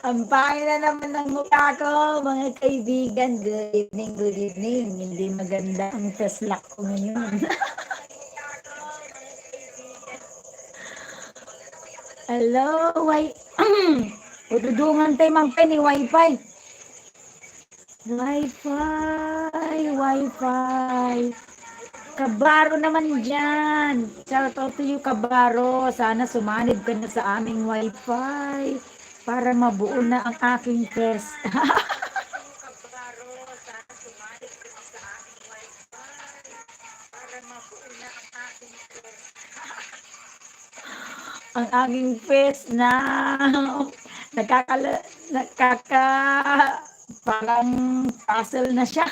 Ang pangit na naman ng mukha ko, mga kaibigan. Good evening, good evening. Hindi maganda ang first luck ko ngayon. Hello, Ududungan tayo Penny, wifi. Wifi. Kabaro naman dyan. Shout out to you, Kabaro. Sana sumanib ka na sa aming wifi para mabuo na ang aking test. Ang aking face na nakaka parang puzzle na siya.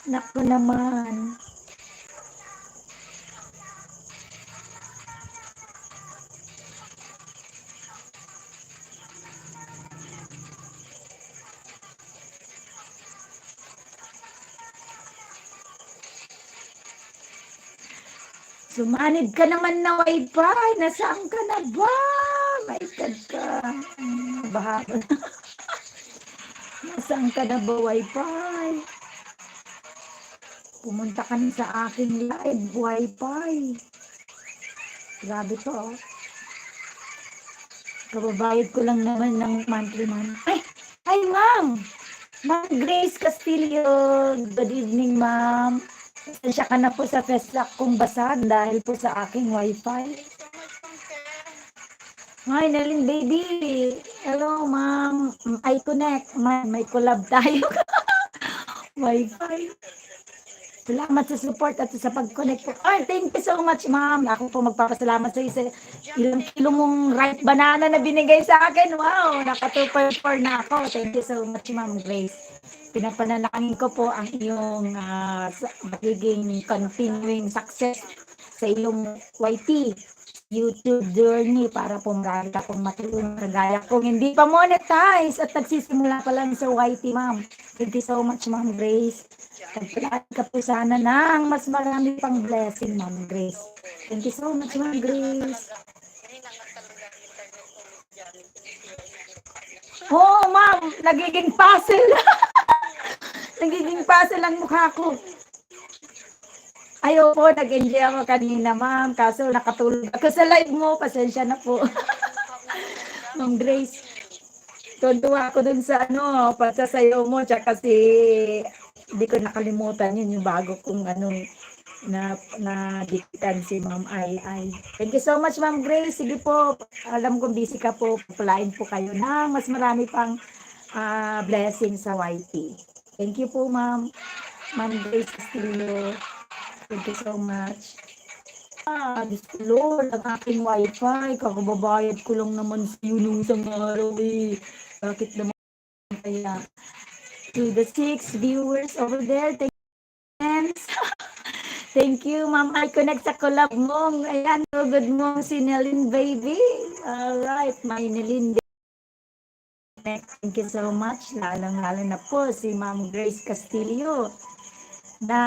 Naku naman. Sumanib ka naman na wifi. Nasaan ka na ba? My God ka. Bahaba na. Nasaan ka na ba wifi? Pumunta ka na sa aking live wifi. Grabe to. Kababayad ko lang naman ng monthly man. Ay ma'am! Ma'am Grace Castillo. Good evening ma'am. Pasensya ka na po sa festak kong basag dahil po sa aking wifi. Hi, Nelin baby. Hello, ma'am. I connect. May collab tayo. Wifi. Salamat sa support at sa pag-connect po. Ay, thank you so much, ma'am. Ako po magpapasalamat sa isa. Ilang kilo mong ripe banana na binigay sa akin. Wow, naka 2.4 na ako. Thank you so much, ma'am Grace. Pinapanalangin ko po ang iyong magiging continuing success sa iyong YT YouTube journey para po marami ka pong matulungan kagaya kung hindi pa monetize at nagsisimula pa lang sa YT, ma'am. Thank you so much, ma'am Grace. Pagpalaan ka po sana ng mas marami pang blessing, ma'am Grace. Thank you so much, ma'am Grace. Oo, ma'am. Nagiging puzzle. Nagiging puzzle ang mukha ko. Ayaw po, nag-enjoy ako kanina, ma'am. Kaso nakatulog ako sa live mo. Pasensya na po. Ma'am Grace. Tuntua ako dun sa pagsasayaw mo. Tsaka hindi ko nakalimutan yun, yung bago kong na dikitan si Ma'am Ai. Thank you so much, Ma'am Grace. Sige po, alam kong busy ka po. Palain po kayo na mas marami pang blessing sa YT. Thank you po, Ma'am Grace Castillo. Thank you so much. Diyos ko Lord, ang aking wifi, kakababayad ko lang naman sa iyo nung isang araw eh. Bakit naman kaya? To the 6 viewers over there, thank you. Thank you, Ma'am. I connect sa collab mo. Ayan, so good mo si Nelin baby. Alright, my Nelin. Thank you so much. Lalo na po si Ma'am Grace Castillo na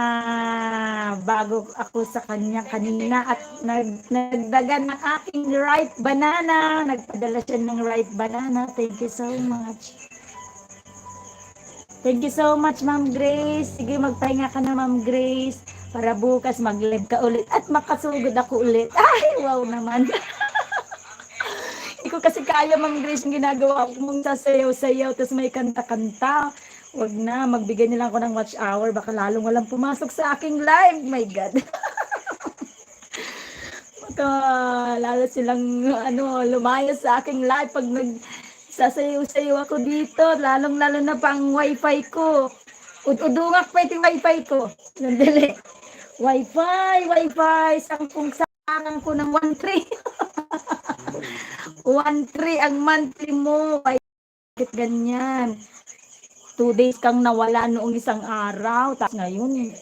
bago ako sa kanya kanina at nagdagan ng aking ripe banana. Nagpadala siya ng ripe banana. Thank you so much. Thank you so much, Ma'am Grace. Sige, magpahinga ka na, Ma'am Grace, para bukas mag-live ka ulit at makasugod ako ulit. Ay, wow naman. Hindi ko kasi kaya, Ma'am Grace, yung ginagawa ko mong sasayaw-sayaw, tapos may kanta-kanta. Wag na, magbigay nila ako ng watch hour, baka lalong walang pumasok sa aking live. My God. Baka lalo silang lumayo sa aking live pag sasayaw-sayaw ako dito, lalong-lalo na pang wifi ko. Udungak pa yung wifi ko. Nandali. Wifi, sampung-sangang ko ng 1.3. 1.3 ang monthly mo. Bakit ganyan? 2 days kang nawala noong isang araw. Tapos ngayon,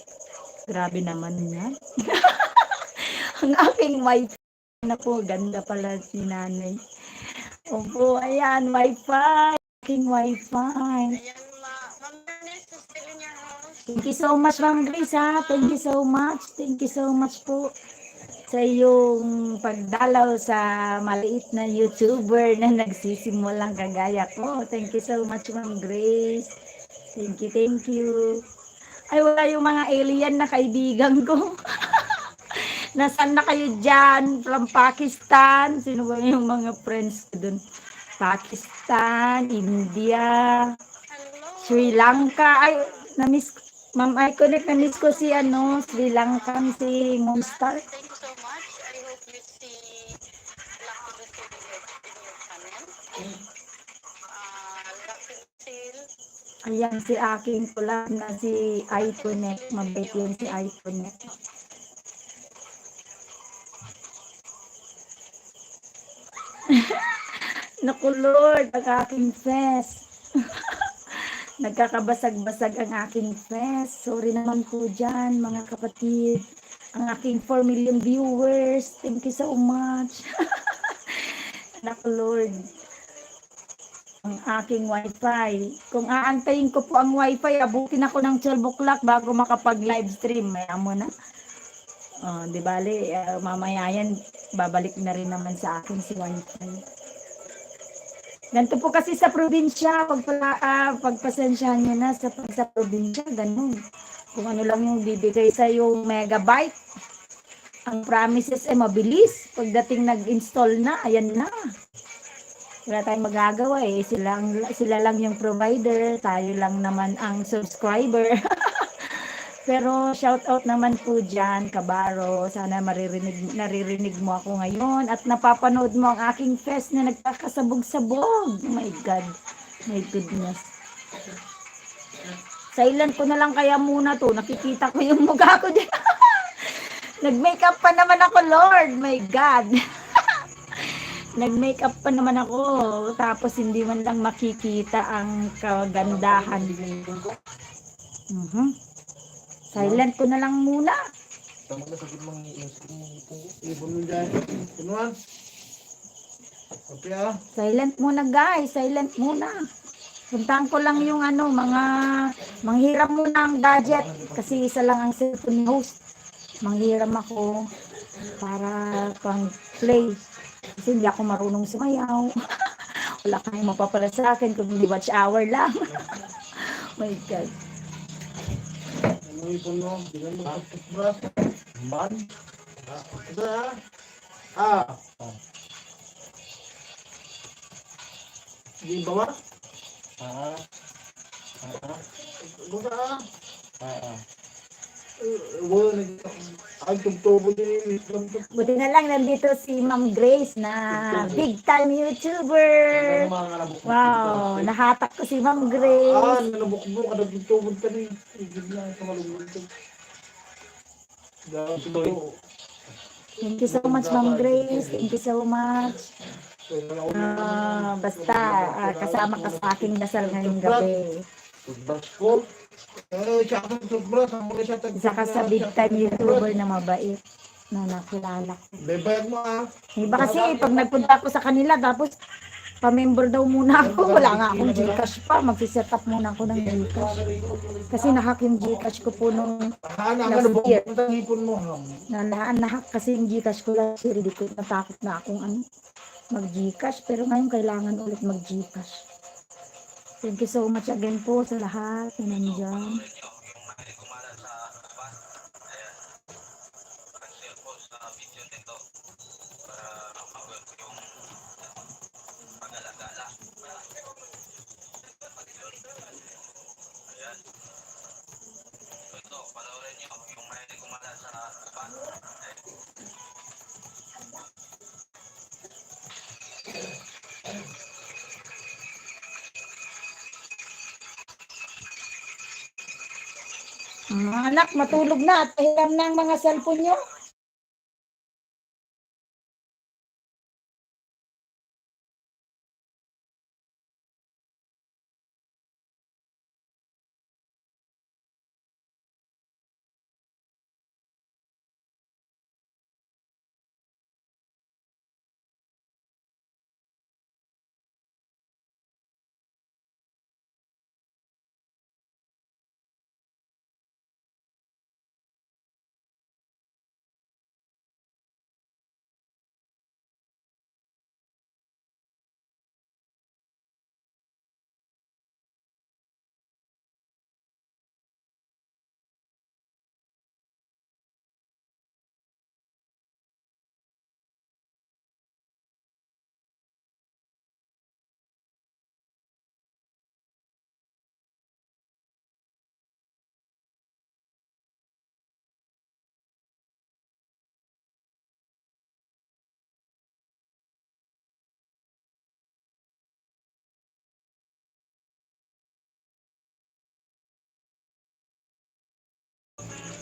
grabe naman yan. Ang aking wifi na po, ganda pala si nanay. Opo, ayan, wifi. Aking wifi. Thank you so much, Ma'am Grace, ha? Thank you so much. Thank you so much po. sa iyong pagdalaw sa maliit na YouTuber na nagsisimulang kagaya ko. Thank you so much, Ma'am Grace. Thank you, thank you. Ay, wala yung mga alien na kaibigan ko. Nasaan na kayo dyan? From Pakistan? Sino ba yung mga friends ko dun? Pakistan, India, Sri Lanka. Ay, na-miss, Ma'am Iconic, na-miss ko si ano, Sri Lankan, si Moonstar. Thank you so much. I hope you see Lucky Lucille in your channel. Lucky Lucille. Ayan, si aking pula na si Iconic. Mabait yun si Iconic. Naku Lord, ang aking face. Nagkakabasag-basag ang aking face. Sorry naman po dyan, mga kapatid. Ang aking 4 million viewers. Thank you so much. Naku Lord. Ang aking wifi. Kung aantayin ko po ang wifi, abutin ako ng 12 o'clock bago makapag-live stream. Maya mo na. Di bale, mamaya yan, babalik na rin naman sa akin si wifi. Ganito po kasi sa probinsya, pagpasensyahan nyo na sa probinsya, ganun. Kung ano lang yung bibigay sa yung megabyte, ang promises ay mabilis. Pagdating nag-install na, ayan na. Wala tayong magagawa eh. Sila lang yung provider, tayo lang naman ang subscriber. Pero shout out naman po dyan, Kabaro. Sana naririnig mo ako ngayon at napapanood mo ang aking face na nagkakasabog-sabog. Oh my God. My goodness. Silent ko na lang kaya muna to. Nakikita ko yung mukha ko dyan. Nag-makeup pa naman ako, Lord. My God. Nag-makeup pa naman ako. Tapos hindi man lang makikita ang kagandahan. Silent ko na lang muna. Tama na sakit mang ibon mo dyan. Kunuan. Okay ah. Silent muna guys. Silent muna. Puntahan ko lang yung ano, manghiram muna ang gadget. Kasi isa lang ang cellphone ni host. Manghiram ako para pang play. Kasi hindi ako marunong sumayaw. Wala kayong mapapala sa akin kung hindi watch hour lang. My God. Ano ibon mo? Tingnan mo. Toothbrush. Man. Ito ah. Di bawa? Buka ah. Wala ay tugtubo din. Buti na lang nandito si Ma'am Grace na big time YouTuber. Wow, nahatak ko si Ma'am Grace. Nalabok-bok kada tugtubo ka ni. Bigla ka malungkot. Thank you so much, Ma'am Grace. Thank you so much. Basta, kasama ka sa aking dasal ngayong gabi. Isa ka sa big time YouTuber na mabait na nakilala ko. Bebayad mo ah. Iba kasi pag nagpunta ako sa kanila tapos pa-member daw muna ako. Wala nga akong Gcash pa. Magsiset up muna ako ng Gcash. Kasi nahack yung Gcash ko po nung last year. Nahack kasi yung Gcash ko last year. Hindi ko natakot na akong mag-Gcash. Pero ngayon kailangan ulit mag-Gcash. Thank you so much again po sa lahat na nandyan. Mga anak, matulog na at pahiram na ang mga cellphone nyo.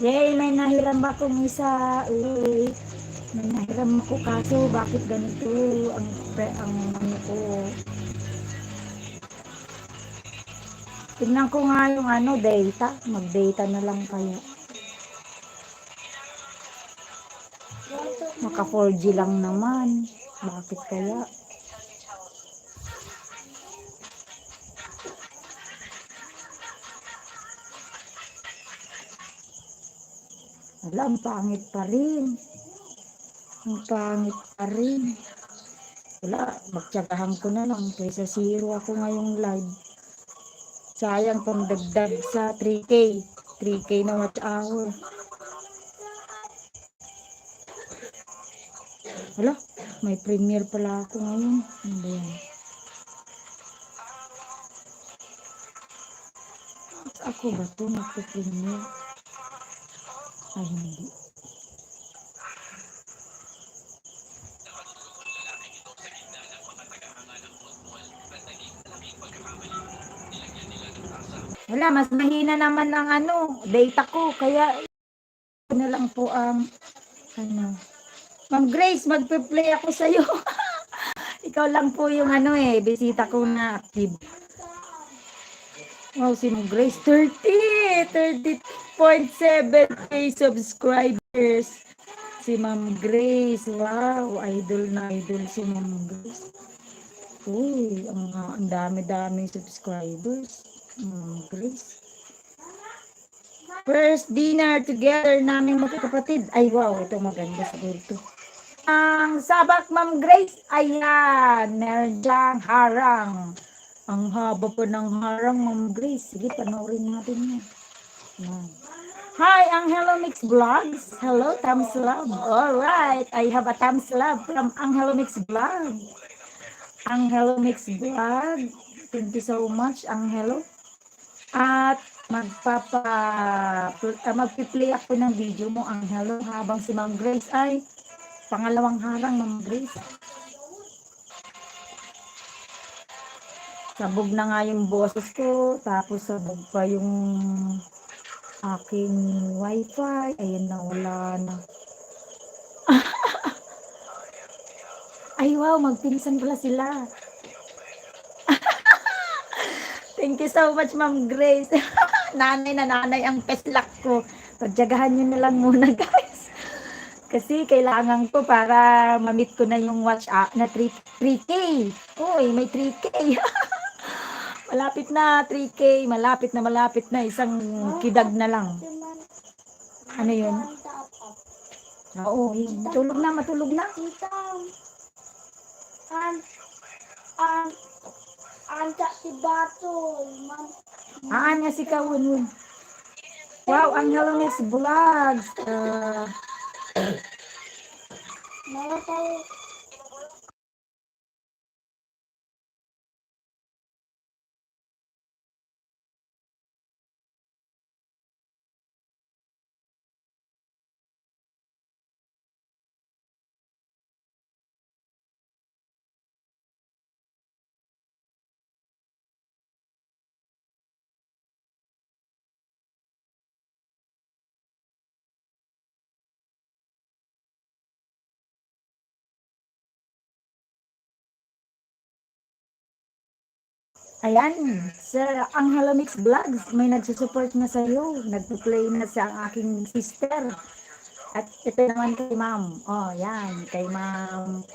Yay, may nahiram akong isa. Uy, may nahiram ako kaso bakit ganito ang ano ko. Tignan ko nga yung ano, data. Mag-data na lang kaya. Maka 4G lang naman. Bakit kaya? Wala, ang pangit pa rin. Ang pangit pa rin. Wala, magtsagahan ko na lang. Kaysa zero ako ngayong live. Sayang pang dagdag sa 3K. 3K na watch hour. Wala, may premiere pala ako ngayon. Ano ba yan? Ako ba ito magpa-premiere? Ay, hindi. Wala, mas mahina naman ang ano, data ko. Kaya, ito na lang po ang, ano. Ma'am Grace, magpe-play ako sa'yo. Ikaw lang po yung ano bisita ko na active. Wow, si Ma'am Grace, 30.7K subscribers. Si Ma'am Grace, wow, idol na idol si Ma'am Grace. Uy, ang dami-daming subscribers. Ma'am Grace. First dinner together namin magkakapatid. Ay, wow, ito maganda siguro ito. Ang sabak, Ma'am Grace, ayan, meron diyang harang. Ang haba po ng harang, Ma'am Grace. Sige, panoorin natin yan. Yan. Hi, ang Hello Mix Vlogs. Hello, thumbs love. Alright, I have a thumbs love from ang Hello Mix Vlog. Ang Hello Mix Vlog. Thank you so much, ang Hello. At magpi-play ako ng video mo, ang Hello, habang si Ma'am Grace ay pangalawang harang, Ma'am Grace. Sabog na nga yung boses ko, tapos sabog pa yung aking wifi. Ayun na, wala na. Ay, wow, magpinsan pala sila. Thank you so much, Ma'am Grace. Nanay na nanay ang peslak ko. Padyagahan nyo na lang muna, guys. Kasi kailangan ko para ma-meet ko na yung watch na 3K. Uy, may 3K. Malapit na 3K, malapit na isang kidag na lang. Ano yun? Oo, matulog na, matulog na. Anta si Bato, Niya si Kawun. Wow, ang Hello Mix Vlogs. meron tayo. Ayan, sir, ang Hello Mix Vlogs, may nagsusupport na sa'yo. Nagpo-play na sa aking sister. At ito naman kay ma'am. Oh, yan, kay ma'am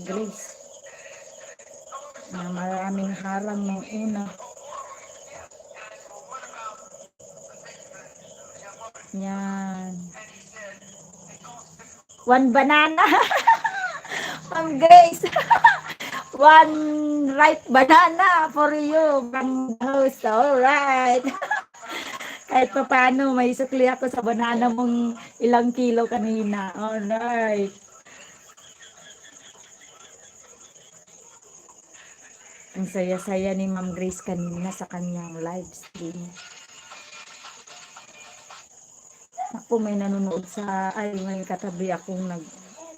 Grace. Na maraming harang ng una. Yan. One banana. Ma'am Grace. One ripe banana for you from the host. Alright. Kahit pa paano, may sukli ako sa banana mong ilang kilo kanina. Alright. Ang saya-saya ni Ma'am Grace kanina sa kanyang live stream. Ako may nanonood may katabi akong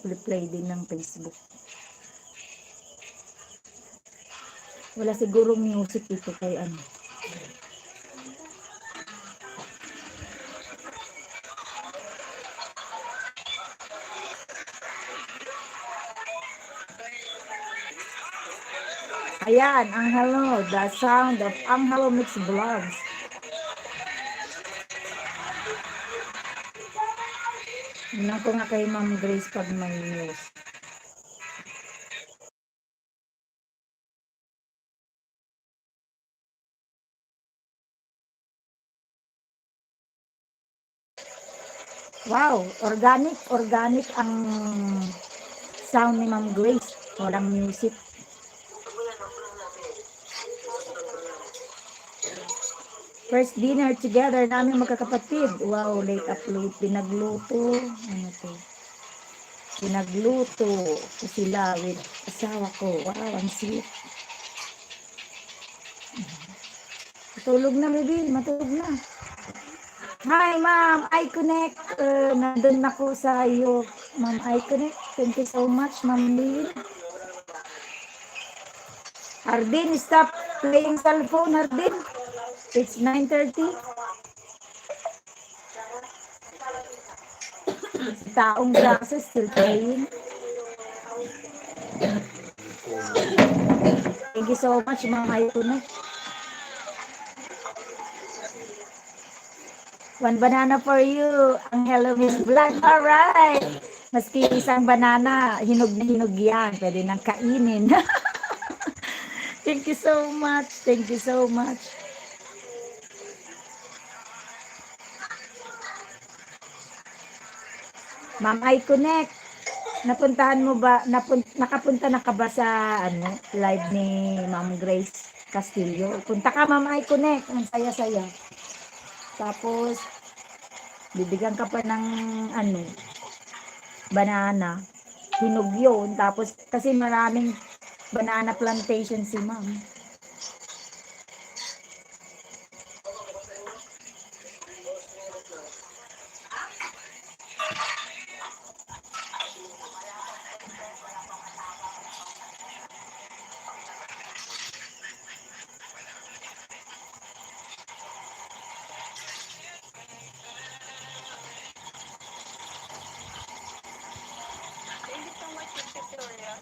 nag-play din ng Facebook. Wala siguro music dito kay ano. Ayan, Angelo, the sound of Angelo Mix Vlogs. Tingnan ko nga kay Ma'am Grace pag may news. Wow, organic ang sound ni Ma'am Grace. Walang music. First dinner together namin magkakapatid. Wow, late upload. Pinagluto. Ano to? Pinagluto ko sila with asawa ko. Wow, ang sweet. Matulog na, baby. Matulog na. Hi, Ma'am. I connect. Nandun ako sa iyo. Ma'am, I connect. Thank you so much, Ma'am Lee. Hardin, stop playing cellphone, Hardin. It's 9:30. Taong grasa still playing. Thank you so much, Ma'am. I connect. One banana for you. Ang Hello Miss Black. Alright. Maski isang banana, hinog na hinog yan. Pwede nang kainin. Thank you so much. Thank you so much. Ma'am, I connect. Napuntahan mo ba, nakapunta na ka ba sa live ni Ma'am Grace Castillo? Punta ka, Ma'am, I connect. Ang saya-saya. Tapos, bibigyan ka pa ng banana. Hinog yun. Tapos, kasi maraming banana plantation si Ma'am. Thank you so much, Miss Victoria.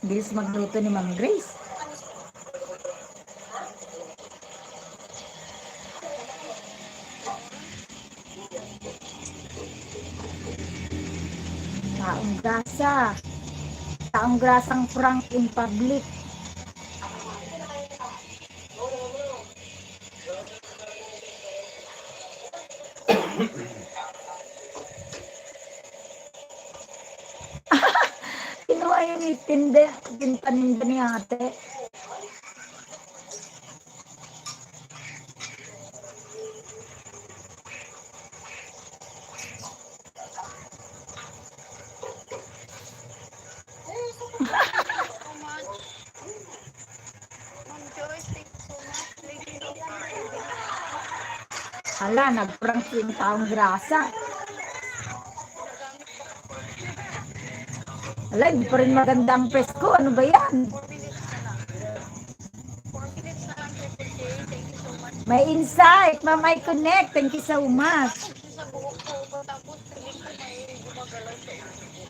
Bilis magluto ni Ma'am Grace. Taong grasa. Taong grasang prank in public. Kinuha yung itinde. Paninda ni ate. So much. Ma'am Joyce, thank you so much. Lady Lopez. Hala, nagprank yung taong grasa. Hala, hindi pa rin maganda ang press ko. Ano ba yan? 4 minutes na lang. 4 minutes na lang, Triple J. Thank you so much. May insight. Ma'am, I connect. Thank you so much. Kasi sa buhok ko, tapos feeling ko may gumagalaw sa ulo.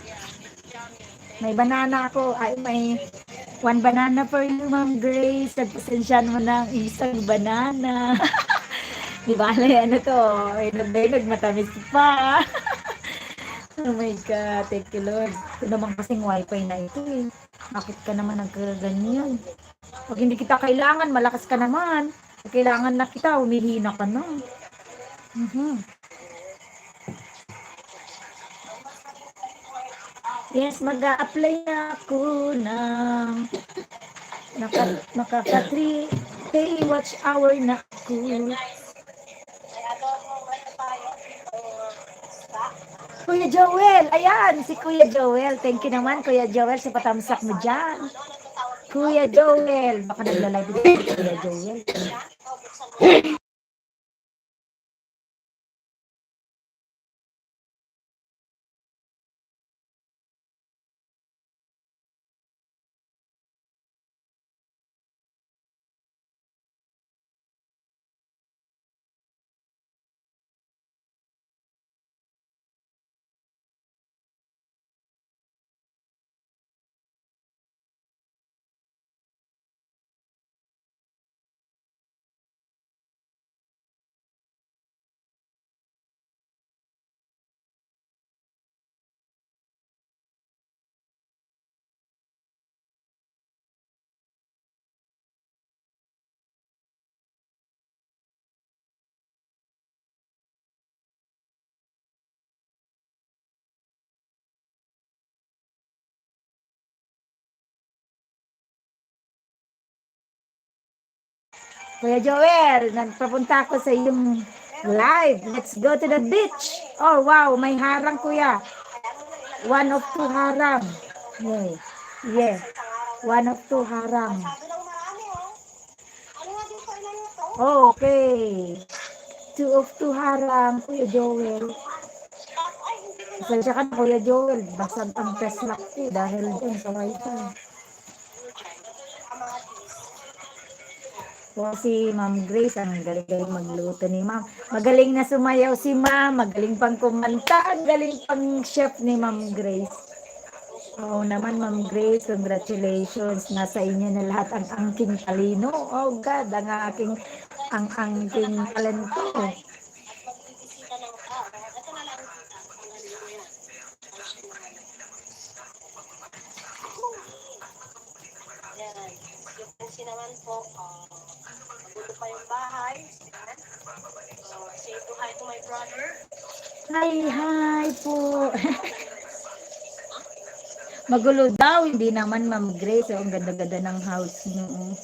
Yeah, it's yummy. May banana ako. Ay, may one banana for you, Ma'am Grace. Nagpasensya mo ng isang banana. Di ba? Ano to? Inog matamis pa. Oh my God. Thank you, Lord. Ito naman kasing wifi na ito eh. Bakit ka naman nagkaganyan? Pag hindi kita kailangan, malakas ka naman. Pag kailangan na kita, humihina ka na. Yes, mag-a-apply na ako ng naka 3K watch hour na ako. Kuya Joel, ayan, si Kuya Joel. Thank you naman, Kuya Joel, sa patamsak mo dyan. Kuya Joel, baka nagla-live dito si Kuya Joel. Kuya Joel, nagpapunta ako sa iyong live. Let's go to the beach. Oh, wow, may harang kuya. One of two harang. Yeah. Yeah. One of two harang. Okay. Two of two harang, Kuya Joel. Pasensya ka na, Kuya Joel. Basag ang Tesla ko dahil dun sa wifi. So, si Ma'am Grace, ang galing magluto ni Ma'am. Magaling na sumayaw si Ma'am, magaling pang kumanta, ang galing pang chef ni Ma'am Grace. Oo naman, Ma'am Grace, congratulations. Nasa inyo na lahat ang angking talino. Oh God, ang angking talento. Yan. Yung kasi naman po, magulo pa yung bahay. Yan. Say to hi to my brother. Hi po. Magulo daw, hindi naman Ma'am Grace. Oh, ang ganda-ganda ng house niyo. Oh.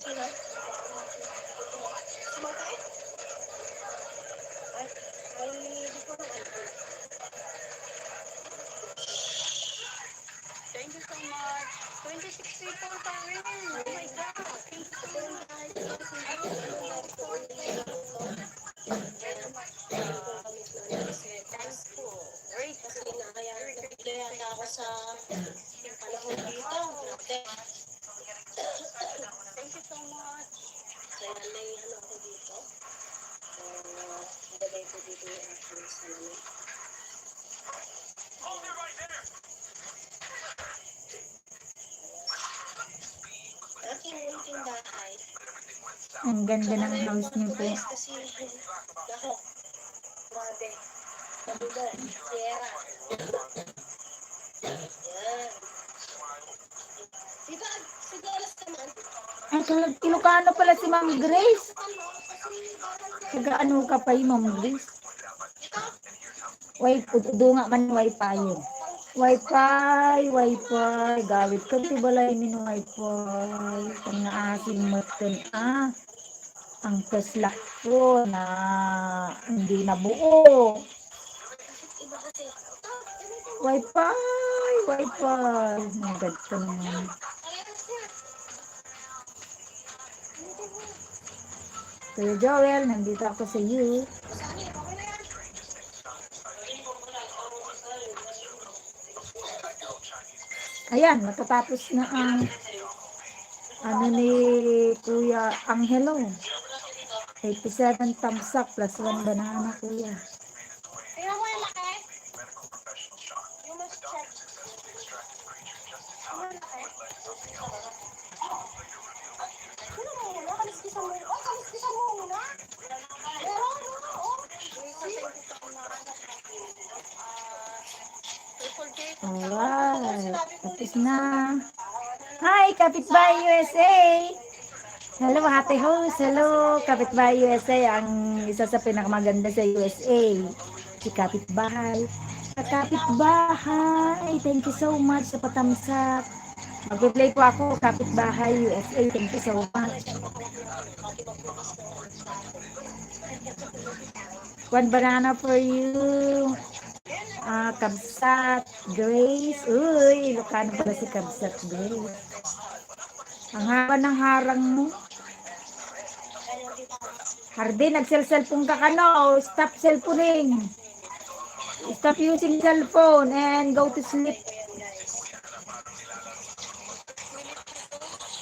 Thank you so much. 26 people pa rin. Oh my God. Thank you so much. Thanks po. Great. Kasi nakaya ako sa panahon dito. Thank you so much. Kaya ako dito. Nilagay ko dito yung aking salamin. Aking munting bahay. Ang ganda ng house niyo po. Kasi lahat. Grabe. Mabuda. Sierra. Yan. Diba, sigalas naman. Ay, Ilocano pala si Ma'am Grace. Taga-ano ka pa yung Ma'am Grace? Wait, nga man wifi yun. Wifi. Gawit ka ti balay min wifi. Kung naasin mo ang Tesla ko na hindi nabuo. Wifi. Nagad ka naman. Kuya Joel, nandito ako sa iyo. Ayan, matatapos na ang ano ni Kuya Angelo. 87 thumbs up plus 1 banana, Kuya. Tingnan mo yung laki. You must check. Yung laki. Sino mo muna? Kaliskisan mo. Oh, kaliskisan mo muna. Meron, oh. Alright, tapos na. Hi, Kapitbahay USA! Hello, Ate Host. Hello, Kapitbahay USA. Ang isa sa pinakamaganda sa USA. Si Kapitbahay. Kapitbahay, thank you so much sa patamsak. Mag-play po ako, Kapitbahay USA. Thank you so much. One banana for you. Kabsat Grace. Uy, Ilocano pala si Kabsat Grace. Ang haba ng harang mo. Hardy, nag-cellphone ka no? Stop cellphoning. Stop using cellphone and go to sleep.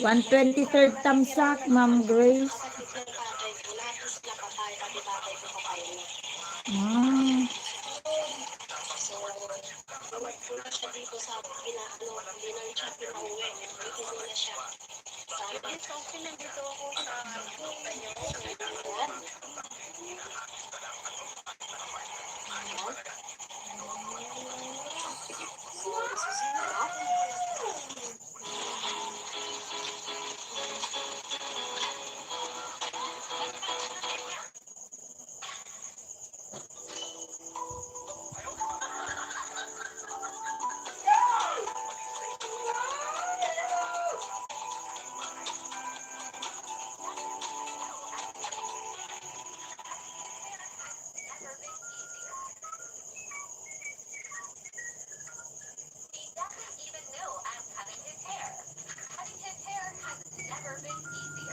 123rd tamsak, Ma'am Grace. Ah.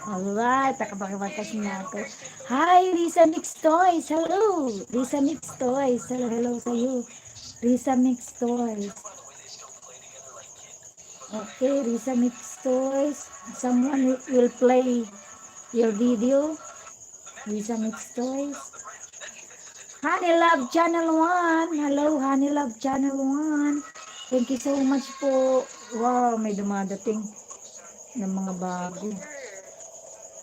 Alright, nakapagpakas na ako. Hi, Risa Mix Toys. Hello. Risa Mix Toys. Hello, hello sa'yo. Risa Mix Toys. Okay, Risa Mix Toys. Someone will play your video. Risa Mix Toys. Honey Love Channel 1. Hello, Honey Love Channel 1. Thank you so much po. Wow, may dumadating ng mga bago.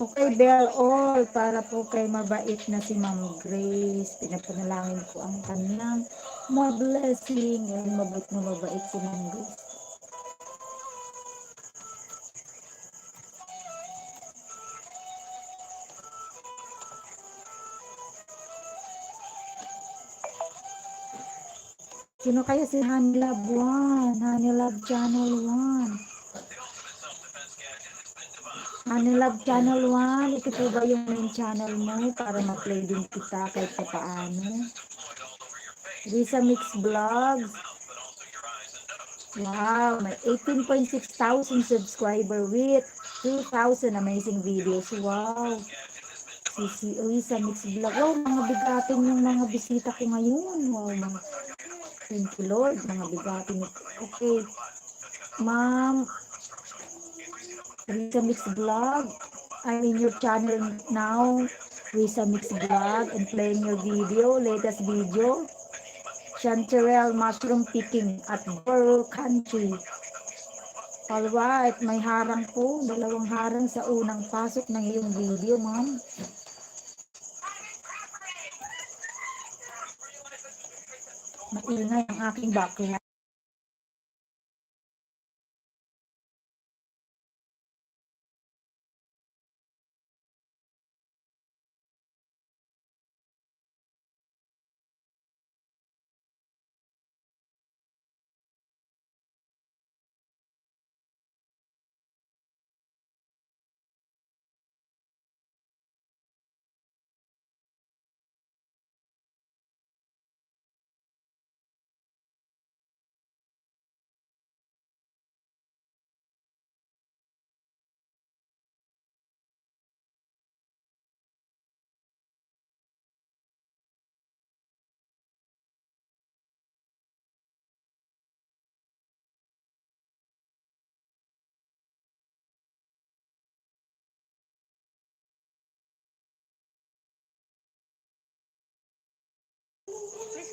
Okay, Bell All, para po kay mabait na si Ma'am Grace. Pinapanalangin ko ang kanyang more blessing. And mabait na mabait si Ma'am Grace. Sino kaya si Honey Love 1? Honey Love Channel 1. Honey Love Channel 1, ito po ba yung main channel mo para ma-play din kita kahit pa paano? Risa Mix Vlogs. Wow, may 18.6 thousand subscriber with 2,000 amazing videos. Wow. Si Risa Mix Vlog. Wow, mga bigatin yung mga bisita ko ngayon. Wow, thank you Lord, mga bigatin. Okay. Ma'am, Risa Mix Vlog. I'm in your channel now. Risa Mix Vlog and playing your video, latest video. Chanterelle mushroom picking at Borough Country. Alright, may harang po. Dalawang harang sa unang pasok ng iyong video, ma'am. Maingay ang aking background.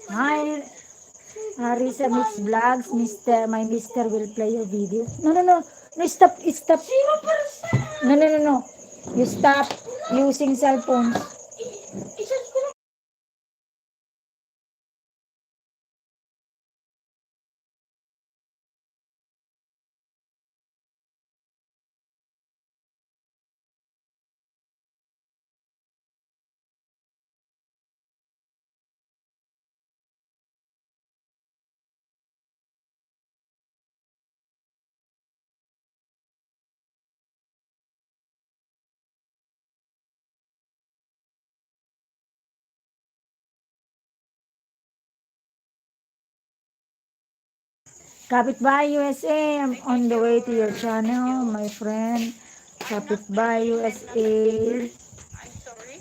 Hi, Risa Mix Vlogs. My Mister will play your video. No, no, no. No, stop, stop. No, no, no, no. You stop using cell phone. Kapitbahay USA, I'm on the way to your channel, my friend. Kapitbahay USA. I'm sorry.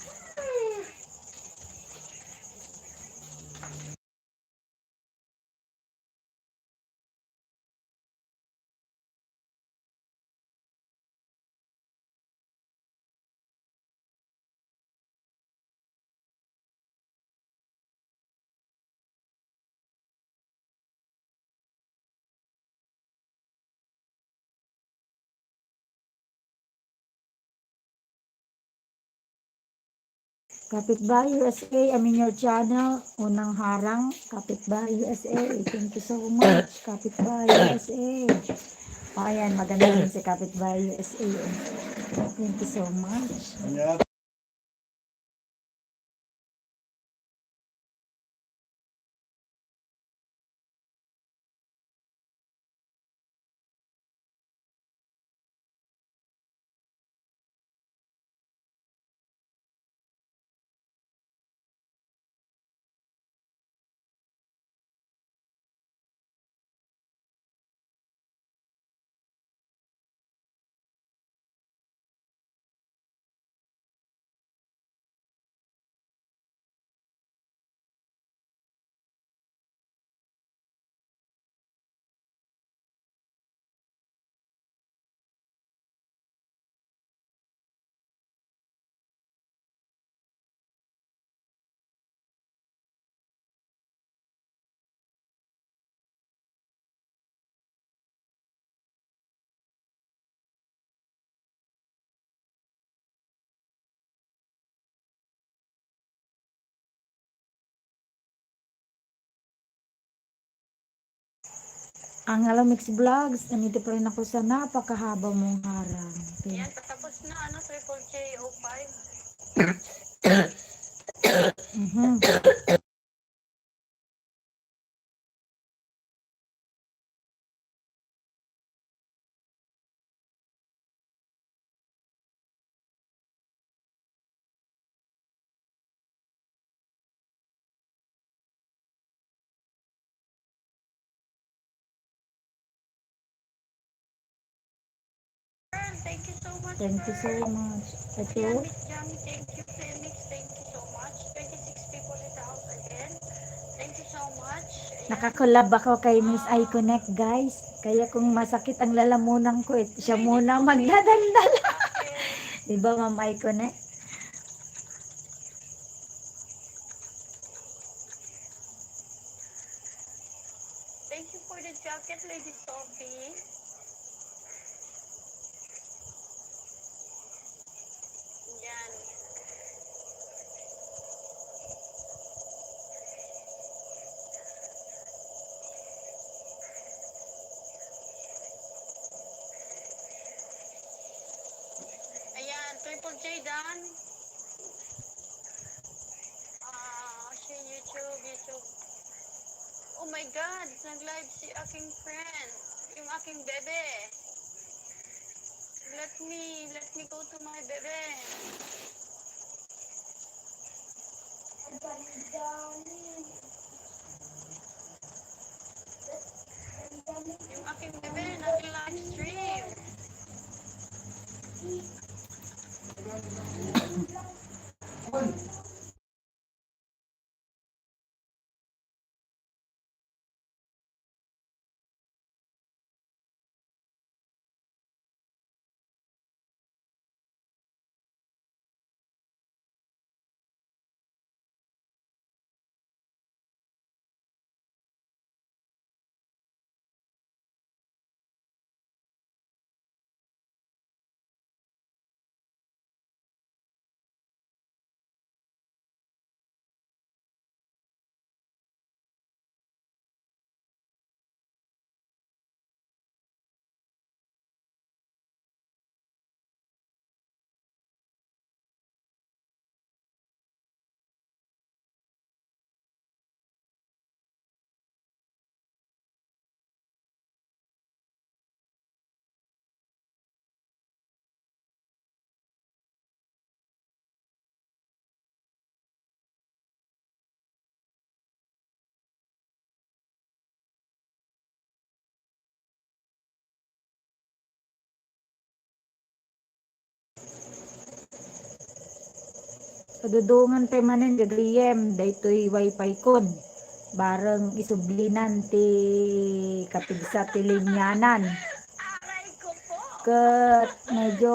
Kapitbahay USA, I'm in your channel. Unang harang, Kapitbahay USA. Thank you so much, Kapitbahay USA. Ayan, maganda rin si Kapitbahay USA. Thank you so much. Yeah. Ang Alamix Vlogs, nandito pa rin ako sa napakahaba mong harang. Okay. Yan, patapos na, ano, Triple J 05. Mhm. Girl, thank you so much, Thank you so girl. much. Yan, Ito, Miss Jamie, thank you. Phoenix, thank you so much. 26 people in the house again. Thank you so much. Ayan. nakakolab ako kay Miss iConnect, guys. Kaya kung masakit ang lalamunan ko, siya muna magdadandal. Jacket. Diba, Ma'am iConnect? Thank you for the jacket, Lady Sophie. Yan. Ayan, Triple J Dan. Share YouTube. Oh my God, nag-live si aking friend. Yung aking bebe. Let me go to my bebe. Yung aking bebe, nag-live stream. Kadudungan kay manin gagriyem daytoy wifi kon. Bareng isublinan ti kapigsa ti linyanan. Aray ko po! Ket medyo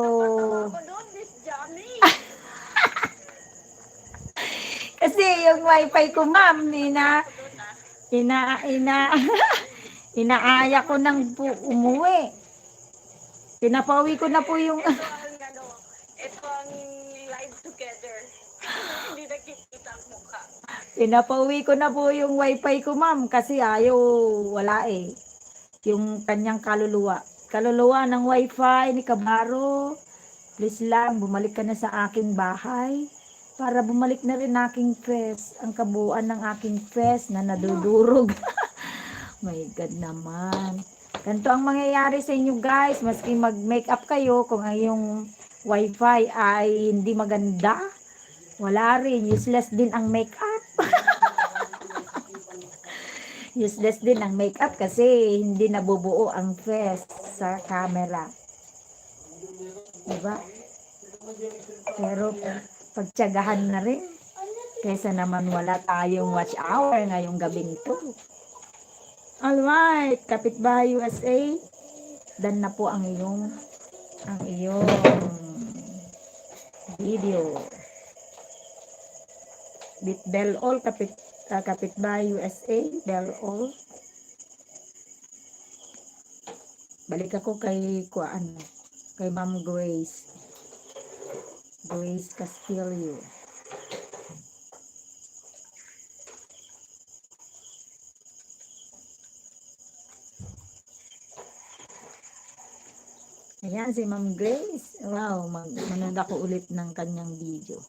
Ako doon, Miss Jamie. kasi yung wifi ko, ma'am, Ako doon, inaaya ko nang umuwi. Pinapawi ko na po yung Ito ang live together. Hindi nakikita ang mukha. pinapauwi ko na po yung wifi ko, ma'am, kasi ayaw wala eh. Yung kanyang kaluluwa. Kaluluwa ng wifi ni Kabaro. Please lang, bumalik ka na sa aking bahay para bumalik na rin aking fest, ang kabuuan ng aking fest na nadudurog. My God naman. Ganito ang mangyayari sa inyo, guys, maski mag-makeup kayo, kung ang iyong wifi ay hindi maganda, wala rin, useless din ang makeup. Useless din ang makeup kasi hindi nabubuo ang fest sa camera. Diba? Pero pagtiyagahan na rin kaysa naman wala tayong watch hour ngayong gabing ito. Alright, Kapitbahay USA, dan na po ang iyong video. Bell all Kapitbahay USA, Bell all. Balik ako kay kay Ma'am Grace Castillo. Ayan, si Ma'am Grace. Wow, manood ako ulit ng kanyang video.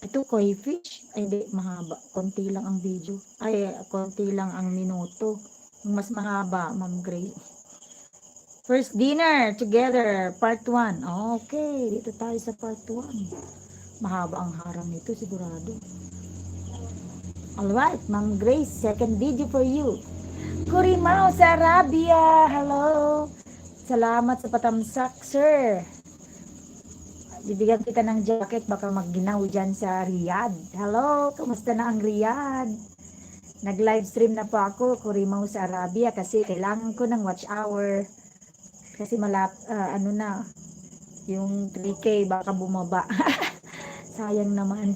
Ito, koi fish. Ay, hindi, mahaba. Konti lang ang video. Ay, konti lang ang minuto. Yung mas mahaba, Ma'am Grace. First dinner together, part 1. Okay, dito tayo sa part 1. Mahaba ang harang nito, sigurado. Alright, Ma'am Grace, second video for you. Kurimao sa Arabia. Hello. Salamat sa patamsak, sir. Bibigyan kita ng jacket, baka magginaw dyan sa Riyadh. Hello, kumusta na ang Riyadh? Nag-live stream na po ako, Kurimao sa Arabia, kasi kailangan ko ng watch hour. Kasi ano na, yung 3K baka bumaba. Sayang naman.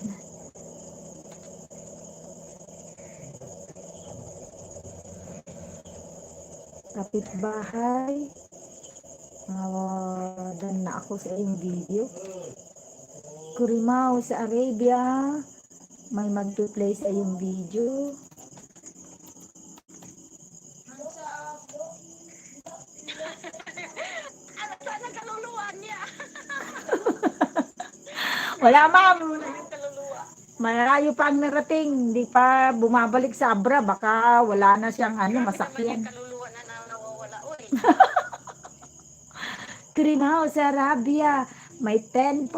Kapitbahay. Dan na ako sa iyong video. Kurimao sa Arabia. May mag-play sa iyong video. Ano sana kaluluwa niya? Wala, ma'am. Yung kaluluwa. Malayo pa ang narating. Hindi pa bumabalik sa Abra. Baka wala na siyang Naman masakyan. yung kaluluwa na nawawala. Uy, Kurimao sa Arabia. May 10.4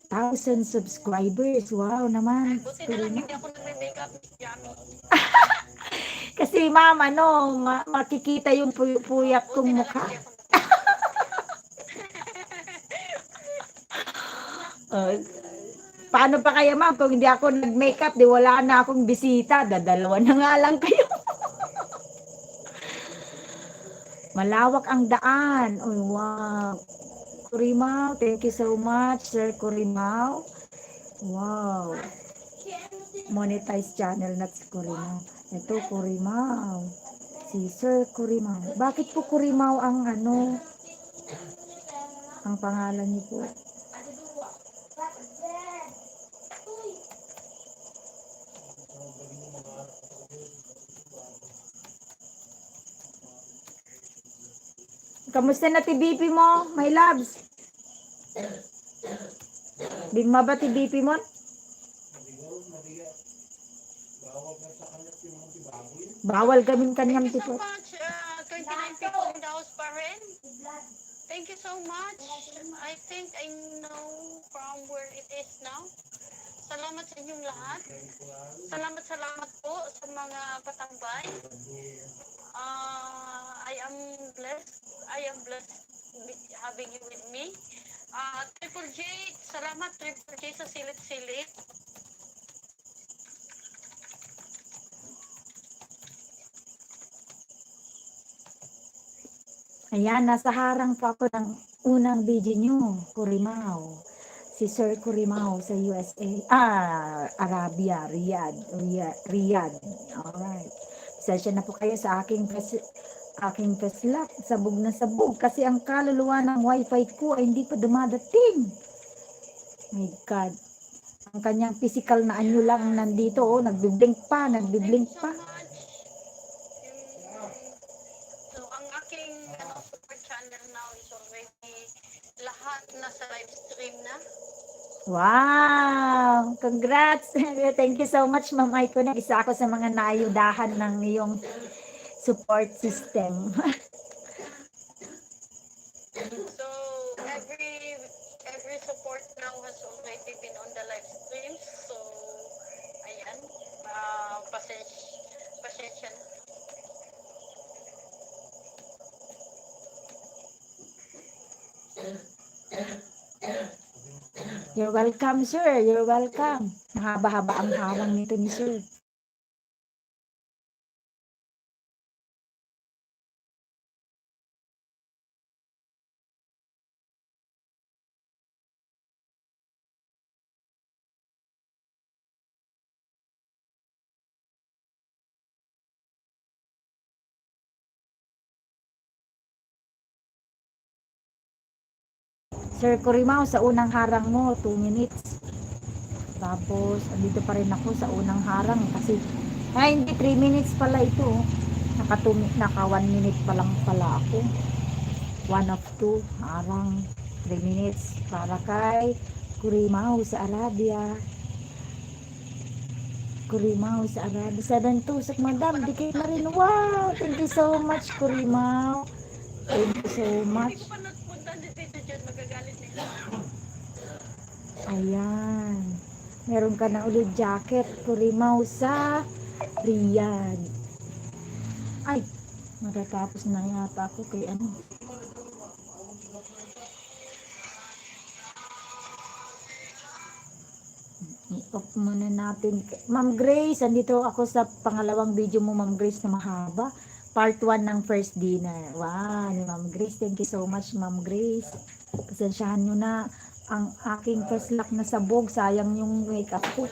thousand subscribers. Wow naman. buti na lang hindi ako nagme-makeup. Yummy. Kasi ma'am, makikita yung puyat kong mukha. Paano pa kaya ma'am kung hindi ako nag-makeup, di wala na akong bisita. Dadalawa na nga lang kayo. Malawak ang daan. Oh, wow. Kurimao, thank you so much, Sir Kurimao. Wow. Monetize channel na si Kurimao. Ito, Kurimao. Si Sir Kurimao. Bakit po Kurimao ang ang pangalan niyo po? Kamusta na TBP mo, my loves? Bigma ba TBP mo? Bawal kaming kanyang Thank you so tipo. much. 29 people in the house pa rin. Thank you so much. I think I know from where it is now. Salamat sa inyong lahat. Salamat po sa mga patambay. I am blessed. I am blessed having you with me. Triple J, salamat Triple J sa silit-silit. Ayan, nasa harang po ako ng unang video nyo, Kurimao. Si Sir Kurimao sa USA. Arabia, Riyadh. Alright. Pasensya na po kayo sa aking peslap. Sabog na sabog. Kasi ang kaluluwa ng wifi ko ay hindi pa dumadating. My God. Ang kanyang physical na anyo lang nandito. Oh, nagbiblink pa. Thank you so much. So, ang aking support channel now is already lahat nasa live stream na. Wow! Congrats! Thank you so much, Ma'am Aiko. Isa ako sa mga naayudahan ng iyong support system. So, every support now has already been on the live stream. So, ayan. Pasensya na. You're welcome, sir. You're welcome. Mahaba-haba ang harang nito ni sir. Sir Kurimao, sa unang harang mo, 2 minutes. Tapos, andito pa rin ako sa unang harang kasi, hindi, 3 minutes pala ito. Naka 1 minute pa lang pala ako. 1 of 2, harang 3 minutes para kay Kurimaw sa Arabia. Kurimaw sa Arabia. 7 tusok, madam. Di kayo na rin. Wow! Thank you so much, Kurimaw. Thank you so Hindi much. ko pa napunta si Tito Jen, magagalit na yun. Ayan. Meron ka na ulit jacket. Kurimaw sa Riyadh. Ay, matatapos na yata ako kay ano. I-off muna natin. Ma'am Grace, andito ako sa pangalawang video mo, Ma'am Grace, na mahaba. Part 1 ng first dinner. Wow, ni Ma'am Grace. Thank you so much, Ma'am Grace. Pasensyahan nyo na ang aking kaslak na sabog. Sayang yung makeup ko.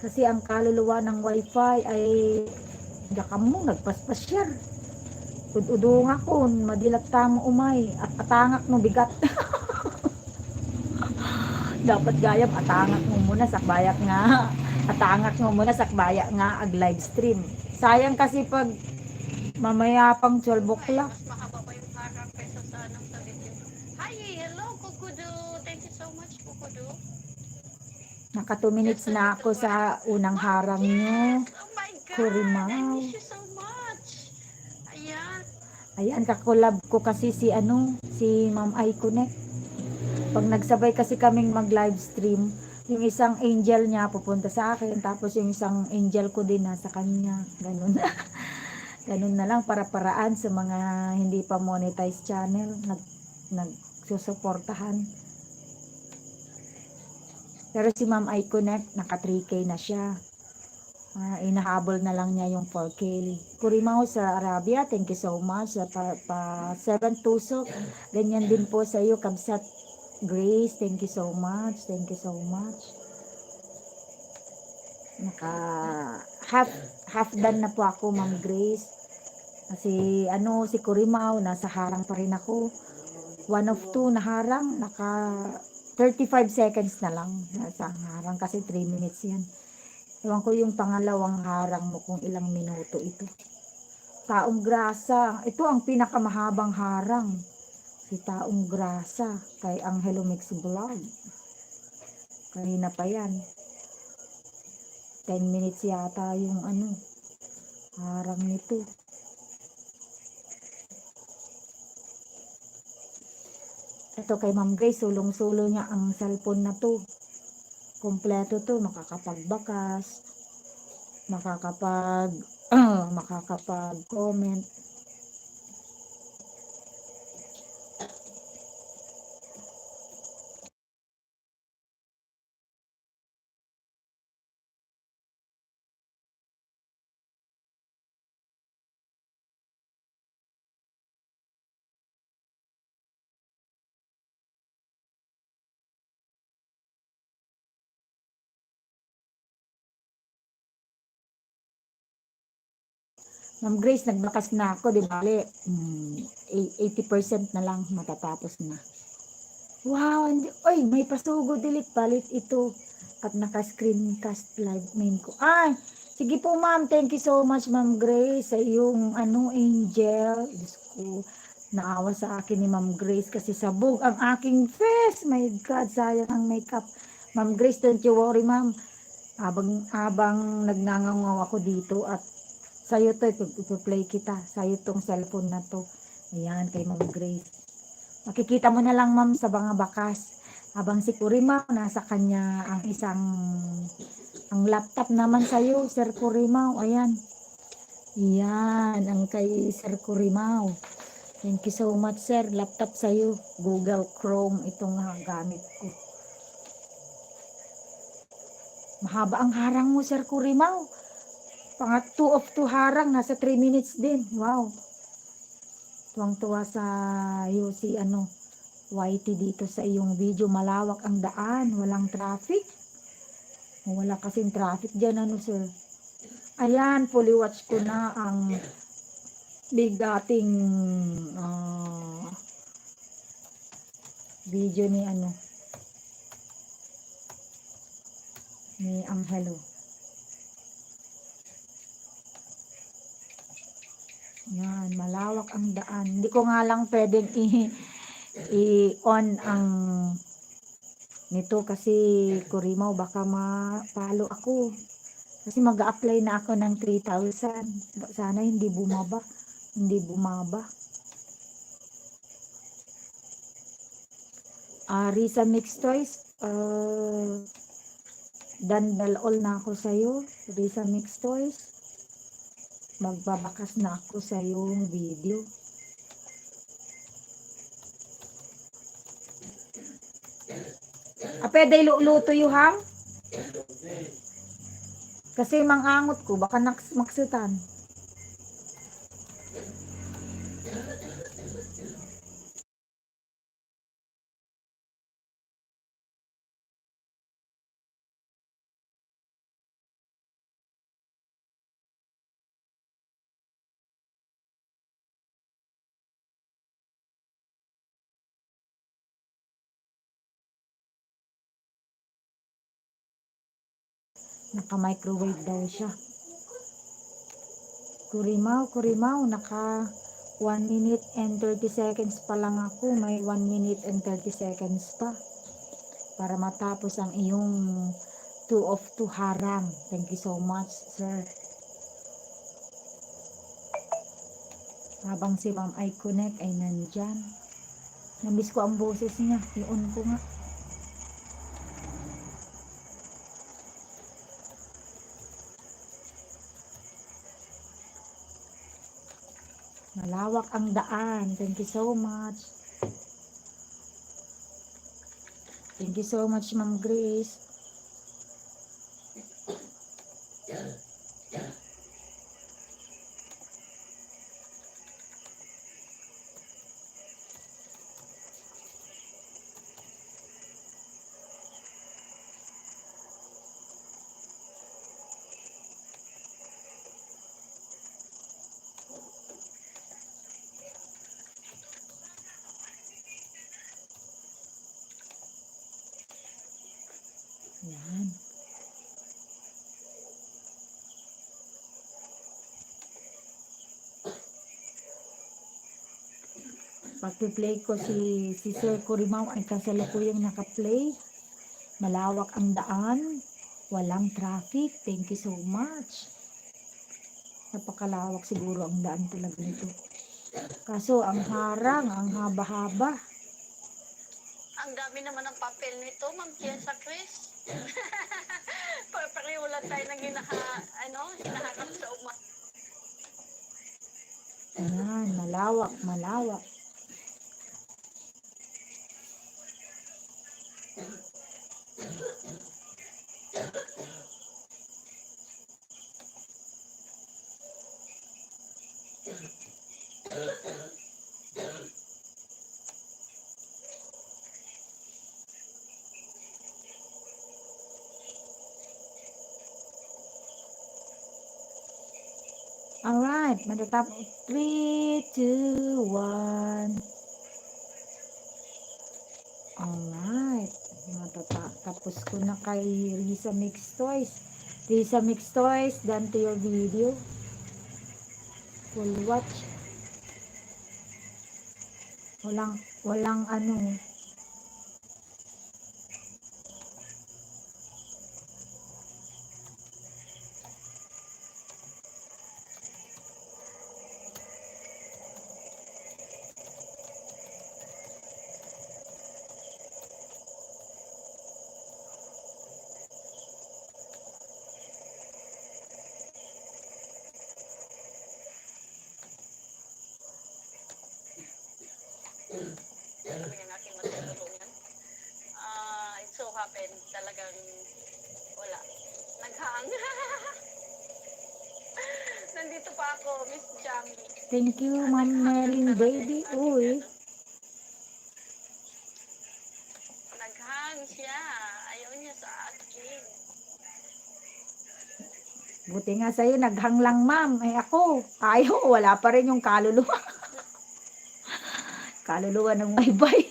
Kasi ang kaluluwa ng wifi ay gakam mo, nagpaspasyar. Ududong ako, madilat tamo umay. At atangak mo bigat. Dapat gayam, atangak mo muna sakbayak nga. Atangak mo muna sakbaya nga ag live stream. Sayang kasi pag mamaya pang 12 o'clock. Mas mahaba pa yung harap kaysa sa anong sa video. Hi, hello, Kukudo. Thank you so much, Kukudo. Naka 2 minutes na ako sa unang harang nyo. Oh my God, Kurimaw. I miss you so much. Ayan. Ayan, kakolab ko kasi si Ma'am Iconnect. Pag nagsabay kasi kaming mag live stream, yung isang angel niya pupunta sa akin, tapos yung isang angel ko din nasa kanya. Ganun. Ganun na lang para-paraan sa mga hindi pa monetize channel, nagsusuportahan. Pero si Ma'am Iconnect, naka 3K na siya. Inahabol na lang niya yung 4K. Kurimaw sa Arabia, thank you so much. Sa 7 tusok, ganyan din po sa iyo, Kabsat Grace, thank you so much. Thank you so much. Naka half done na po ako, Ma'am Grace. Kasi si Kurimaw, nasa harang pa rin ako. 1 of 2 na harang, naka 35 seconds na lang. Nasa harang kasi 3 minutes yan. Ewan ko yung pangalawang harang mo kung ilang minuto ito. Taong Grasa. Ito ang pinakamahabang harang. Si Taong Grasa kay Angelo Mix Vlog. Kanina pa yan. 10 minutes yata yung harang nito. Ito kay Ma'am Grace, sulong-sulo niya ang cellphone na to. Kompleto to, makakapagbakas, makakapag-comment. Ma'am Grace, nagbakas na ako, di bale, 80% na lang matatapos na. Wow, oy, may pasugo, delete, balit ito. At naka-screencast live main ko. Ay, sige po ma'am, thank you so much Ma'am Grace sa iyong angel. Diyos ko, naawa sa akin ni Ma'am Grace kasi sabog ang aking face. My God, sayang ang makeup. Ma'am Grace, don't you worry ma'am. Habang nagngangaw ako dito at sa'yo to, ipo-play kita. Sa'yo tong cellphone na to. Ayan, kay Ma'am Grace. Makikita mo na lang ma'am sa mga bakas. Habang si Kurimaw, nasa kanya ang laptop naman sa'yo, Sir Kurimaw. Ayan. Ayan, ang kay Sir Kurimaw. Thank you so much, sir. Laptop sa'yo. Google Chrome, itong gamit ko. Mahaba ang harang mo, Sir Kurimaw. 2 of 2 harang, nasa 3 minutes din. Wow. Tuwang-tuwa sa iyo si YT dito sa iyong video. Malawak ang daan, walang traffic. Wala kasing traffic dyan, sir. Ayan, fully watch ko na ang bigating video ni Angelo. Yan. Yan, malawak ang daan. Hindi ko nga lang pwedeng i-on ang nito kasi Kurimaw baka mapalo ako. Kasi mag-a-apply na ako ng 3,000. Sana hindi bumaba. Hindi bumaba. Risa Mix Toys, dandal all na ako sa'yo. Risa Mix Toys, magbabakas na ako sa iyong video. Pwede luto yung ham? Kasi mangangot ko, baka maksutan. Naka-microwave daw siya. Kurimaw, naka 1 minute and 30 seconds pa lang ako. May 1 minute and 30 seconds pa. Para matapos ang iyong 2 of 2 harang. Thank you so much, sir. Habang si Ma'am ay connect ay nandyan. Namiss ko ang boses niya. I-on ko nga. Malawak ang daan. Thank you so much. Thank you so much, Ma'am Grace. Yan. Pag-play ko si Sir Kurimaw ay kasalukuyang naka-play. Malawak ang daan. Walang traffic. Thank you so much. Napakalawak siguro ang daan talaga nito. Kaso ang harang, ang haba-haba. Ang dami naman ng papel nito, Ma'am Kiesa Chris. Pareho lang tayo ng hinahakap sa uma. Ayan, malawak, malawak. Alright, matatapos. 3, 2, 1. Alright, matatapos ko na kay Risa Mix Toys. Risa Mix Toys, done to your video. Full watch. Walang ano. Sabi ng aking matutulungan. It so happened, talagang wala. Naghang. Nandito pa ako, Miss Jamie. Thank you, Ma'am Merlin Baby. Uy. Naghang siya. Ayaw niya sa akin. Buti nga sa'yo, naghang lang, ma'am. Ay ako, ayaw, wala pa rin yung kaluluwa. Kaluluwa ng bye-bye.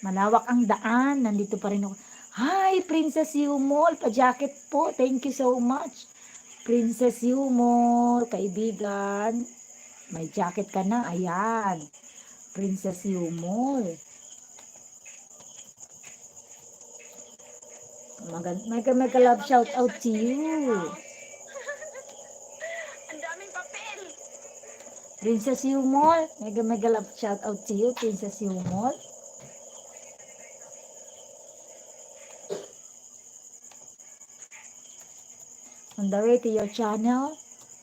Malawak ang daan. Nandito pa rin ako. Hi, Princess Yumol. Pa-jacket po. Thank you so much. Princess Yumol, kaibigan. May jacket ka na. Ayan. Princess Yumol. Mega love shout out to you. Ang daming papel. Princess Yumol. Mega love shout out to you, Princess Yumol. On the way to your channel,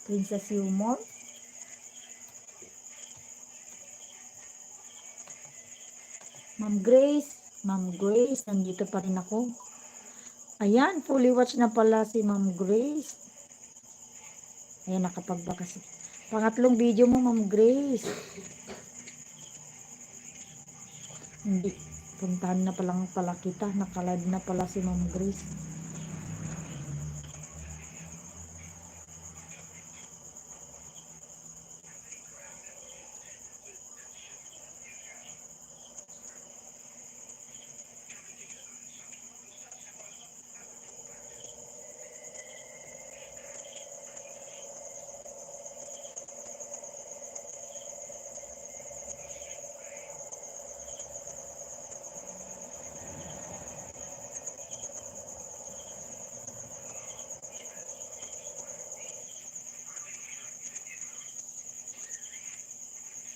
Princess Yumol. Ma'am Grace, nandito pa rin ako. Ayan, fully watch na pala si Ma'am Grace. Ayan, nakapagbakas. Pangatlong video mo, Ma'am Grace. Hindi, puntahan na pala kita. Nakalive na pala si Ma'am Grace.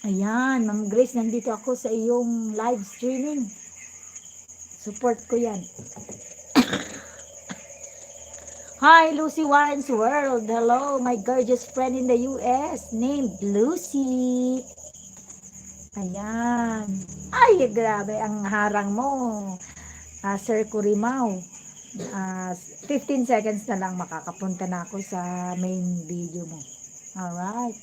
Ayan, Ma'am Grace, nandito ako sa iyong live streaming. Support ko yan. Hi, Lucy Warren's World. Hello, my gorgeous friend in the US named Lucy. Ayan. Ay, grabe ang harang mo. Sir Kurimao. 15 seconds na lang makakapunta na ako sa main video mo. Alright.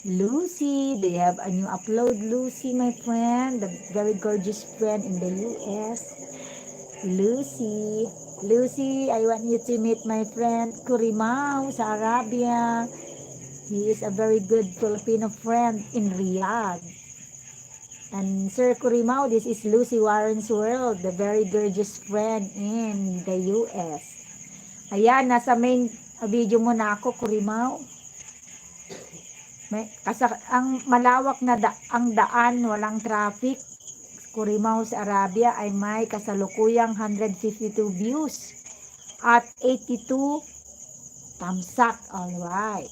Lucy, do you have a new upload, Lucy, my friend? The very gorgeous friend in the US. Lucy, I want you to meet my friend Kurimao sa Arabia. He is a very good Filipino friend in Riyadh. And Sir Kurimao, this is Lucy Warren's World, the very gorgeous friend in the US. Ayan, nasa main video mo na ako, Kurimao. Ang malawak na ang daan, walang traffic. Kurimao sa Arabia ay may kasalukuyang 152 views at 82 thumbs up. Alright.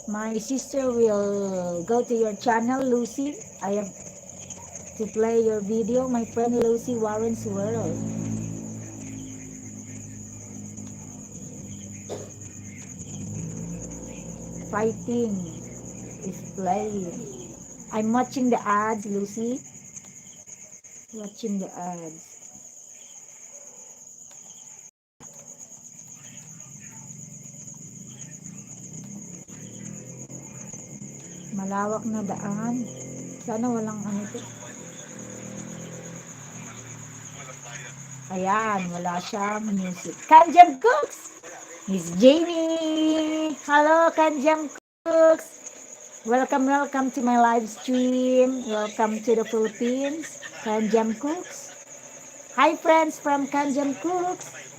My sister will go to your channel, Lucy. I have to play your video, my friend Lucy Warren's World. Fighting is playing. I'm watching the ads, Lucy. Watching the ads. Malawak na daan. Sana walang ano ito. Ayan, wala siyang music. Kanjam Cooks! Miss Jamie! Hello, Kanjam Cooks! Welcome to my live stream. Welcome to the Philippines. Kanjam Cooks. Hi, friends from Kanjam Cooks.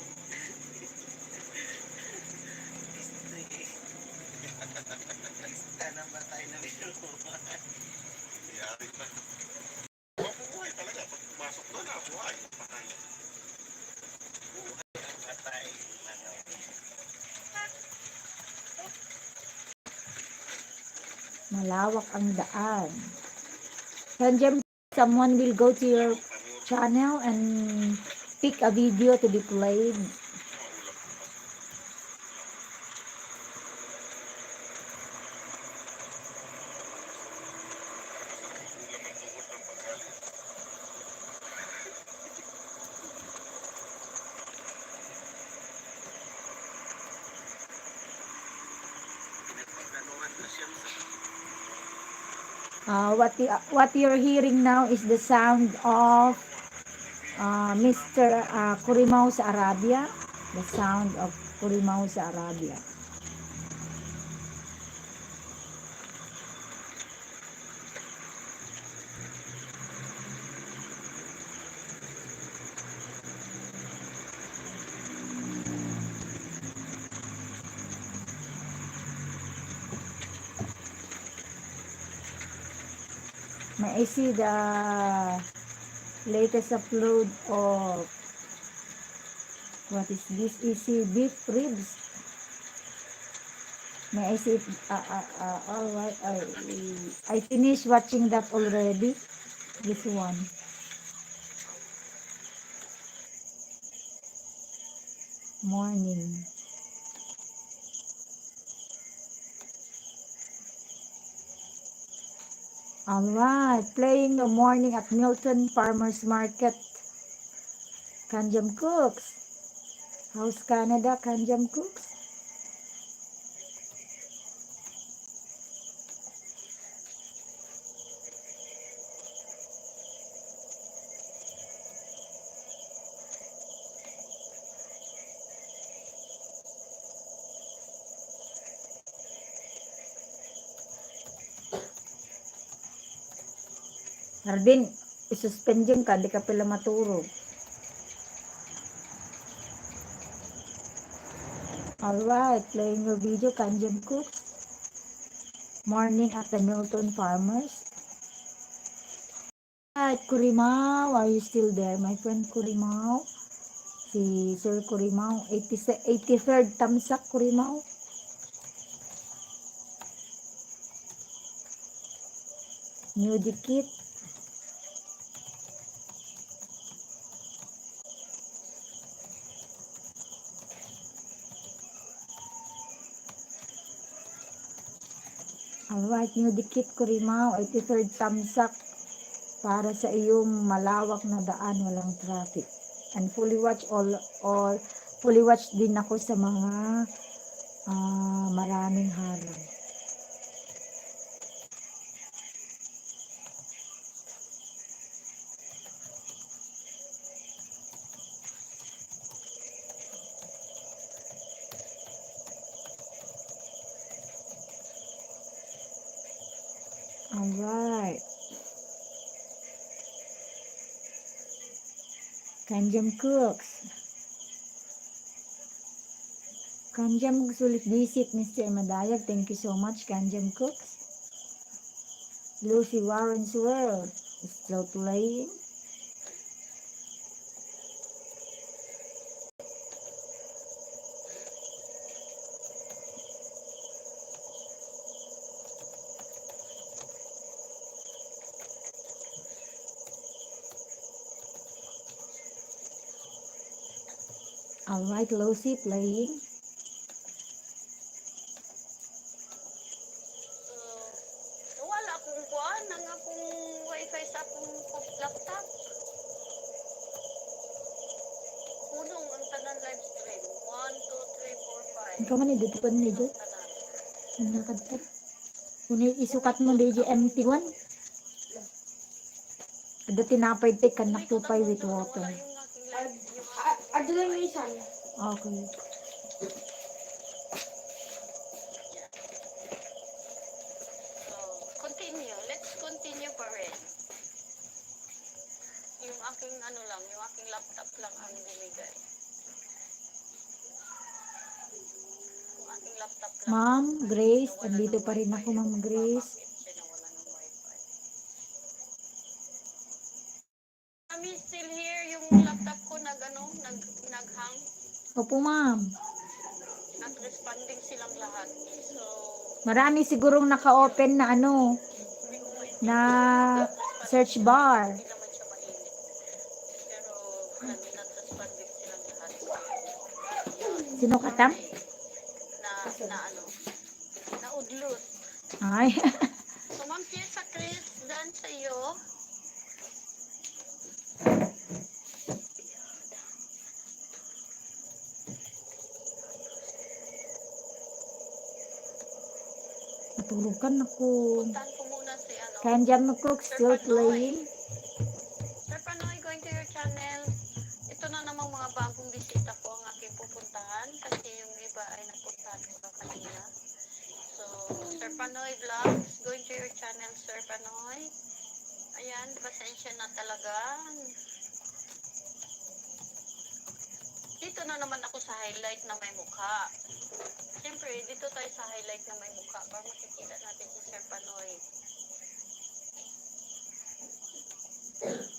Malawak ang daan. Kanjam, someone will go to your channel and pick a video to be played. What you're hearing now is the sound of Mr. Kurimao sa Arabia. The sound of Kurimao sa Arabia. May I see the latest upload of what is this? Easy beef ribs. May I see it? Alright, I finished watching that already. This one. Morning. Alright, playing the morning at Milton Farmers Market. Kanjam Cooks. How's Canada, Kanjam Cooks? Hardin, isuspend yun ka, di ka pala maturo. Alright, playing your video, Kanjam Cooks. Morning at the Milton Farmers. Alright, Kurimao, are you still there, my friend Kurimao? Si Sir Kurimao, 83rd Tamsak Kurimao. New dikit. Alright, new dikit Kurimao, 83rd Tamsak para sa iyong malawak na daan, walang traffic. And fully watch fully watch din ako sa mga maraming harang. Alright. Kanjam Cooks. Kanjam sulit visit, Mr. Madayag. Thank you so much, Kanjam Cooks. Lucy Warren's World is still playing. Alright, Lucy playing. Wala akong kuan, nang akong wifi sa akong laptop. Punong ang tanan live stream. 1, 2, 3, 4, 5. Ikaw man, dito pa nila dyan. Tanan. Ang nakadpat. Kung isukat mo DJ MT1. Ada tinapay take kan nakupay with water. Wala yung aking live. Ado lang yung isan. Okay. So, continue. Let's continue pa rin. Yung aking ano lang, yung aking laptop lang ang bumigay. Yung aking laptop lang. Ma'am Grace, Nawala nandito ng pa rin wifi. ako, Ma'am Grace. Bakit siya nawala ng wifi? Kami still here, yung laptop ko naghang. Opo, ma'am. Not responding silang lahat. So, Marami sigurong naka-open na ano, hindi ko maintindihan. na search bar. Hindi naman siya mainit. Pero, not responding silang lahat. Yun. Sino katam? Naudlot. Ay. So, Ma'am Fiesa Chris, daan sa iyo. Natulugan ako. Puntahan ko muna si ano, Kanjam Cook Sir still Panoy. playing. Sir Panoy, going to your channel. Ito na namang mga bagong bisita ko ang aking pupuntahan kasi yung iba ay napuntahan ko na kanina. So, Sir Panoy Vlogs, going to your channel, Sir Panoy. Ayan, pasensya na talaga. Dito na naman ako sa highlight na may mukha. Siyempre, dito tayo sa highlight na may mukha para makikita natin si Sir Panoy.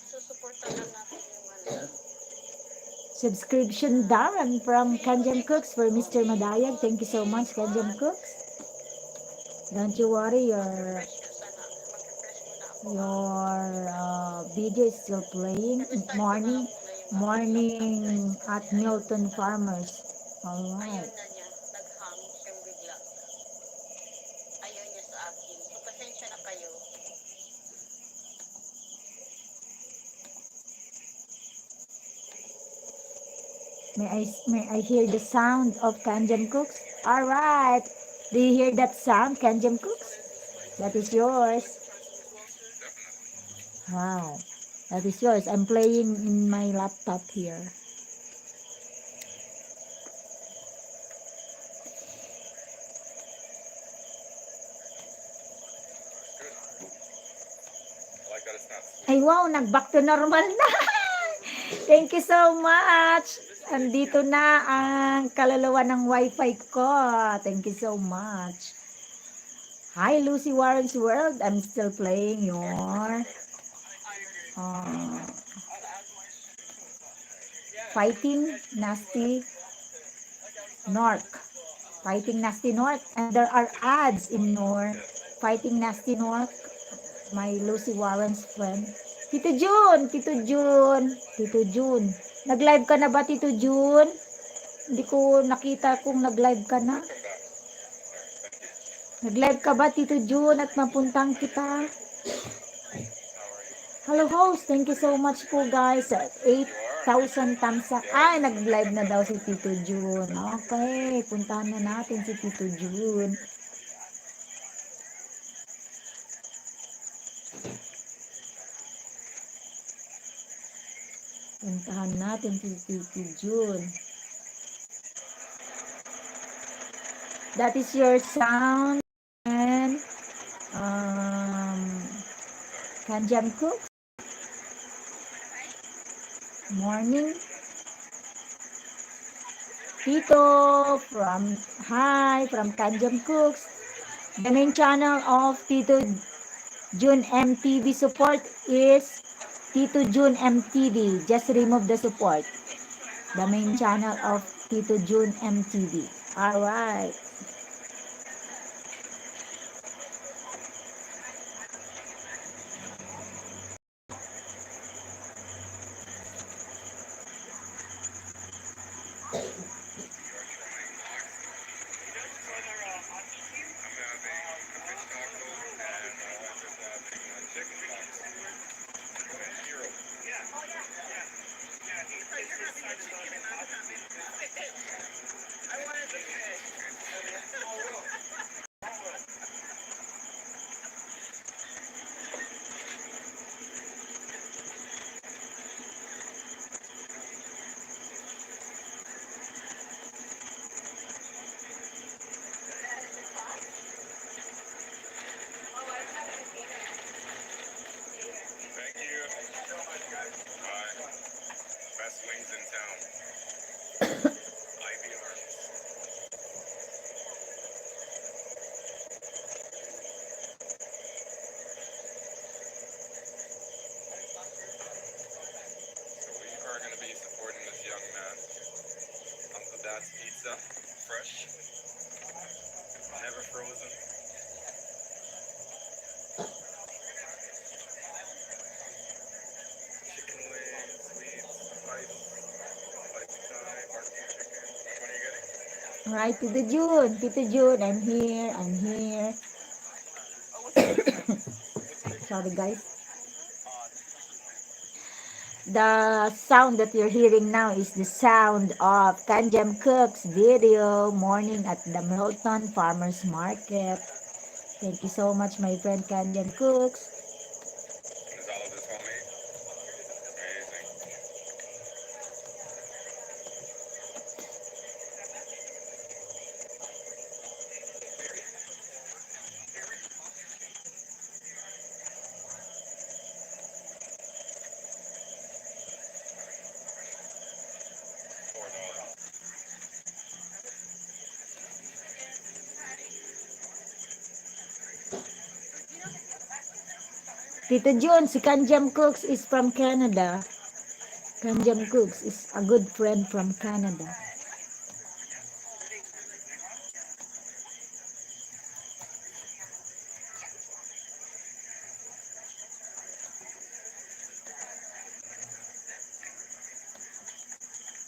Susuportan lang natin yung ano. Subscription Darren from Kanjam Cooks for Mr. Madayag. Thank you so much, Kanjam Cooks. Don't you worry, Mag-refresh ka sana. Mag-refresh muna ako. your video is still playing. Restart ko na Morning, lang muna yung morning laptop, at guys. Milton Farmers. Ayun Alright. na niya. Nag-hang siyang bigla. Ayaw niya sa akin. So, pasensya na kayo. May I hear the sound of Kanjam Cooks? Alright. Do you hear that sound, Kanjam Cooks? That is yours. Wow. That is yours. I'm playing in my laptop here. Ay wow, nag-back to normal na. Thank you so much. Andito na ang kaluluwa ng wifi ko. Thank you so much. Hi, Lucy Warren's World. I'm still playing your Fighting Nasty North. Fighting Nasty North. And there are ads in your Fighting Nasty North. My Lucy Warren's friend. Tito June, Tito June, Tito June. Nag-live ka na ba, Tito June? Hindi ko nakita kung nag-live ka na. Nag-live ka ba, Tito June, at mapuntang kita? Hello, host. Thank you so much po, guys. 8,000 thumbs up. Ay, nag-live na daw si Tito June. Okay, puntahan na natin si Tito June. Puntahan natin si Tito June. That is your sound and Kanjam Cooks. Morning. Tito from Kanjam Cooks. The main channel of Tito June MTV support is Tito June MTV. Just remove the support. The main channel of Tito June MTV. Alright. Best wings in town. IBR. So we are going to be supporting this young man. Uncle Dad's Pizza, fresh, never frozen. Chicken wings, sweets, spice, spicy Thai, barbecue chicken. Which one are you getting? Right, Tito June, I'm here. Sorry guys. The sound that you're hearing now is the sound of Kanjam Cooks video morning at the Milton Farmers Market. Thank you so much, my friend Kanjam Cooks. Tito Jun, si Kanjam Cooks is from Canada. Kanjam Cooks is a good friend from Canada.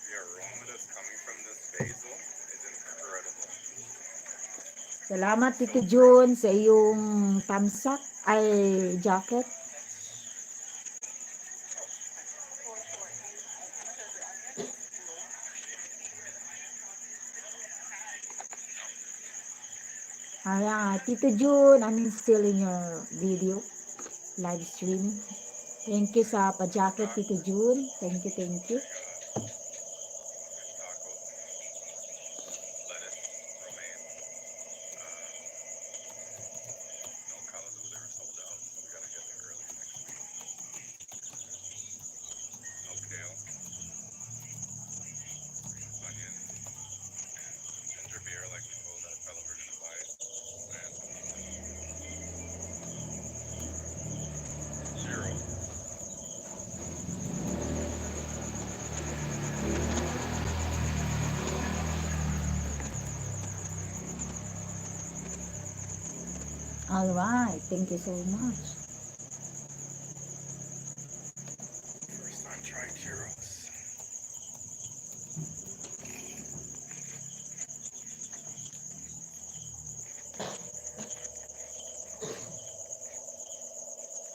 The aroma that's coming from this basil is incredible. Salamat Tito Jun sa iyong tamsak ay jacket. Ayan, Tito Jun, I'm still in your video live stream. Thank you sa pa-jacket, Tito Jun. Thank you, thank you. Fish tacos, lettuce, romaine. No callaloo, they were sold out, so we gotta get there early next week. No kale, onion, and ginger beer like we told that fellow we're gonna buy. And some pizza. Zero. All right, thank you so much. First time trying churros.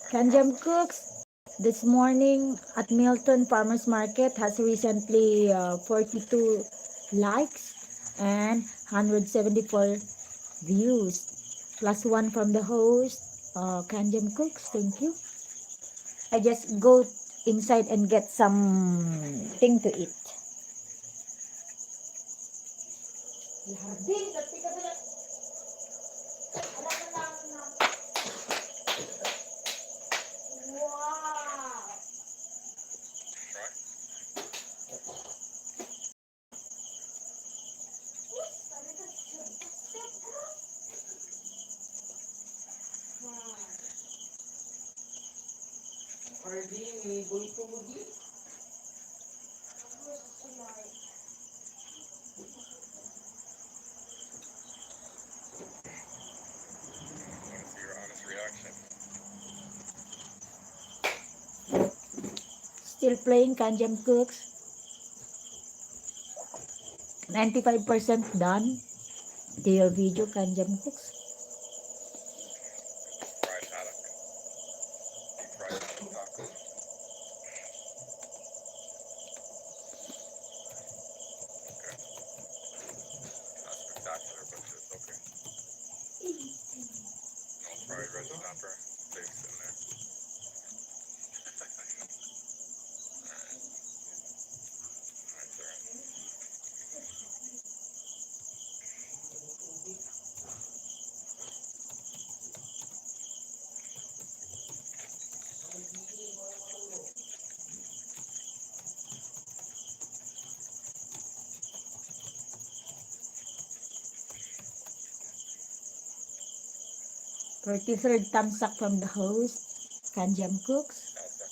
Kanjam Cooks, this morning at Milton Farmers Market has recently 42 likes and 174 views. Plus one from the host, Kanjam Cooks. Thank you. I just go inside and get something to eat. Try. Ardi, bulto mo di. I want to see your honest reaction. Still playing Kanjam Cooks. 95% done. To your video, Kanjam Cooks. Fried haddock. Deep fried haddock tacos. Okay. Not spectacular, but just okay. No fried red snapper. Steaks in there. Alright. My turn. Third thumbs up from the host, Kanjam Cooks. Salsa.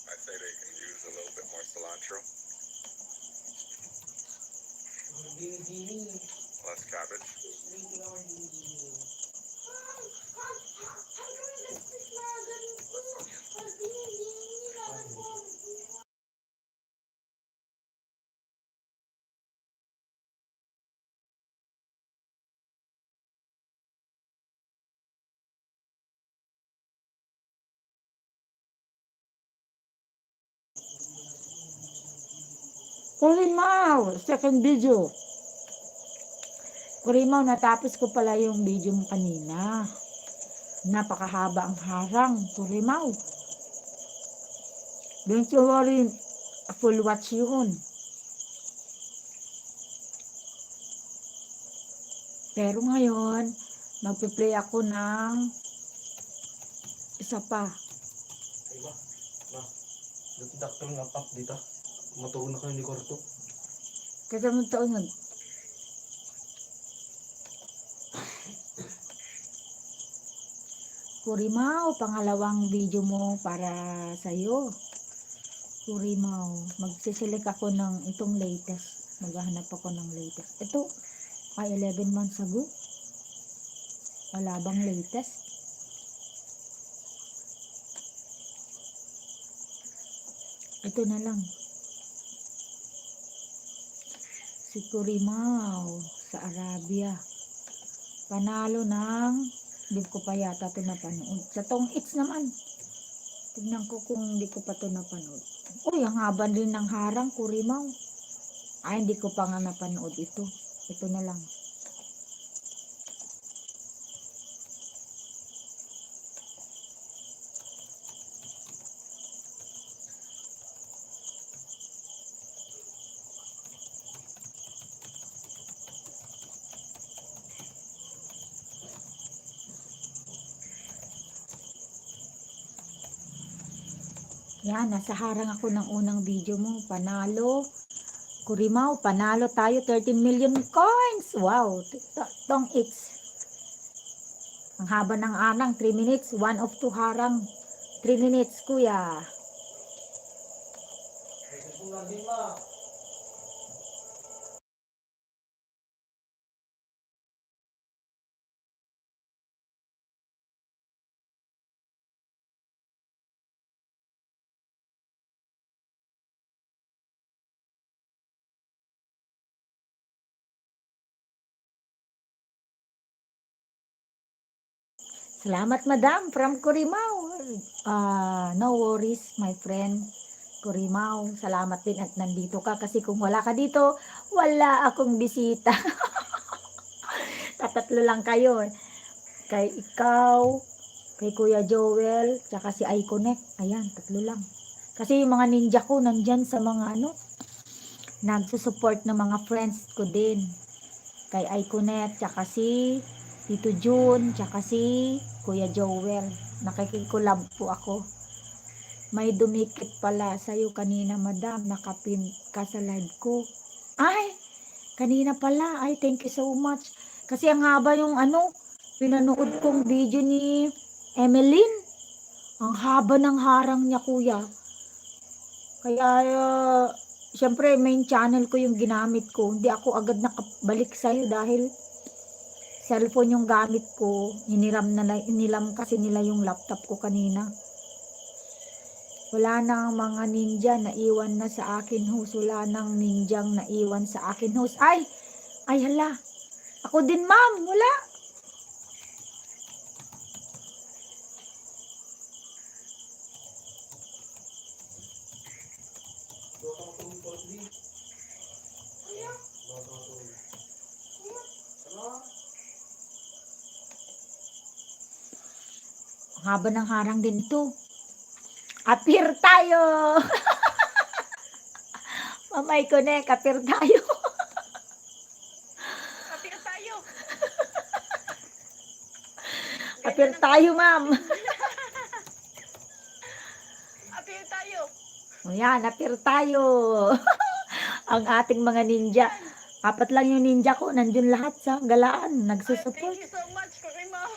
I say they can use a little bit more cilantro. Dini-dini. Less cabbage. Less onion. Kurimaw, second video. Kurimaw, natapos ko pala yung video mo kanina. Napakahaba ang harang. Kurimaw. Don't you worry, full watch yun. Pero ngayon, magpe-play ako ng isa pa. Ay ba? Ba? Dati daktal nga pak dito. Matuon na kayo ni Korto. Kasi mo taon nun. Kurimaw, pangalawang video mo para sa'yo. Kurimaw, magsiselect ako ng itong latest. Maghahanap ako ng latest. Ito, ay 11 months ago. Wala bang latest? Ito na lang. Si Kurimaw sa Arabia. Panalo ng, hindi ko pa yata ito napanood. Sa Tong It's naman. Tignan ko kung hindi ko pa ito napanood. Uy, ang haba din ng harang, Kurimaw. Ay, hindi ko pa nga napanood ito. Ito na lang. Yan, nasa harang ako ng unang video mo. Panalo. Kurimaw, panalo tayo. 13 million coins. Wow. Tong It's. Ang haba ng anang. 3 minutes. 1 of 2 harang. 3 minutes, kuya. Salamat, madam, from Kurimaw. No worries, my friend. Kurimaw, salamat din at nandito ka. Kasi kung wala ka dito, wala akong bisita. Tatatlo lang kayo. Kay ikaw, kay Kuya Joel, tsaka si iConnect. Ayan, tatlo lang. Kasi yung mga ninja ko, nandyan sa mga nagsusupport ng mga friends ko din. Kay iConnect, tsaka si Tito June, tsaka si Kuya Joel. Nakikikulab po ako. May dumikit pala sa'yo kanina, madam. Nakapin ka sa live ko. Ay, kanina pala. Ay, thank you so much. Kasi ang haba yung pinanood kong video ni Emeline. Ang haba ng harang niya, kuya. Kaya, syempre, main channel ko yung ginamit ko. Hindi ako agad nakabalik sa'yo dahil cellphone yung gamit ko. Inilam kasi nila yung laptop ko kanina. Wala nang mga ninja na iwan na sa akin, host. Wala nang ninjang na iwan sa akin, host. Ay, hala. Ako din, ma'am. Wala. Ang haba ng harang din to. Appear tayo! Mamay ko na, appear tayo. Apir tayo. Appear tayo, ma'am. Apir tayo. O yan, appear tayo. Ang ating mga ninja. 4 lang yung ninja ko. Nandun lahat sa galaan. Ay, Nagsusupport. thank you so much, Kurimaw.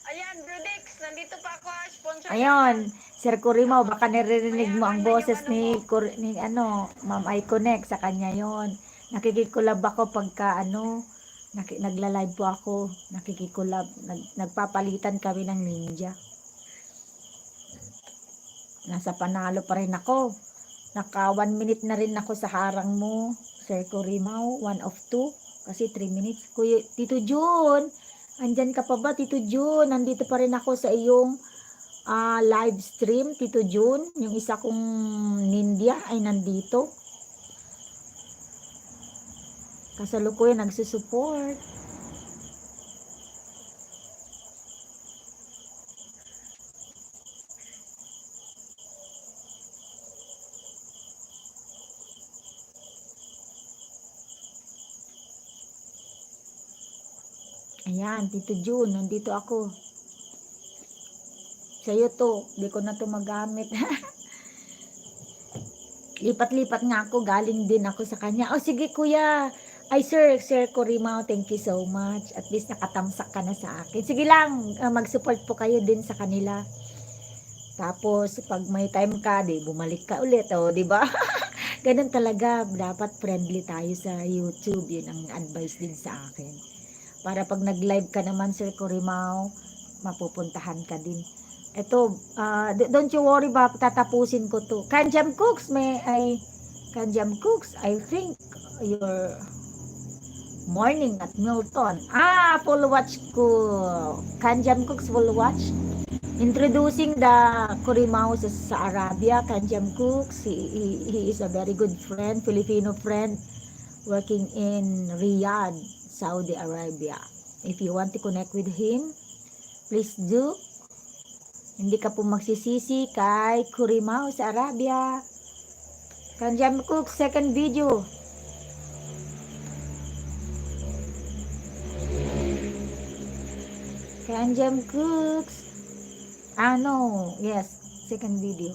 Ayan, Brudex, nandito pa ako. Sponsor. Ayun, Sir Kurimaw, baka naririnig mo ang boses ni Ma'am iConnect. Sa kanya yon. Nakikikulab ako pagka nagla-live po ako. Nakikikulab. Nagpapalitan kami ng ninja. Nasa panalo pa rin ako. Naka 1 minute na rin ako sa harang mo, Sir Kurimaw. 1 of 2. Kasi 3 minutes. Kuya, Tito June, andyan ka pa ba, Tito June? Nandito pa rin ako sa iyong live stream, Tito June. Yung isa kong ninja ay nandito. Kasalukuyan nagsusupport. Ayan, Tito June, nandito ako. Sa'yo to, di ko na to magamit. Lipat-lipat nga ako, galing din ako sa kanya. Oh, sige kuya, Ay, Sir Corimao, thank you so much. At least nakatamsak ka na sa akin. Sige lang, mag-support po kayo din sa kanila. Tapos, pag may time ka, di, bumalik ka ulit, o, di ba? Ganun talaga, dapat friendly tayo sa YouTube. Yun ang advice din sa akin. Para pag nag-live ka naman, Sir Corimao, mapupuntahan ka din. Ito, don't you worry ba, tatapusin ko to. Kanjam Cooks, Kanjam Cooks, I think your morning at Milton. Full watch ko. Kanjam Cooks full watch. Introducing the Corimao sa Arabia. Kanjam Cooks, he is a very good friend, Filipino friend, working in Riyadh, Saudi Arabia. If you want to connect with him, please do. Hindi ka po magsisisi kay Corimao sa Arabia. Kanjam Cooks, second video. Kanjam Cooks. No. Yes. Second video.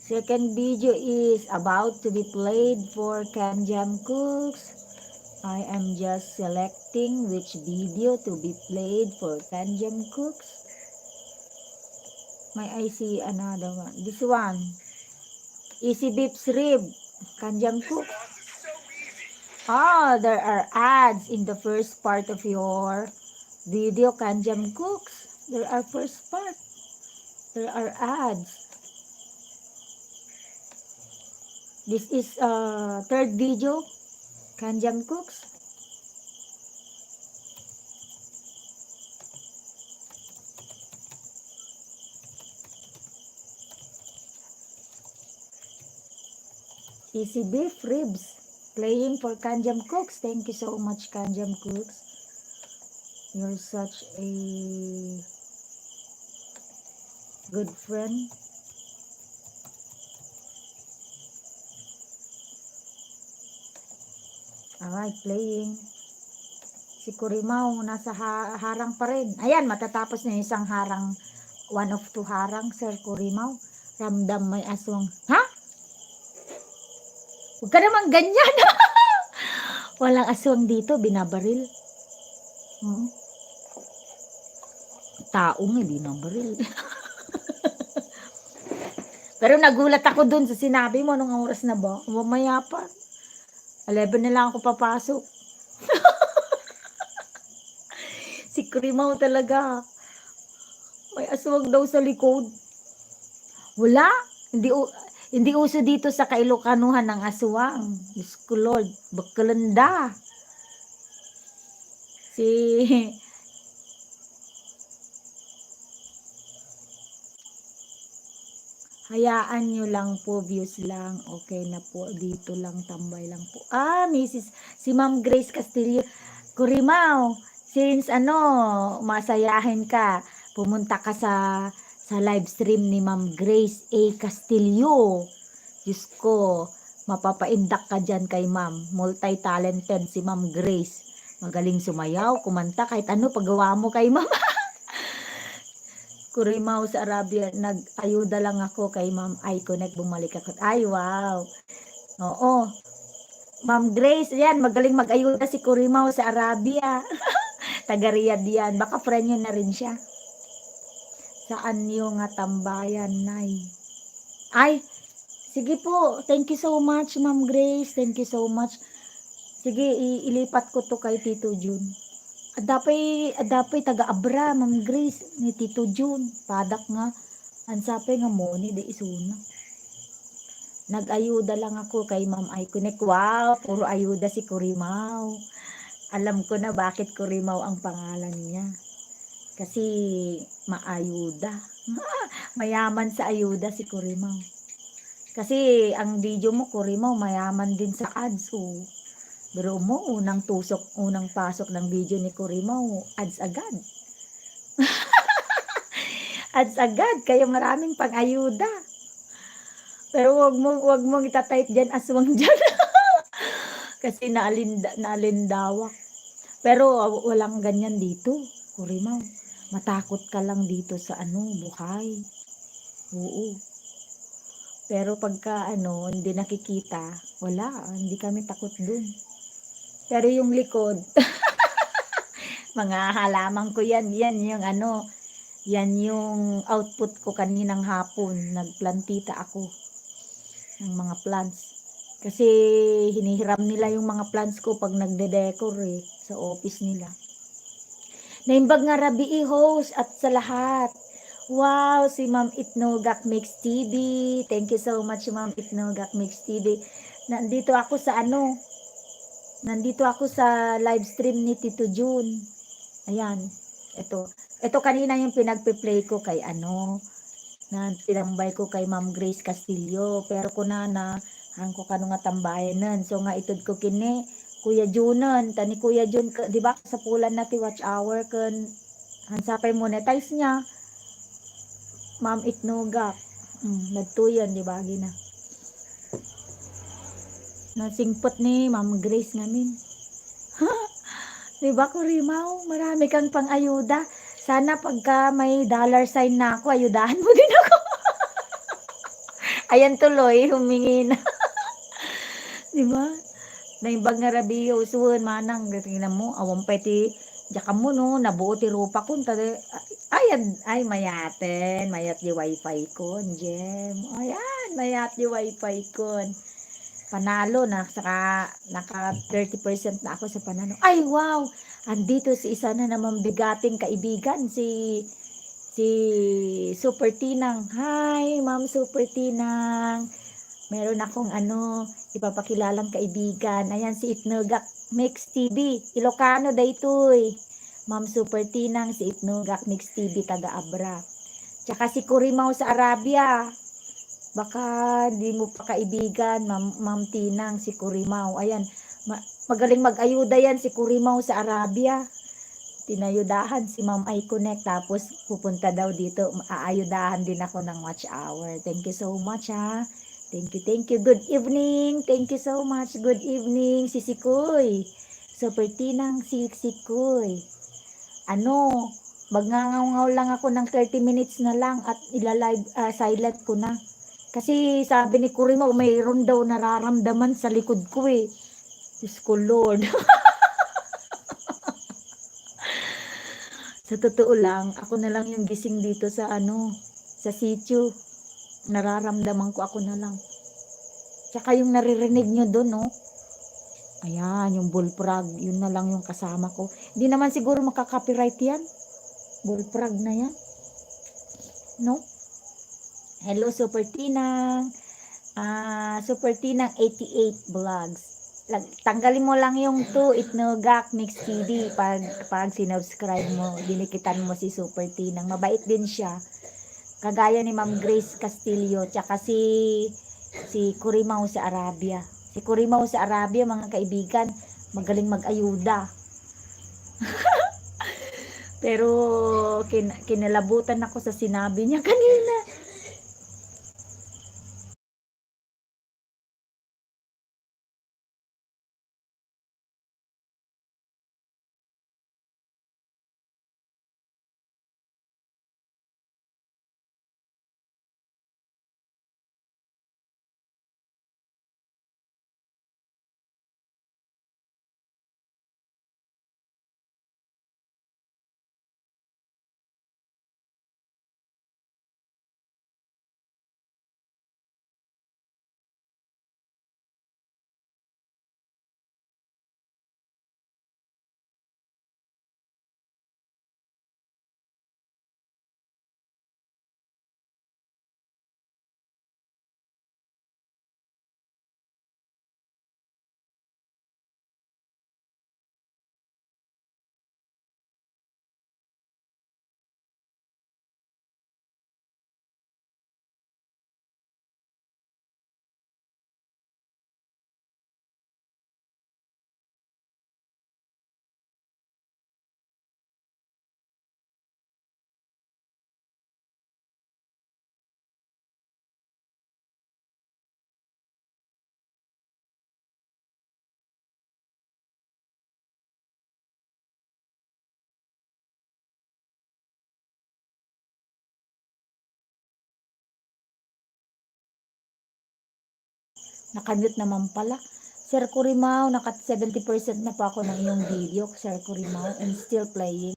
Second video is about to be played for Kanjam Cooks. I am just selecting which video to be played for Kanjam Cooks. May I see another one. This one. Easy Beef Rib. Kanjam Cooks. There are ads in the first part of your video, Kanjam Cooks. There are first part. There are ads. This is third video, Kanjam Cooks. Easy Beef Ribs. Playing for Kanjam Cooks. Thank you so much, Kanjam Cooks. You're such a good friend. Alright, playing. Si Corimao, nasa harang pa rin. Ayan, matatapos na yung isang harang. One of two harang, Sir Corimao. Ramdam may aswang. Ha? Huwag ka naman ganyan. Walang aswang dito, binabaril. Taong binabaril. Pero nagulat ako dun sa sinabi mo nung oras na ba? Mamaya pa. 11 na lang ako papasok. Si Corimao talaga. May aswang daw sa likod. Wala. Hindi uso dito sa Kailokanuhan ng aswang. Diyos ko Lord, bakalanda. Hayaan nyo lang po, views lang. Okay na po, dito lang, tambay lang po. Si Ma'am Grace Castillo. Corimao, since masayahin ka, pumunta ka sa live stream ni Ma'am Grace A. Castillo. Diyos ko, mapapaindak ka dyan kay Ma'am. Multi-talented si Ma'am Grace. Magaling sumayaw, kumanta, kahit ano paggawa mo kay Ma'am. Corimao sa Arabia, nag-ayuda lang ako kay Ma'am Iconic, bumalik ako. Ay, wow. Oo. Ma'am Grace, yan, magaling mag-ayuda si Corimao sa Arabia. Taga Riyadh yan. Baka friend nyo na rin siya. Saan yung tambayan, Nay? Ay, sige po. Thank you so much, Ma'am Grace. Thank you so much. Sige, ilipat ko to kay Tito Jun. Adapay taga-abra, Ma'am Grace, ni Tito Jun. Padak nga. Ansapay nga mo ni de isuna. Nag-ayuda lang ako kay Ma'am Iconic. Wow, puro ayuda si Corimao. Alam ko na bakit Corimao ang pangalan niya. Kasi maayuda. Mayaman sa ayuda si Corimao. Kasi ang video mo, Corimao, mayaman din sa ads. Pero mo, unang pasok ng video ni Corimao, ads agad. Ads agad, kaya maraming pang-ayuda. Pero wag mong itatype dyan, aswang dyan. Kasi naalindawak. Pero walang ganyan dito, Corimao. Matakot ka lang dito sa buhay. Oo. Pero pagka ano, hindi nakikita, wala, hindi kami takot dun. Pero yung likod, mga halaman ko yan, yan yung ano, yan yung output ko kaninang hapon. Nagplantita ako ng mga plants. Kasi hinihiram nila yung mga plants ko pag nagde-decor sa office nila. Naimbag nga rabi host at sa lahat. Wow, si Ma'am Itnogak Mix TV. Thank you so much, Ma'am Itnogak Mix TV. Nandito ako sa ano, nandito ako sa live stream ni Tito June. Ayan, ito. Ito kanina yung pinagpe-play ko kay ano, na tinambay ko kay Ma'am Grace Castillo. Pero kunana, ang ko kano nga tambayan nun. So nga itod ko kini, Kuya Junon, tani Kuya Jun, di ba sa pulan na ti watch hour kan hansapay monetize niya. Ma'am Itnogak. Nagtuyan, di ba? Gina. Nasingpot ni Ma'am Grace namin. Di ba, Kurimaw? Marami kang pang-ayuda. Sana pagka may dollar sign na ako, ayudahan mo din ako. Ayan tuloy, humingi na. Di ba? Naimbag nga rabi usuon manang tingnan mo awang peti jaka mo no nabuo ti rupa kun ay mayat di wifi kon gem ayan mayat di wifi kon panalo na saka naka 30% na ako sa panalo. Ay wow, andito si isa na namang bigating kaibigan si Super Tinang. Hi Ma'am Super Tinang, meron akong ano, ipapakilalang kaibigan. Ayan si Itnogak Mix TV. Ilocano daytoy. Ma'am Super Tinang, si Itnogak Mix TV, taga Abra. Tsaka si Kurimaw sa Arabia. Baka di mo pa kaibigan, Ma'am Tinang, si Kurimaw. Ayan, magaling mag-ayuda yan si Kurimaw sa Arabia. Tinayudahan si Ma'am I Connect, tapos pupunta daw dito, aayudahan din ako ng watch hour. Thank you so much ha. Thank you, thank you. Good evening. Thank you so much. Good evening, Sisikoy. Super Tinang Sisikoy. Ano, magngangaw lang ako ng 30 minutes na lang at ilalive, silent ko na. Kasi sabi ni Kurimo, mayroon daw nararamdaman sa likod ko Diyos ko Lord. Sa totoo lang, ako na lang yung gising dito sa ano, sa sitio. Nararamdaman ko ako na lang. Tsaka yung naririnig nyo doon, no? Ayan, yung bullfrog, yun na lang yung kasama ko. Hindi naman siguro makaka-copyright yan. Bullfrog na yan. No? Hello, Super Tinang. Super Tinang 88 Vlogs. Tanggalin mo lang yung 2 Itnogak Mix TV pag sinubscribe mo, dinikitan mo si Super Tinang. Mabait din siya. Kagaya ni Ma'am Grace Castillo, tsaka si Kurimaw sa Arabia. Si Kurimaw sa Arabia, mga kaibigan, magaling mag-ayuda. Pero kinalabutan ako sa sinabi niya kanina. Nakamute naman pala. Sir Kurimao, naka 70% na pa ako ng iyong video, Sir Kurimao, and still playing.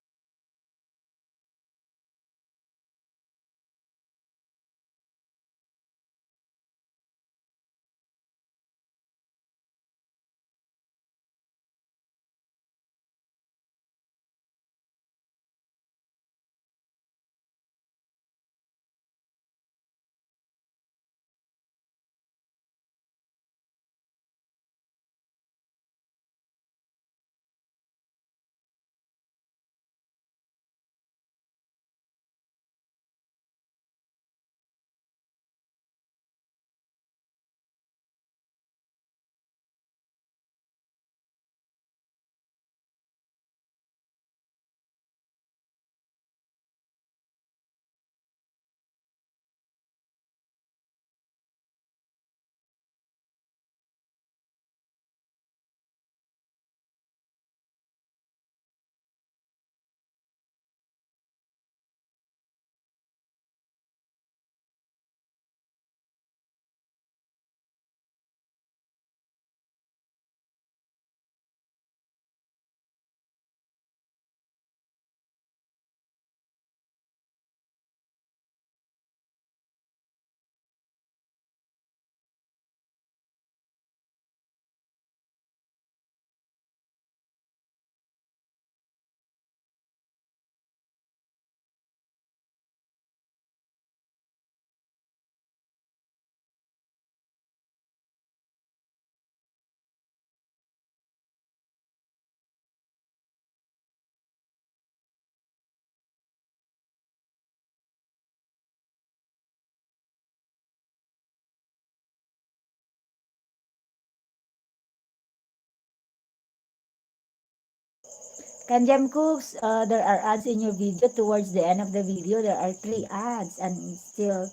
Kanjam Cooks, there are ads in your video. Towards the end of the video, there are 3 ads and still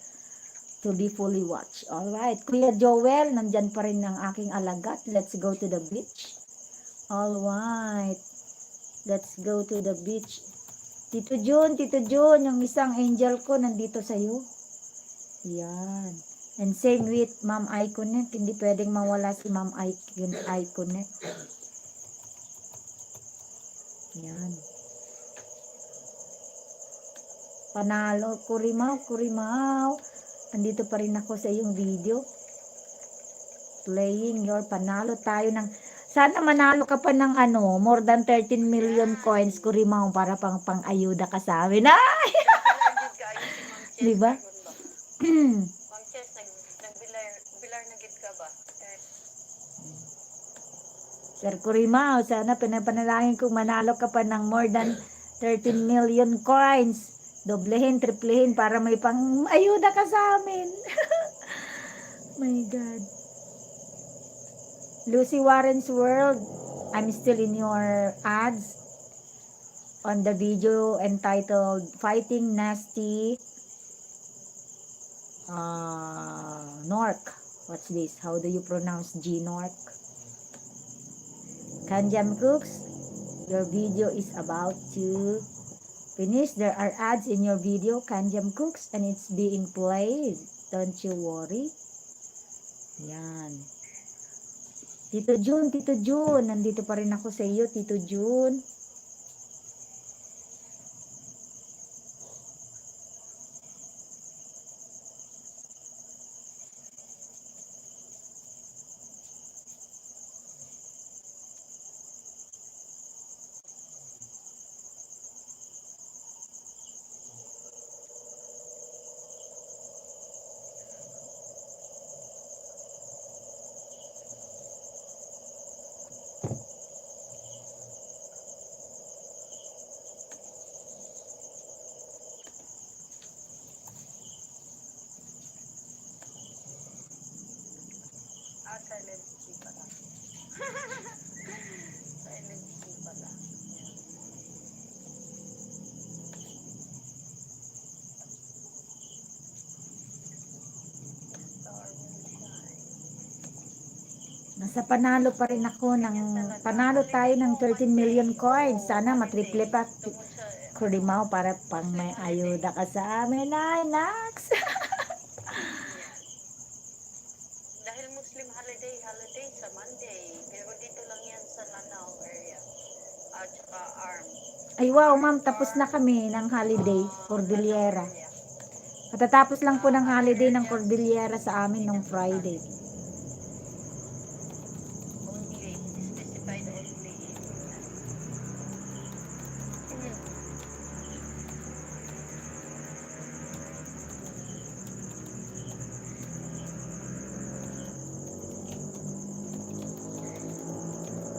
to be fully watched. Alright. Kuya Joel, nandyan pa rin ang aking alagat. Let's go to the beach. Alright. Let's go to the beach. Tito Jun, yung isang angel ko nandito sa'yo. Yan. And same with Ma'am Iconet. Hindi pwedeng mawala si Ma'am Iconet. Yan. Panalo, Kurimaw. Andito pa rin ako sa iyong video. Playing your panalo tayo ng... Sana manalo ka pa ng more than 13 million coins, Kurimaw, para pang-ayuda ka sa amin. Ay! Diba? Ma'am Chess, nagbilar na gid ka ba? Sir Kurimaw, sana pinapanalangin kong manalo ka pa ng more than 13 million coins. Doblehin, triplehin para may pang-ayuda ka sa amin. My God. Lucy Warren's World, I'm still in your ads on the video entitled Fighting Nasty Nork. What's this? How do you pronounce G Nork? Kanjam Cooks, your video is about to finish. There are ads in your video, Kanjam Cooks, and it's being played. Don't you worry. Yan. Tito Jun, nandito pa rin ako sa iyo, Tito Jun. Silent C pala. Silent C pala. Nasa panalo pa rin ako panalo tayo ng 13 million coins. Sana matriple pa, Kurimaw, para pang may ayuda ka sa amin. Ay, Nax! Dahil Muslim holiday Farm. Ay wow, ma'am, tapos na kami ng holiday, Cordillera. Katatapos lang po ng holiday ng Cordillera sa amin nung Friday. Only, specified only.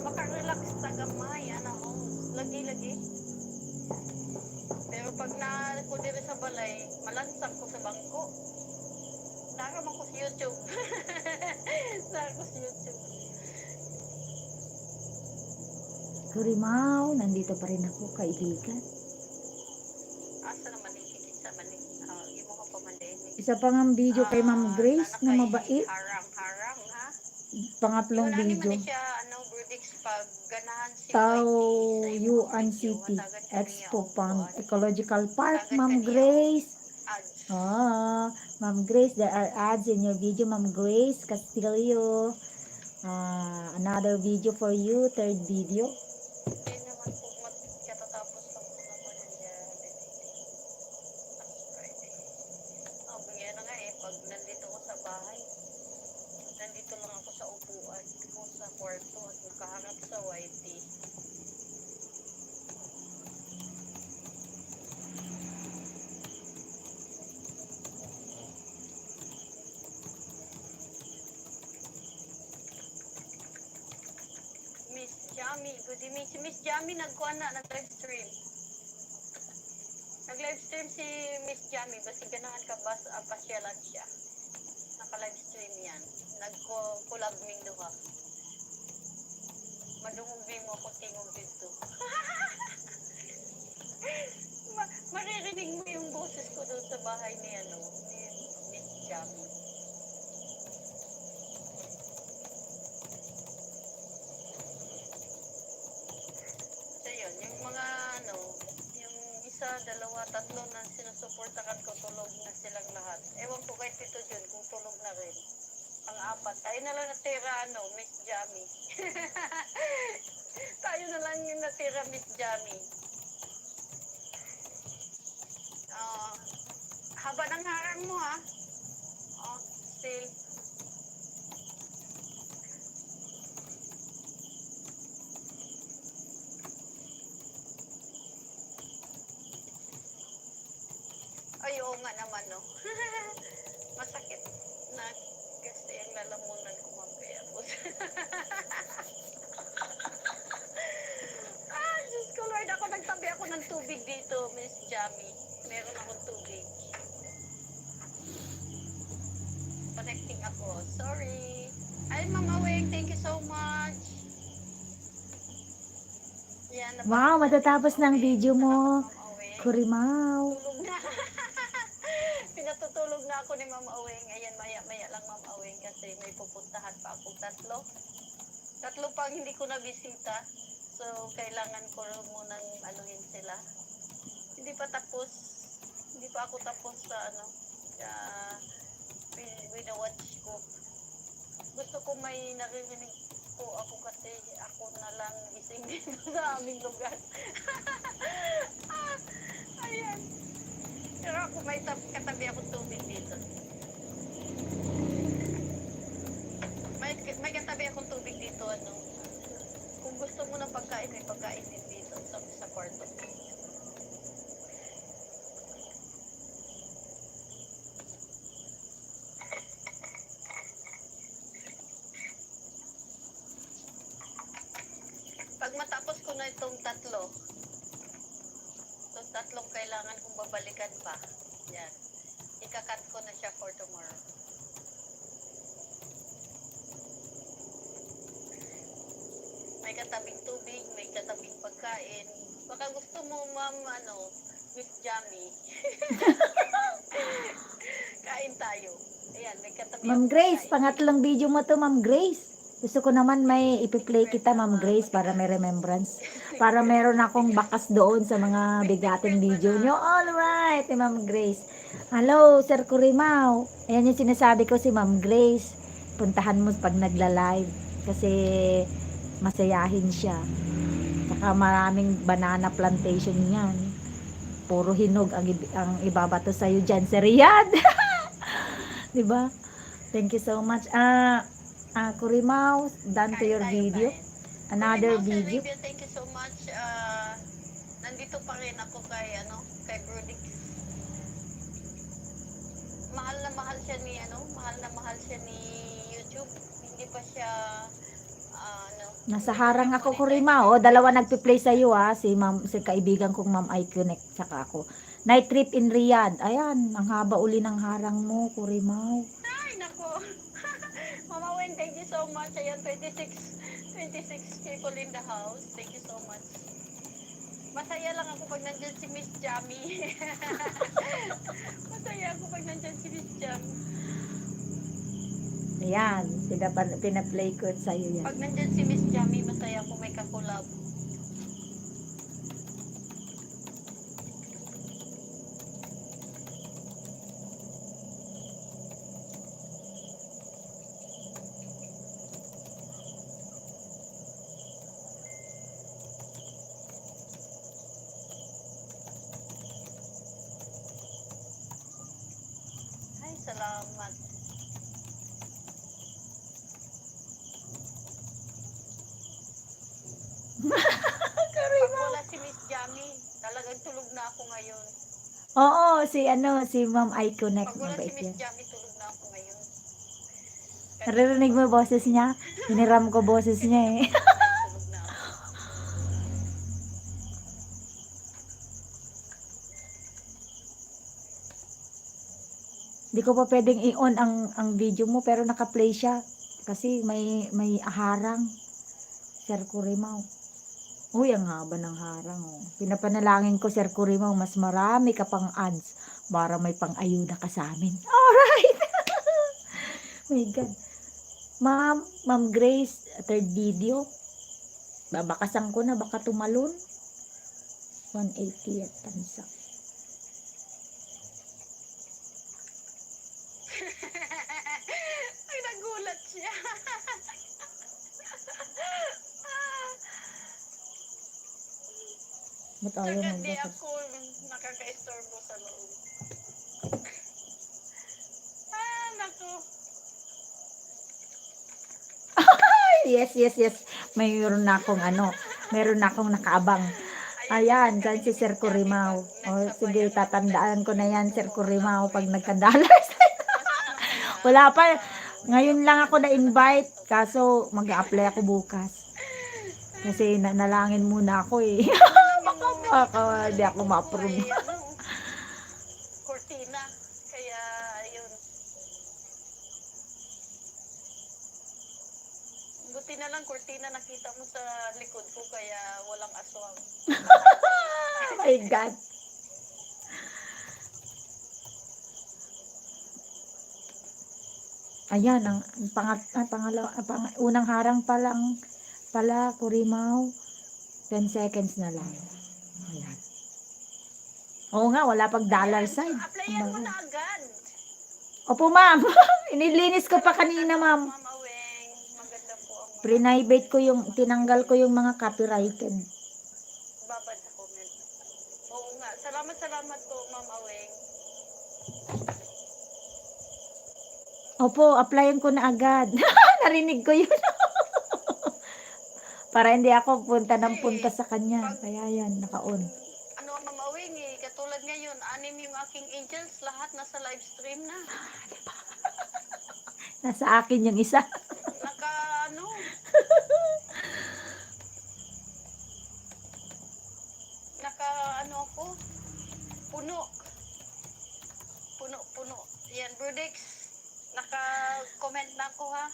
Maka-relax tagamay, ano, lagi-lagi. Pero pag na ko diri sa balay, malansang ko sa bangko. Nakaman ko sa YouTube. Nakaman ko sa YouTube. Kurimaw, nandito pa rin ako, kaibigan. Asa naman ikikit sa maning, imo ka pa man din. Isa pang ang video kay Ma'am Grace na mabait. Harang-harang, ha? Pangatlong Yun, video. man siya, verdicts pag ganahan si Tao YT sa Yuan imong video, City, matagan kami Expo ang Fund, kuan, Ecological Park, matagan Ma'am kami ang Grace. ads. Ma'am Grace, there are ads in your video, Ma'am Grace Castillo. Another video for you, third video. Hindi naman po katatapos lang po naman niya last Friday. Yan na nga pag nandito ko sa bahay, nandito lang ako sa upuan ko sa kwarto at nakaharap sa YT. Miss Jamie, good evening. Si Miss Jamie nag-live stream. Nag-live stream si Miss Jamie, basta ganahan ka ba pasyalan siya. Naka-live stream yan. Nag-collab ming duha. Madungog mo ako tingog dito. Maririnig mo yung boses ko doon sa bahay ni Miss Jamie. So yun, yung mga yung isa, dalawa, tatlo na sinusuportahan ko, tulog na silang lahat. Ewan ko kay Tito Jun kung tulog na rin. Ang apat. Tayo na lang natira, Miss Jamie. Tayo na lang yung natira, Miss Jamie. Haba ng harang mo, ha? Still. Ay, oo nga naman, no? Masakit na kasi ang lalamunan ko mamaya po. Diyos ko, Lord, nagtabi ako ng tubig dito, Miss Jamie. Meron akong tubig. Connecting ako. Sorry. Ay, Mama Weng, thank you so much. Yan, Wow, matatapos ng video mo. Kurimaw. Tulog na. Pinatutulog na ako ni Mama Aweng. Ayan, maya-maya lang Mama Aweng kasi may pupuntahan pa akong tatlo. Tatlo pang hindi ko nabisita. So, kailangan ko munang anuhin sila. Hindi pa tapos. Hindi pa ako tapos sa winawatch ko. Gusto ko may naririnig po ako kasi ako na lang gising dito sa aming lugar. Ayan. Pero ako may katabi akong tubig dito. May katabi akong tubig dito, Kung gusto mo ng pagkain, may pagkain din dito sa kwarto. Pag matapos ko na itong tatlong kailangan kong babalikan pa. Yan. Ikakat ko na siya for tomorrow. May katabing tubig, may katabing pagkain. Baka gusto mo, Ma'am, Miss Jamie. Kain tayo. Ayan, may katabing Ma'am Grace, pagkain. pangatlong video mo to, Ma'am Grace. Gusto ko naman may ipi-play kita, Ma'am Grace, para may remembrance. Para meron akong bakas doon sa mga bigating video nyo. Alright, Ma'am Grace. Hello, Sir Kurimaw. Ayan yung sinasabi ko si Ma'am Grace. Puntahan mo pag nagla-live. Kasi masayahin siya. Tsaka maraming banana plantation yan. Puro hinog ang ibabato sa'yo dyan sa Riyadh. Diba? Thank you so much. Kurimaw, done to Kain your tayo, video. kain. Another Mouse video. Arabia, thank you so much. Nandito pa rin ako kay Brudix. Mahal na mahal siya ni YouTube. Hindi pa siya Nasa harang ako, Kurimaw. Dalawa nagpi-play sa'yo, si kaibigan kong Ma'am I Connect, saka ako. Night trip in Riyadh. Ayan, ang haba uli ng harang mo, Kurimaw. Ay, nako. Mama Wen, thank you so much. Ayan, 26 people in the house. Thank you so much. Masaya lang ako pag nandyan si Miss Jamie. Masaya ako pag nandyan si Miss Jamie. Ayan, pina-play ko sa'yo yan. Pag nandyan si Miss Jamie, masaya ako may kakulab. Ay, salamat. Pag wala si Miss Jamie, talagang tulog na ako ngayon. Oo, si Ma'am I Connect. Pag wala si Mabait Miss yan. Jamie, tulog na ako ngayon. Naririnig mo boses niya? Hiniram ko boses niya eh. Tulog na ako. Di ko pa pwedeng i-on ang video mo pero naka-play siya. Kasi may harang. Sir Kurimaw. Uy, ang haba ng harang. Oh. Pinapanalangin ko, Sir Kurimaw, mas marami ka pang ads para may pang-ayuda ka sa amin. Alright! My God. Ma'am Grace, third video. Babakasan ko na, baka tumalon. 180 at tansa. Ay, nagulat siya. Ba't ayaw Saka di magbakas? ako nakaka-istorbo sa loob. Naku. Yes. Mayroon na akong nakaabang. Ayan, dyan si Sir Kurimaw. O, sige, tatandaan ko na yan, Sir Kurimaw, pag nagka-dollars. Wala pa. Ngayon lang ako na-invite, kaso mag-a-apply ako bukas. Kasi nalangin muna ako eh. Baka hindi ako ma-approve. Cortina. Kaya, ayun. Buti na lang, cortina nakita mo sa likod ko, kaya walang aswang. Oh my God. Ayan, ang unang harang pala, Kurimaw. 10 seconds na lang. Ayan. Oo nga, wala pag dollar sign. Applyan mo na agad. Opo, ma'am. Inilinis ko pa kanina, ma'am. Mama Weng, maganda po ang mga Private ko tinanggal ko yung mga copyrighted. babad sa comment. Oo nga. Salamat po, Mama Weng. Opo, applyan ko na agad. Narinig ko yun. Para hindi ako punta sa kanya. Kaya yan, naka-on. Ano, Mama Weng, katulad ngayon, 6 yung aking angels, lahat nasa live stream na. Nasa akin yung isa. Ano ako, puno. Yan, Brudix, naka-comment na ako ha.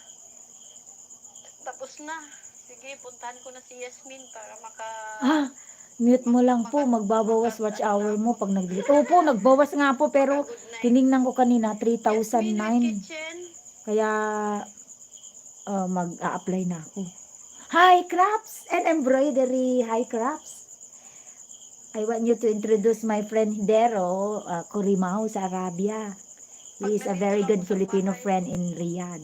Tapos na. Sige, puntahan ko na si Yasmin para Mute mo lang po. Magbabawas watch hour mo pag nag-delete. Opo, nagbawas nga po. Pero tiningnan ko kanina, 3,009. kitchen. Kaya, mag-a-apply na ako. Hi, Crafts and Embroidery. Hi, Crafts. I want you to introduce my friend Hidero Kurimaw sa Arabia. He is a very good Filipino friend in Riyadh.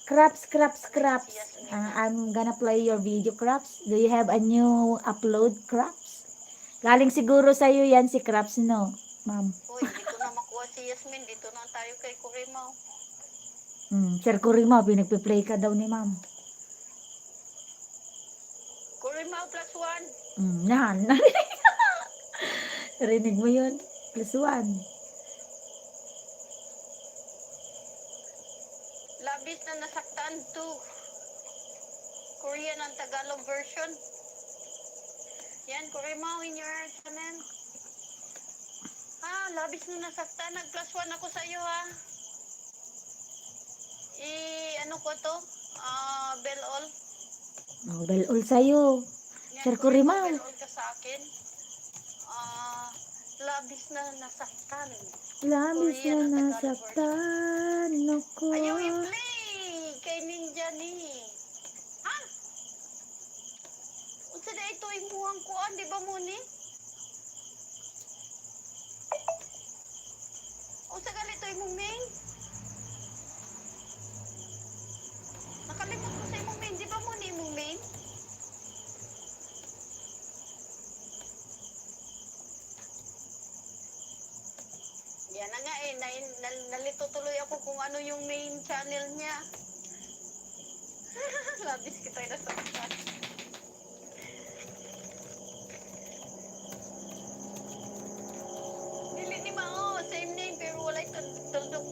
Craps. I'm gonna play your video, Craps. Do you have a new upload, Craps? Galing siguro sa'yo yan si Craps, no, ma'am? Uy, dito na makuha si Yasmin. Dito na tayo kay Kurimaw. Sir Kurima, pinagpi-play ka daw ni ma'am. Kurimaw plus 1. Yan. Narinig mo yun? +1. Labis na nasaktan to. Korean ang Tagalog version. Yan, Kurimaw in your channel. Labis na nasaktan. Nag+1 ako sa iyo, ha. Ano ko to? Bell all. Bell all sa'yo. Yan, Sir Kurimaw. Bell all ka sa akin. Labis na nasaktan. Labis Korean na ang Tagalog nasaktan ako. Ayaw i-play kay Ninja ni. Ha? Unsa na ito imuhang kuan, di ba mo ni? Unsa ganito imong main? Nakalimot ko sa imong main, di ba mo ni imong main? Yan na nga nalito tuloy ako kung ano yung main channel niya. Labis kita na sa chat. Dili ni Mao, same name pero walay tuldok.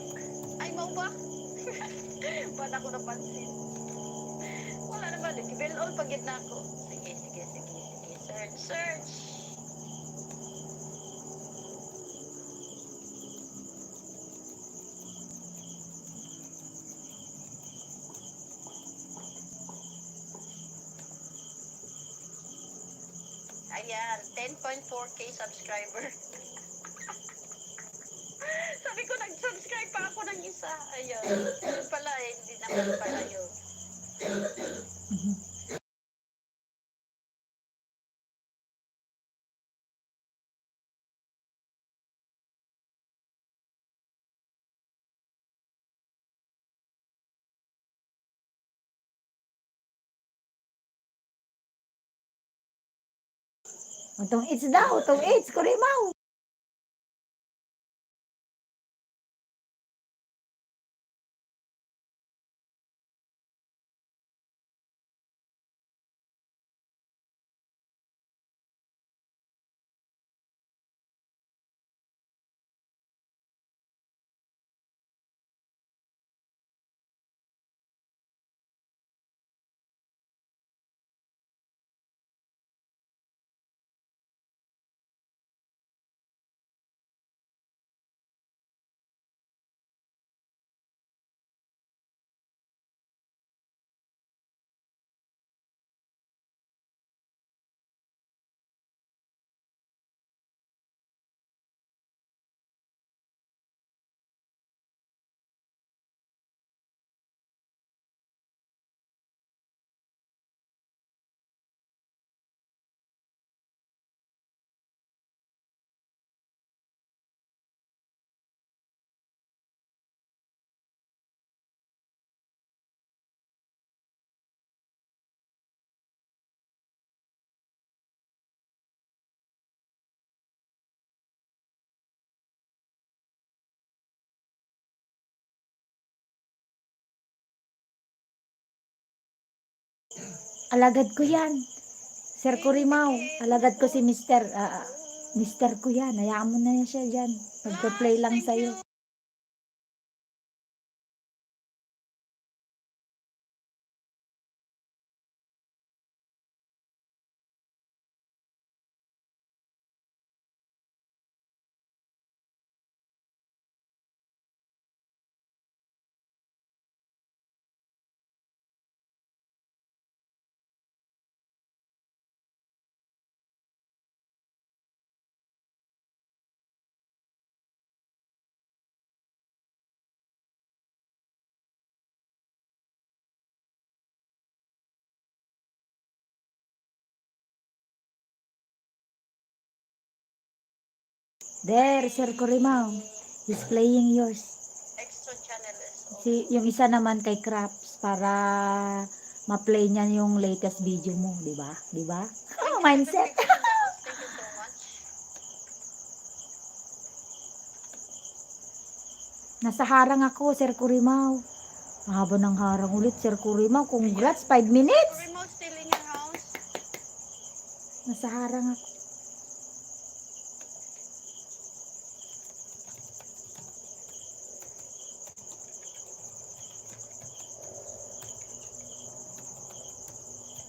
Ay, Mao ba? Wala ko napansin. Wala naman, i-bell all pagid na ako. Sige. Search. Ayan, 10.4k subscriber. Sabi ko, nag-subscribe pa ako ng isa. Ayun. Yun pala hindi naman pala yun. Itong it's daw, itong it's, Kurimaw. Alagad ko yan. Sir Kurimaw, alagad ko si Mister ko yan. Hayaan mo na yan siya dyan. Magpa-play lang Thank sa'yo. you. There, Sir Kurimaw. He's playing yours. Extra channel is Yung isa naman kay Craps. Crafts para ma-play niya yung latest video mo, di ba? Di ba? Oh, mindset. Thank you so much. Nasa harang ako, Sir Kurimaw. Haba ng harang ulit, Sir Kurimaw. Congrats, 5 minutes. Remote still in your house. Nasa harang ako.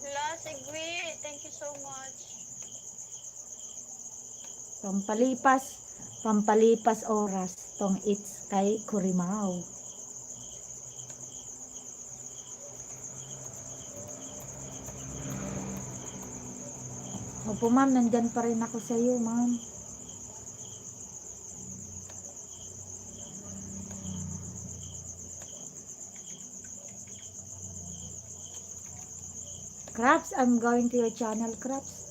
Last Igwi, thank you so much. Pampalipas oras tong it's kay Kurimaw. Opo ma'am, nandyan pa rin ako sa iyo ma'am. Crabs, I'm going to your channel, Crabs.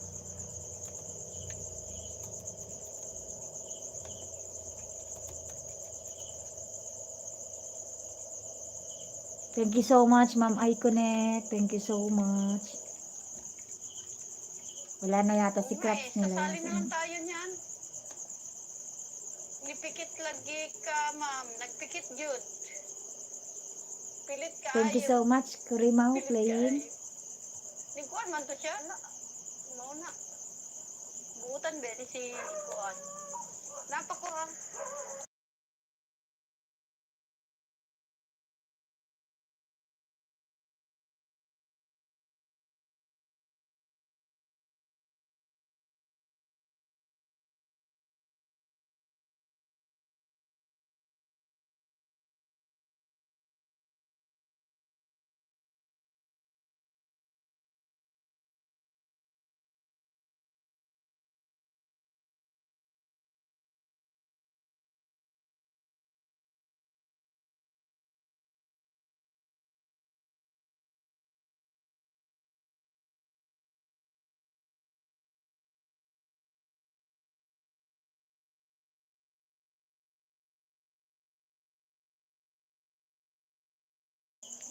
Thank you so much, Ma'am Iconet. Thank you so much. Wala na yata si Crabs nila. Sasali naman tayo niyan. Nipikit lagi ka, ma'am. Nagpikit jud. Pilit ka. Thank you so much, Kurimaw, playing. Nikuan man to siya. Mauna. Buutan ba ni si Kuan. Napakuha.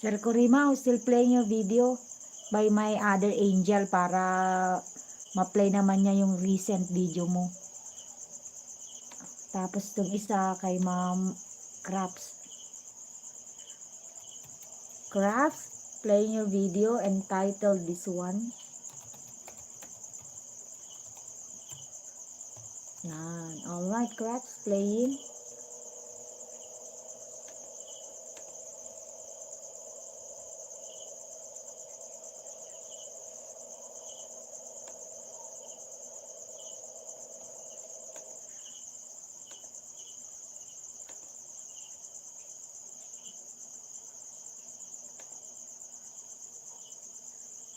Sir Kurimaw, still playing your video by my other angel para ma-play naman niya yung recent video mo. Tapos itong isa kay Ma'am Crafts. Crafts, playing your video entitled this one. Yan. Alright, Crafts, playing.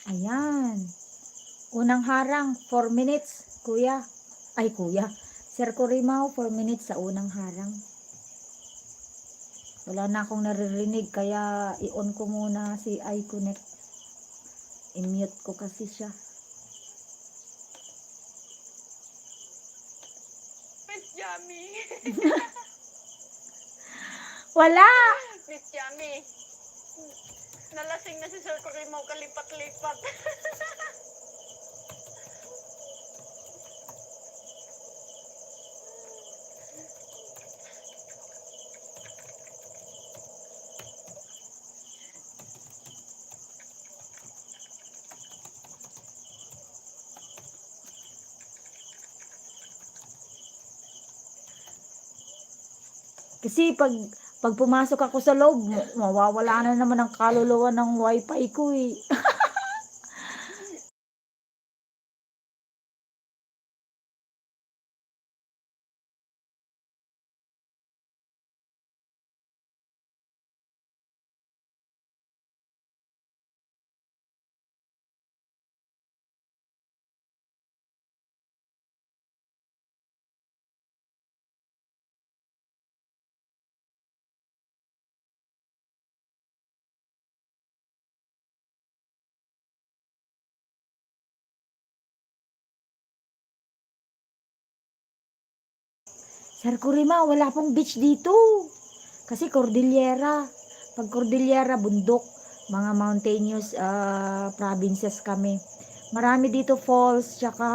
Ayan. Unang harang, 4 minutes, kuya. Ay, kuya. Sir Kurimaw, 4 minutes sa unang harang. Wala na akong naririnig, kaya i-on ko muna si iConnect. I-mute ko kasi siya. Miss Yummy. Wala! Miss Yummy. Nalasing na si Sir Kurimaw kalipat-lipat. Kasi pag pumasok ako sa loob, mawawala na naman ang kaluluwa ng wifi ko eh. Sir Kurimaw, wala pong beach dito. Kasi Cordillera. Pag Cordillera, bundok. Mga mountainous provinces kami. Marami dito falls, tsaka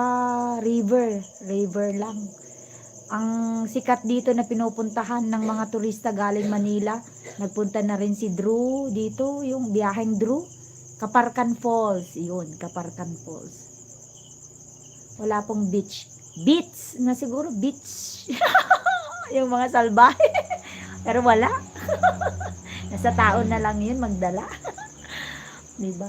river lang. Ang sikat dito na pinupuntahan ng mga turista galing Manila, nagpunta na rin si Drew dito, yung biyaheng Drew, Kaparkan Falls, yun, Kaparkan Falls. Wala pong beach. Beach na siguro, beach. Yung mga salbahe. Pero wala. Nasa tao na lang yun magdala. Diba?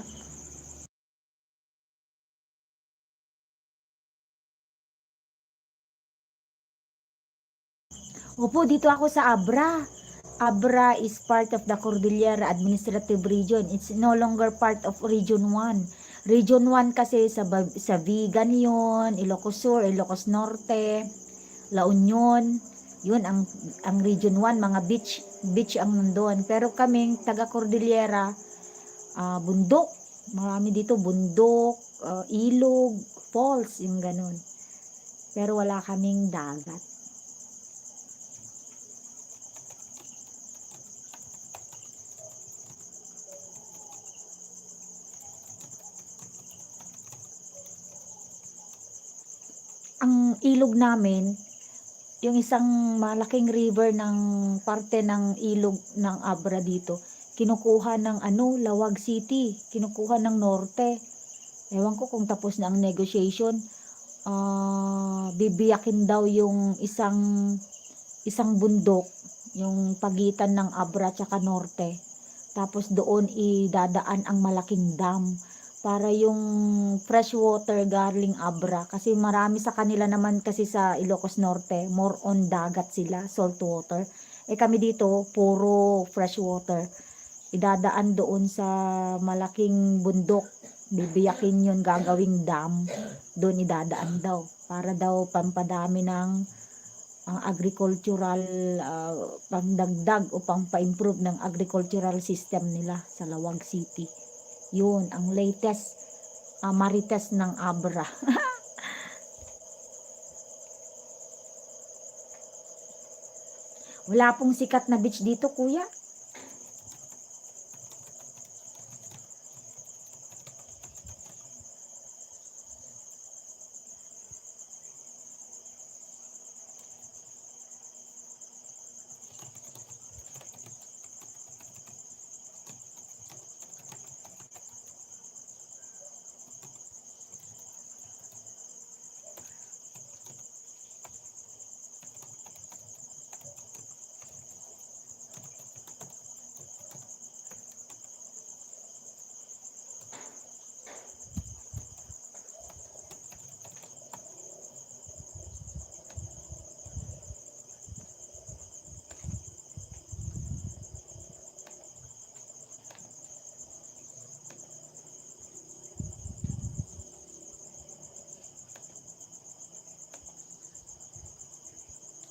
Opo, dito ako sa Abra. Abra is part of the Cordillera Administrative Region. It's no longer part of Region 1. Region 1 kasi sa Vigan yun, Ilocos Sur, Ilocos Norte, La Union. Yun ang Region 1, mga beach ang nandun. Pero kaming taga Cordillera, bundok. Marami dito bundok, ilog, falls, yung ganun. Pero wala kaming dagat. Ang ilog namin, yung isang malaking river ng parte ng ilog ng Abra dito, kinukuha ng Lawag City, kinukuha ng norte. Ewan ko kung tapos na ang negotiation. Bibiyakin daw yung isang bundok, yung pagitan ng Abra at norte. Tapos doon idadaan ang malaking dam para yung fresh water galing Abra, kasi marami sa kanila naman kasi sa Ilocos Norte, more on dagat sila, salt water. Kami dito, puro fresh water. Idadaan doon sa malaking bundok, bibiyakin yun, gagawing dam, doon idadaan daw, para daw pampadami ng agricultural, pangdagdag o pampa-improve ng agricultural system nila sa Lawag City. Yun, ang latest marites ng Abra. Wala pong sikat na beach dito, kuya.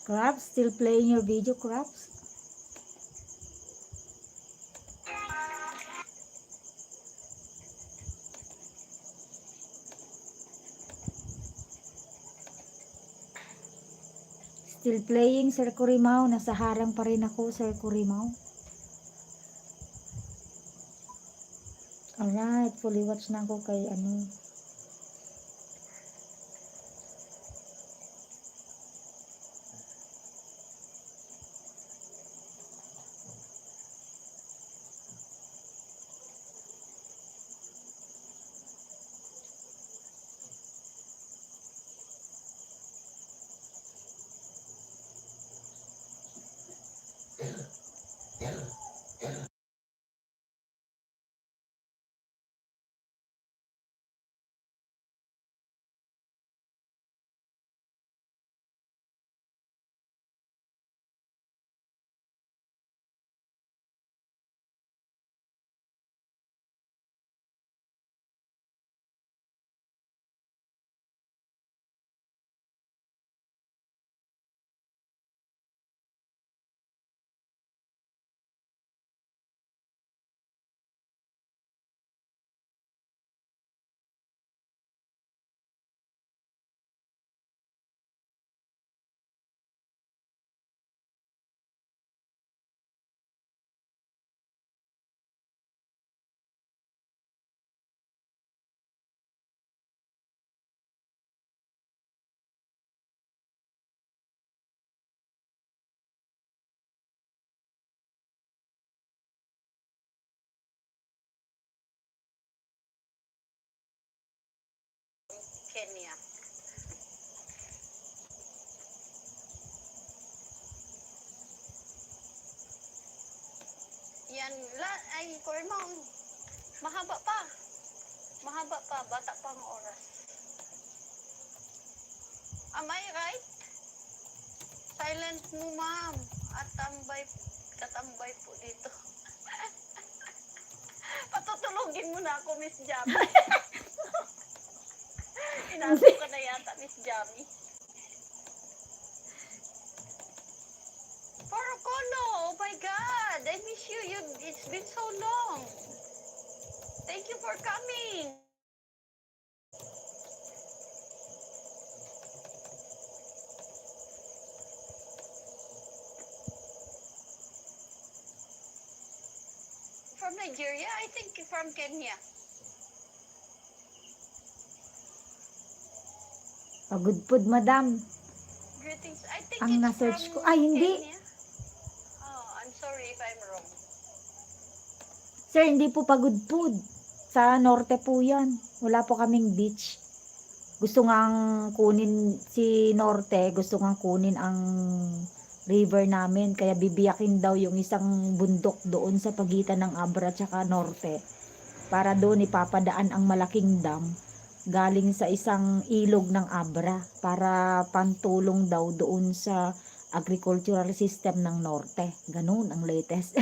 Crabs, still playing your video, Crabs? Still playing, Sir Kurimao. Nasa harang pa rin ako, Sir Kurimao. Alright, fully watch na ako kay Kenya. Yan, ay, Kurma, mahaba pa. Mahaba pa, bata pa ang oras. Am I right? Silent mo, ma'am. At katambay po dito. Patutulogin mo na ako, Miss Jamie. Inaso ka na yata, Miss Jamie. Porocono, oh my God, I miss you. It's been so long. Thank you for coming. From Nigeria? I think from Kenya. Pagudpod, madam. Greetings. I think Ang it's na-search from ko. Ay, hindi. Kenya. Oh, I'm sorry if I'm wrong. Sir, hindi po pagudpod. Sa norte po yan. Wala po kaming beach. Gusto ngang kunin si norte, gusto ngang kunin ang river namin. Kaya bibiyakin daw yung isang bundok doon sa pagitan ng Abra at norte. Para doon ipapadaan ang malaking dam galing sa isang ilog ng Abra para pantulong daw doon sa agricultural system ng norte. Ganun ang latest.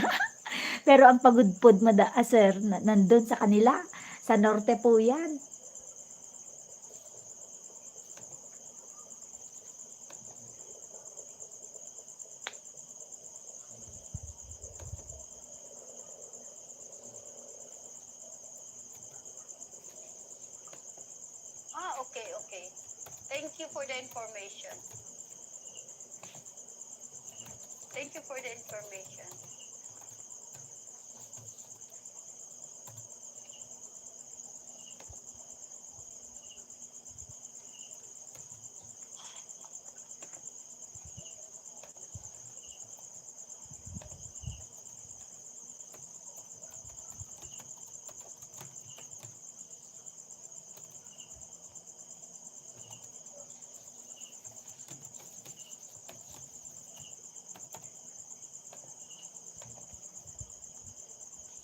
Pero ang pagudpod, sir, nandun sa kanila. Sa norte po yan. Ah, okay, okay. Thank you for the information. Thank you for the information.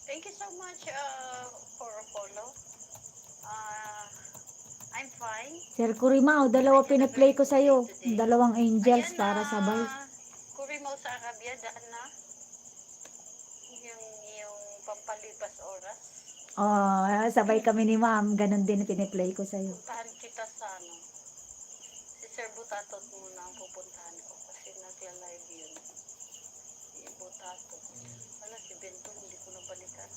Thank you so much for a follow. I'm fine. Sir Kurimao, dalawa pinaplay ko sa'yo. Dalawang angels para sabay. Kurimaw sa Arabia, daan na. Yung pampalipas oras. Oh, sabay kami ni ma'am. Ganon din pinaplay ko sa'yo. Puntahan kita sa ano. Si Sir Butatot muna ang pupuntahan ko kasi nagla-live yun. Si Butatot. Wala, si Bento, hindi ko nabalikan.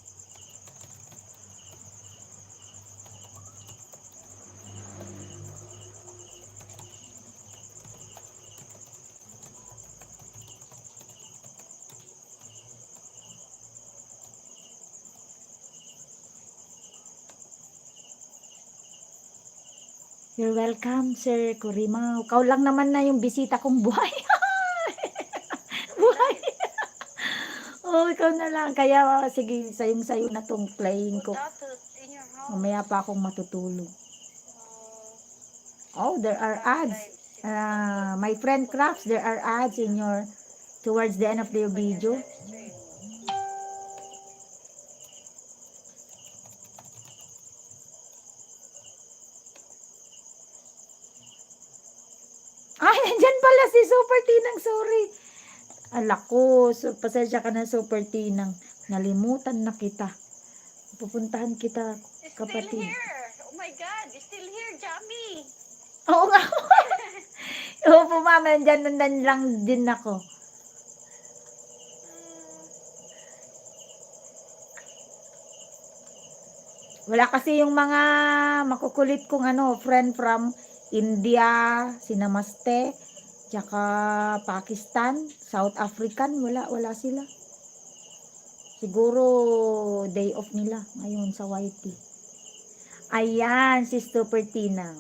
You're welcome, Sir Kurimao. Kau lang naman na yung bisita kong buhay. Buhay. Oh, ikaw na lang. Kaya, sige, sayong-sayo na tong playing ko. Butatot, in your house. Mamaya pa akong matutulog. Uh, Oh, there are ads. My friend Crafts, there are ads in your, towards the end of your video. Ay, nandyan pala si Super Tinang, sorry. Alak ko, pasensya ka na Super Tinang. Nalimutan na kita. Pupuntahan kita, It's kapatid. still here. Oh my God, it's still here, Jamie. Oo nga. Oo po mama, nandyan lang din ako. Wala kasi yung mga makukulit kong friend from India, Sinamaste, tsaka Pakistan, South African, wala sila. Siguro day off nila ngayon sa YT. Ayan, si Super Tinang.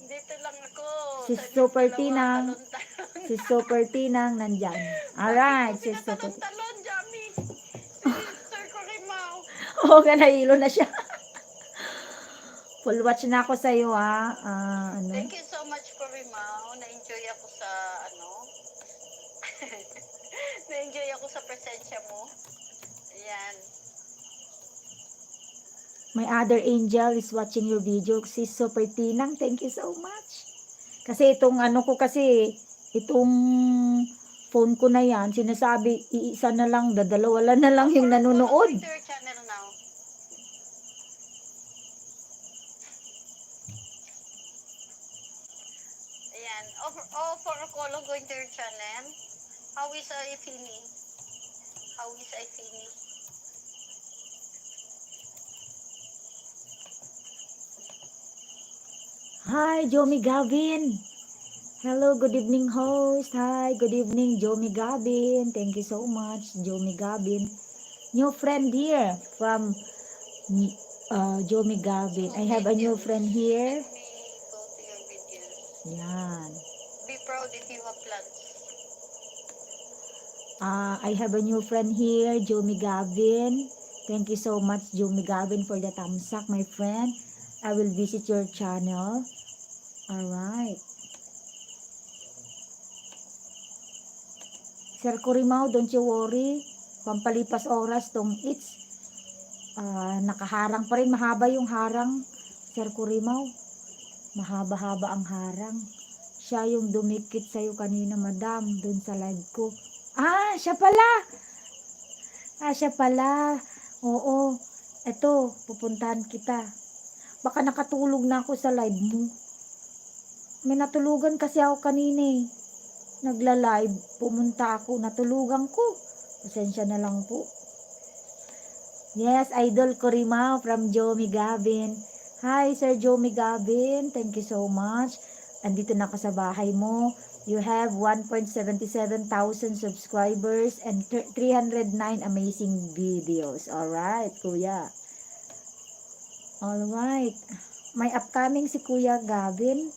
Dito lang ako. Si sa Super dalawa, Tinang. talon-talon. Si Super Tinang nandyan. Alright, si Bakit mo Super pinatalon-talon, Jamie? Si Sir Oo nga, nahilo na siya. Full watch na ako sa'yo, ha. Ano? Thank you so much, Corimao. Na-enjoy ako sa, na-enjoy ako sa presensya mo. Ayan. My other angel is watching your video. Si Super Tinang, thank you so much. Kasi itong ano ko kasi, itong phone ko na yan, sinasabi, iisa na lang, dadalawa na lang yung nanonood. Going to your channel now. Ayan. For Okolo going to your channel. How is Ifini? How is Ifini? Hi, Jomi Gavin. Hello, good evening, host. Hi, good evening, Jomi Gavin. Thank you so much, Jomi Gavin. New friend here from Jomi Gavin. I have a new friend here. Let me go to your videos. Yan. Be proud if you have plans. I have a new friend here, Jomi Gavin. Thank you so much, Jomi Gavin, for the thumbs up, my friend. I will visit your channel. Alright. Sir Corimao, don't you worry. Pampalipas oras tong it's. Nakaharang pa rin. Mahaba yung harang, Sir Corimao. Mahaba-haba ang harang. Siya yung dumikit sa'yo kanina, madam, dun sa live ko. Siya pala. Siya pala. Oo. Eto, pupuntahan kita. Baka nakatulog na ako sa live mo. May natulugan kasi ako kanina eh. Nagla-live, pumunta ako, natulugan ko. Pasensya na lang po. Yes, Idol Corimao from Jomi Gavin. Hi, Sir Jomi Gavin. Thank you so much. Andito na ako sa bahay mo. You have 1.77 thousand subscribers and 309 amazing videos. Alright, Kuya. Alright. May upcoming si Kuya Gavin.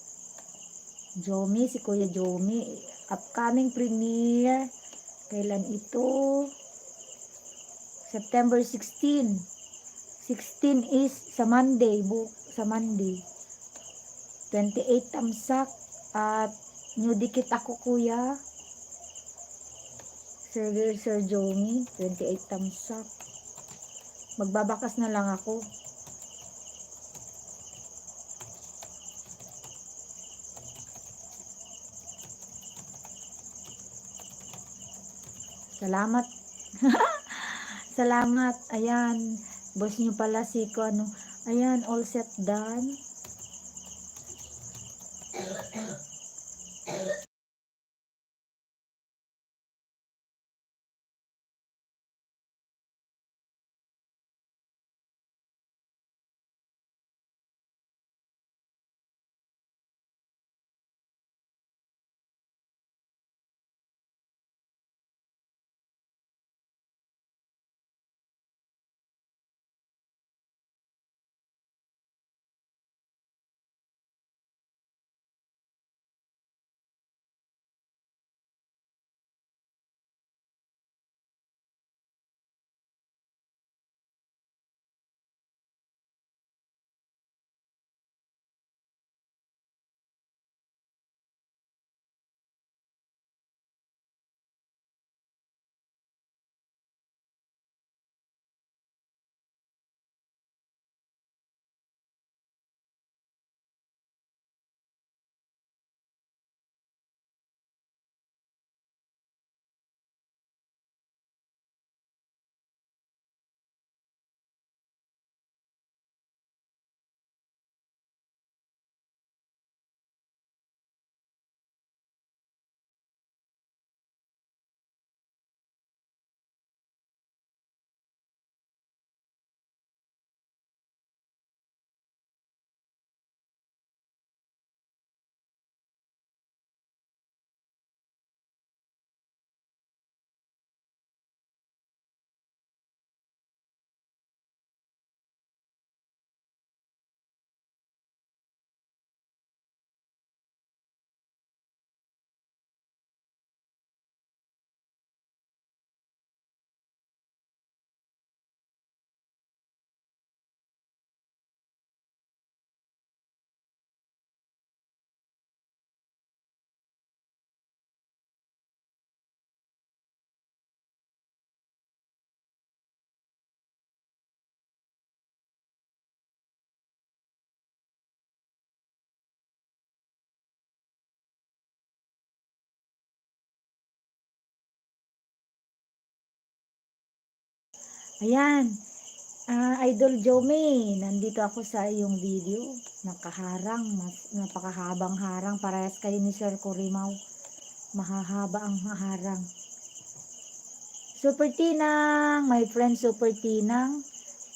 Jomi, si Kuya Jomi. Upcoming premiere. Kailan ito? September 16. 16 is sa Monday. Sa Monday. 28 tamsak. At new dikit ako, Kuya. Sir Jomi. 28 tamsak. Magbabakas na lang ako. Salamat. Salamat. Ayan. Boss nyo pala si ko ano. Ayan, all set done. Ayan. Idol Jomi, nandito ako sa iyong video. Nakaharang, napakahabang harang. Parehas kayo ni Sir Kurimaw. Mahahaba ang harang. Super Tinang, my friend Super Tinang.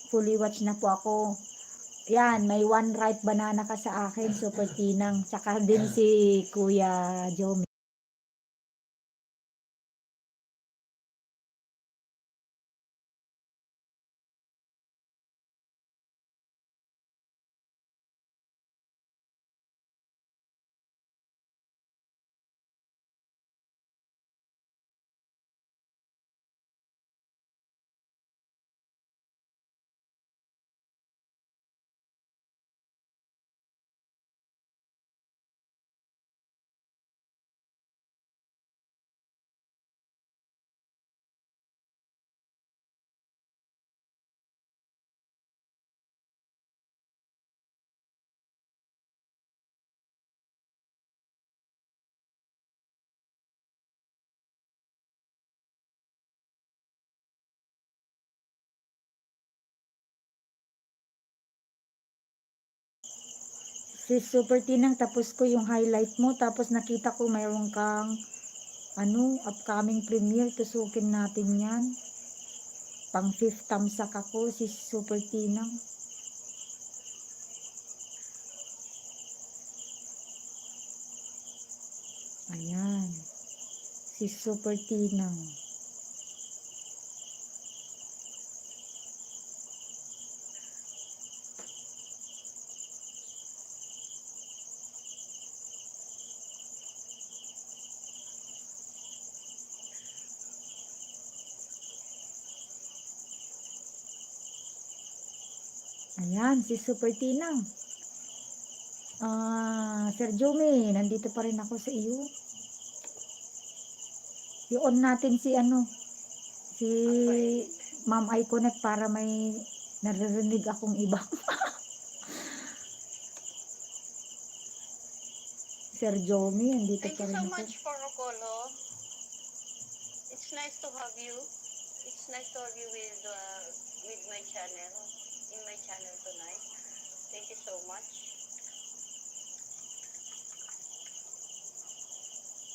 Fully watch na po ako. Yan, may one ripe banana ka sa akin, Super Tinang. Tsaka din si Kuya Jomi. Si Super Tinang, tapos ko yung highlight mo. Tapos nakita ko mayroon kang upcoming premiere. Tusukin natin yan. Pang fifth tamsak ako, si Super Tinang. Ayan. Si Super Tinang. Ayan, si Super Tinang. Sir Jomi, nandito pa rin ako sa iyo. I-on natin si si Ma'am Iconet para may naririnig akong iba. Sir Jomi, nandito Thank pa you rin so ako. much for Rocolo. It's nice to have you. It's nice to have you with my channel, in my channel tonight. Thank you so much.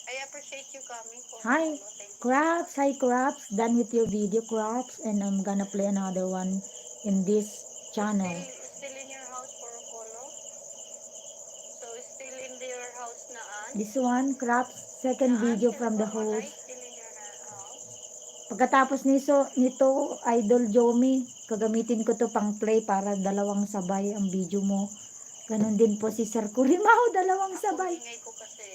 I appreciate you coming for Hi, Rocolo. Thank you so Craps. much. Hi, Craps. Done with your video, Craps. And I'm gonna play another one in this channel. Still in your house for Rocolo? So still in your house na This one, Craps. Second video si from the Rocolo host. still in your house? Pagkatapos nito, Idol Jomi, gagamitin ko to pang play para dalawang sabay ang video mo. Ganon din po si Sir Kurimaw, dalawang sabay. Ingay ko kasi.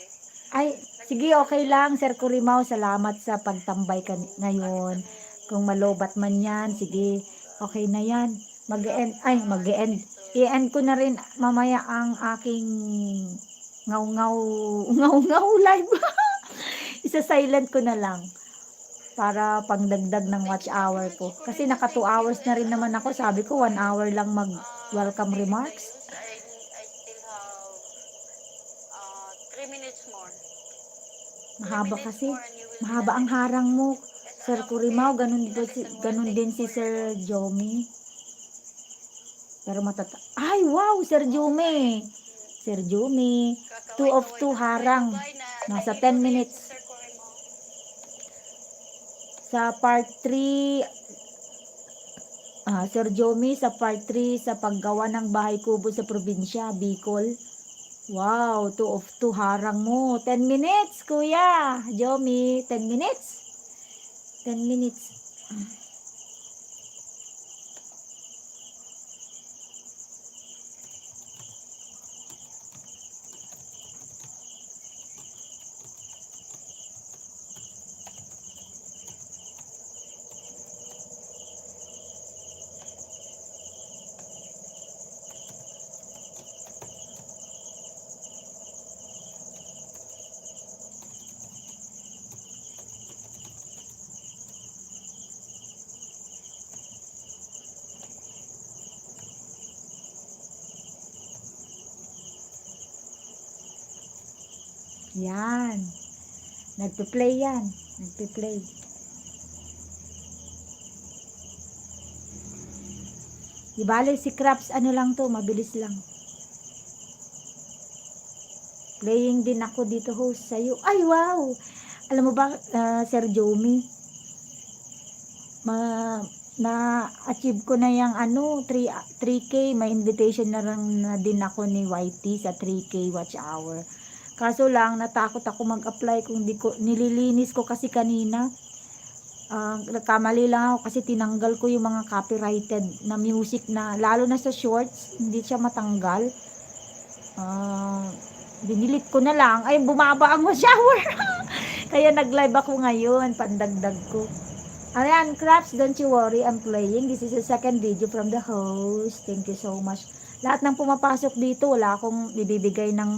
Ay, sige, okay lang, Sir Kurimaw. Salamat sa pagtambay ngayon. Kung malobat man yan, sige, okay na yan. Mag-end. I-end ko na rin mamaya ang aking ngaw-ngaw, ngaw-ngaw live. Isa-silent ko na lang para pangdagdag ng watch hour ko. Kasi naka 2 hours na rin naman ako. Sabi ko 1 hour lang mag-welcome remarks. I still have 3 minutes more. Mahaba 3 minutes kasi. more and you will be Mahaba done. ang harang mo. Sir Kurimaw, Listen, ganun din si thank you for Sir your notes. Jomi. Pero ay, wow, Sir Jomi. Sir Jomi. 2 of 2 harang. Nasa 10 minutes. Sir Corimo. Sa part 3, Sir Jomi, sa part 3, sa paggawa ng bahay kubo sa probinsya, Bicol. Wow, 2 of 2 harang mo. 10 minutes, Kuya. Jomi, 10 minutes. 10 minutes. Yan. Nagpe-play yan. Nagpe-play. Di bale, si Craps, ano lang to, mabilis lang. Playing din ako dito, host, sa'yo. Ay, wow! Alam mo ba, Sir Jomi, na-achieve ko na yung 3K, may invitation na lang na din ako ni YT sa 3K watch hour. Kaso lang, natakot ako mag-apply kung di ko, nililinis ko kasi kanina. Nagkamali lang ako kasi tinanggal ko yung mga copyrighted na music na, lalo na sa shorts, hindi siya matanggal. Dinilit ko na lang, ay bumaba ang shower. Kaya nag-live ako ngayon, pandagdag ko. Ayan, Craps, don't you worry, I'm playing. This is the second video from the host. Thank you so much. Lahat ng pumapasok dito, wala akong ibibigay ng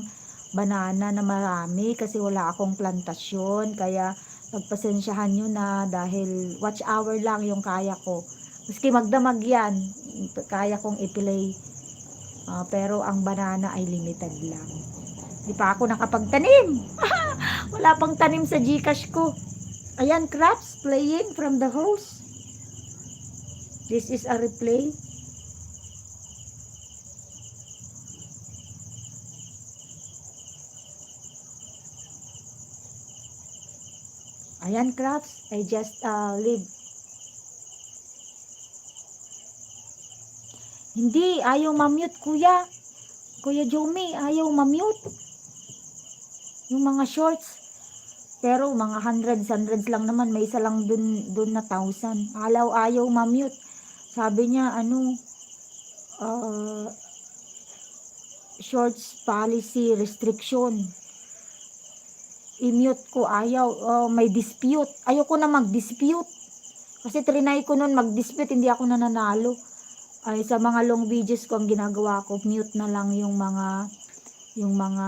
banana na marami kasi wala akong plantasyon. Kaya pagpasensyahan nyo na dahil watch hour lang yung kaya ko. Maski magdamag yan, kaya kong i-play. Pero ang banana ay limited lang. Di pa ako nakapagtanim. Wala pang tanim sa Gcash ko. Ayan, Craps, playing from the host. This is a replay. Ayan, Craps, I just leave. Hindi, ayaw ma-mute, kuya. Kuya Jomi, ayaw ma-mute. Yung mga shorts. Pero mga hundreds lang naman. May isa lang dun na 1,000. Ayaw ma-mute. Sabi niya, shorts policy restriction. I-mute ko, ayaw. May dispute. Ayoko na mag-dispute. Kasi trinay ko nun mag-dispute, hindi ako nananalo. Ay, sa mga long videos ko, ang ginagawa ko, mute na lang yung mga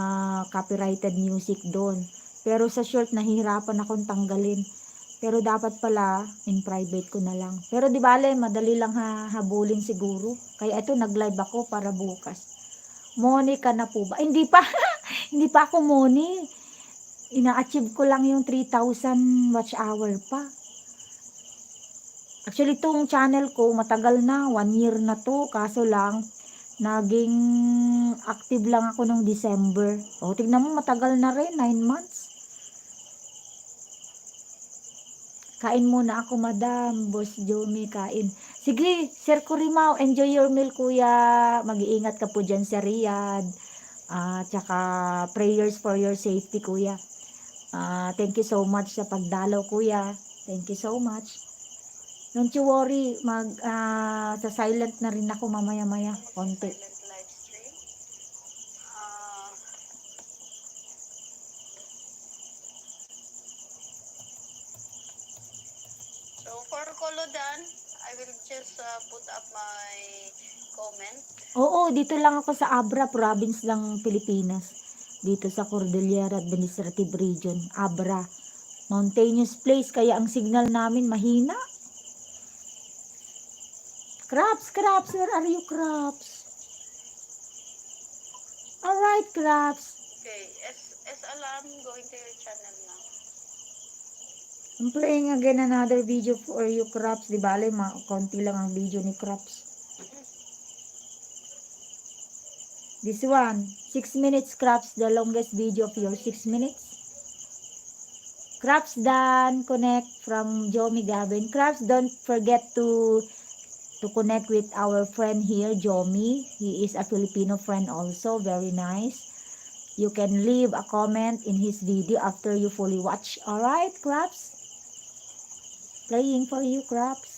copyrighted music doon. Pero sa short, nahihirapan akong tanggalin. Pero dapat pala, in private ko na lang. Pero di bale, madali lang habulin siguro. Kaya ito, nag-live ako para bukas. Money ka na po ba? Hindi pa. Hindi pa ako money. Ina-achieve ko lang yung 3,000 watch hour pa. Actually, itong channel ko, matagal na. 1 year na to. Kaso lang, naging active lang ako nung December. O, tignan mo, matagal na rin. 9 months. Kain muna ako, madam. Boss Jomi, kain. Sige, Sir Kurimao, enjoy your meal, kuya. Mag-iingat ka po dyan sa Riyadh. Tsaka prayers for your safety, kuya. Thank you so much sa pagdalaw, kuya. Thank you so much. Don't you worry, sa silent na rin ako mamaya-maya, konti. Silent live stream. Uh, so for Kolodan, I will just put up my comment. Oo, dito lang ako sa Abra, province ng Pilipinas. Dito sa Cordillera Administrative Region, Abra. Mountainous place, kaya ang signal namin mahina. Craps, where are you, Craps? Alright, Craps. Okay, as alarm going to your channel now. I'm playing again another video for you, Craps. Di bale, konti lang ang video ni Craps. This one, 6 minutes, Craps, the longest video of your 6 minutes. Craps Dan, connect from Jomi Gavin. Craps, don't forget to connect with our friend here, Jomi. He is a Filipino friend also, very nice. You can leave a comment in his video after you fully watch. Alright, Craps? Playing for you, Craps.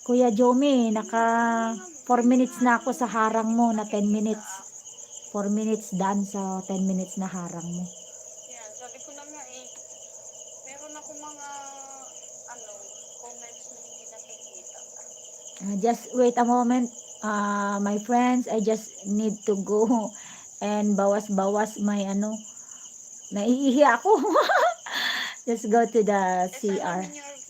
Kuya Jomi, naka 4 minutes na ako sa harang mo na 10 minutes. 4 minutes done sa 10 minutes na harang mo. Yan, sabi ko na nga meron ako mga comments na hindi nakikita. Just wait a moment. My friends, I just need to go and bawas-bawas my naiihi ako. Just go to the CR. Salamin your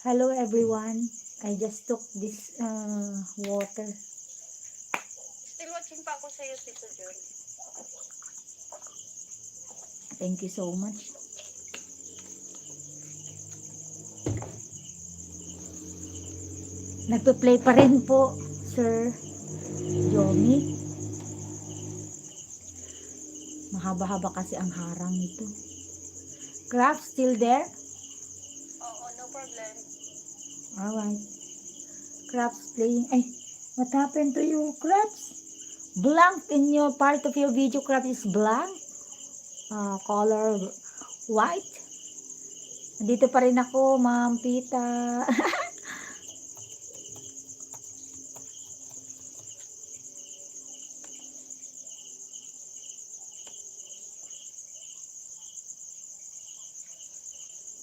Hello everyone. I just took this water. Still watching pa ako sa'yo, Tito John. Thank you so much. Nagpe-play pa rin po, Sir Jomi. Mahaba-haba kasi ang harang nito. Craft still there? Oo, no problem. Alright. Crafts playing. Ay, what happened to you, Crafts? Blank in your part of your video, Crafts is blank. Color white. Nandito pa rin ako, Ma'am Pita.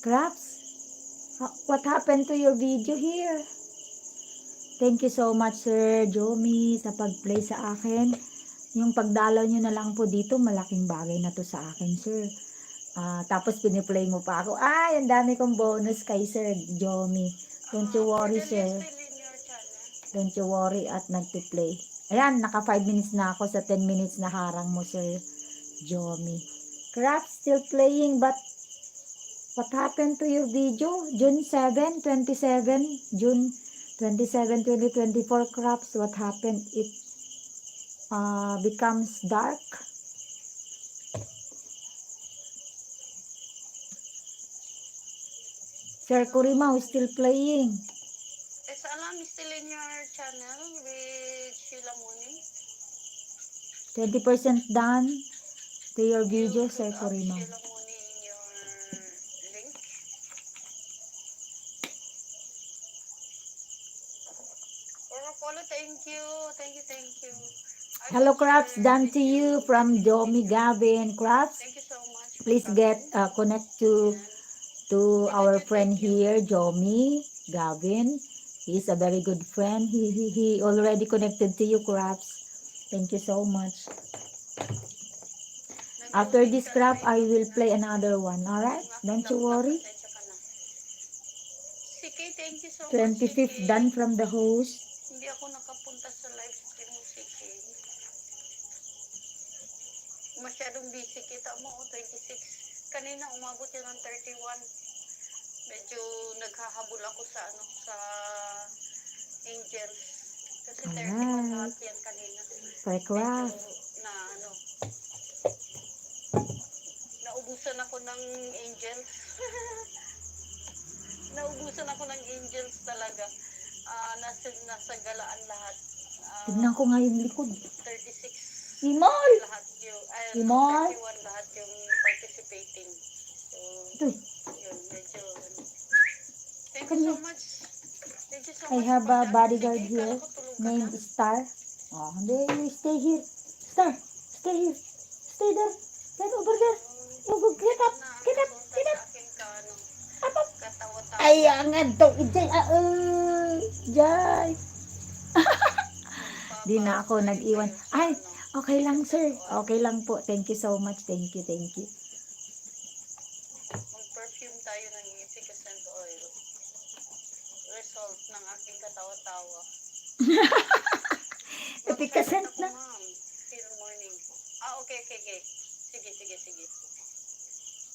Crafts, what happened to your video here? Thank you so much, Sir Jomi, sa pag-play sa akin. Yung pagdalaw nyo na lang po dito, malaking bagay na to sa akin, sir. Tapos piniplay mo pa ako. Ay, ang dami kong bonus kay Sir Jomi. Don't you worry, Cordelia sir. still in your channel. Don't you worry at nagpi-play. Ayan, naka 5 minutes na ako sa 10 minutes na harang mo, Sir Jomi. Craft still playing, but what happened to your video? June 7, 27, June 27, 2024, Crafts, what happened? It becomes dark. Sir Kurima is still playing. Is Alam still in your channel with Sheila Mooney? 20% done to your video, You Sir put up Kurima. Sheila Mooney in your link. Polo, thank you. Thank you. Hello, Crafts, done to you from Domi Gavin. Crafts, Thank you so much. for please coming. get connect to our friend here, Jomi Gavin. He's a very good friend. He already connected to you, Crafts. Thank you so much. After this craft, I will play another one. Alright? Don't you worry. Siki, thank you so much. 25th Siki. done from the host. Hindi ako nakapunta sa live stream mo, Siki. Masyadong busy kita mo, 26. Kanina umabot yan ng 31. Medyo naghahabol ako sa Angels. Kasi 31 lahat yan kanina. For craft. Na naubusan ako ng Angels. Naubusan ako ng Angels talaga. Nasa galaan lahat. Tignan ko nga yung likod. 36 Imol! lahat yung, Imol! 31 lahat yung participating. So, Ito. yun, medyo, thank you so much. Thank you so I much. have a bodyguard Sige, here kala ko tulog ka named na. Star. Oh, hindi, you stay here. Star, stay here. Stay there. Get over there. You go, get up. Get up. Get up. Up, up. Katawa-tawa. Ay, angan to. Ijay, Jay. Di na ako nag-iwan. Ay, okay lang, sir. Okay lang po. Thank you so much. Thank you. Mag-perfume tayo ng efficacent oil. Result ng aking katawa-tawa. Efficacent na. Ma'am, till morning. Okay. Sige.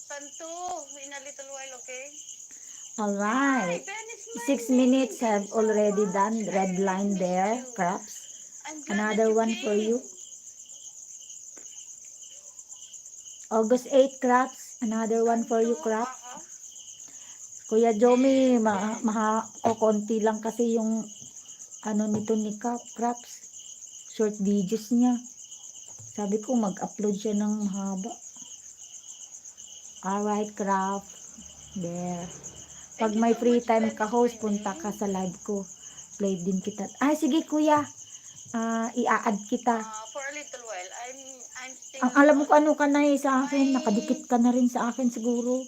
Santo, in a little while, okay? Alright. Ben is 6 minutes have already done. Red line there. Craps. I'm glad Another that you one for came. you. August 8, Craps. Another one for you, Santo, Craps. Kuya Jomi, konti lang kasi yung nito ni Craps. Short videos niya. Sabi ko mag-upload siya ng mahaba. Alright, Craft. There. Pag may free time ka host, punta ka sa live ko. Play din kita. Ay, sige kuya. I-add kita. For a little while, I'm still... Ang alam mo kung ano ka na sa akin. Nakadikit ka na rin sa akin siguro.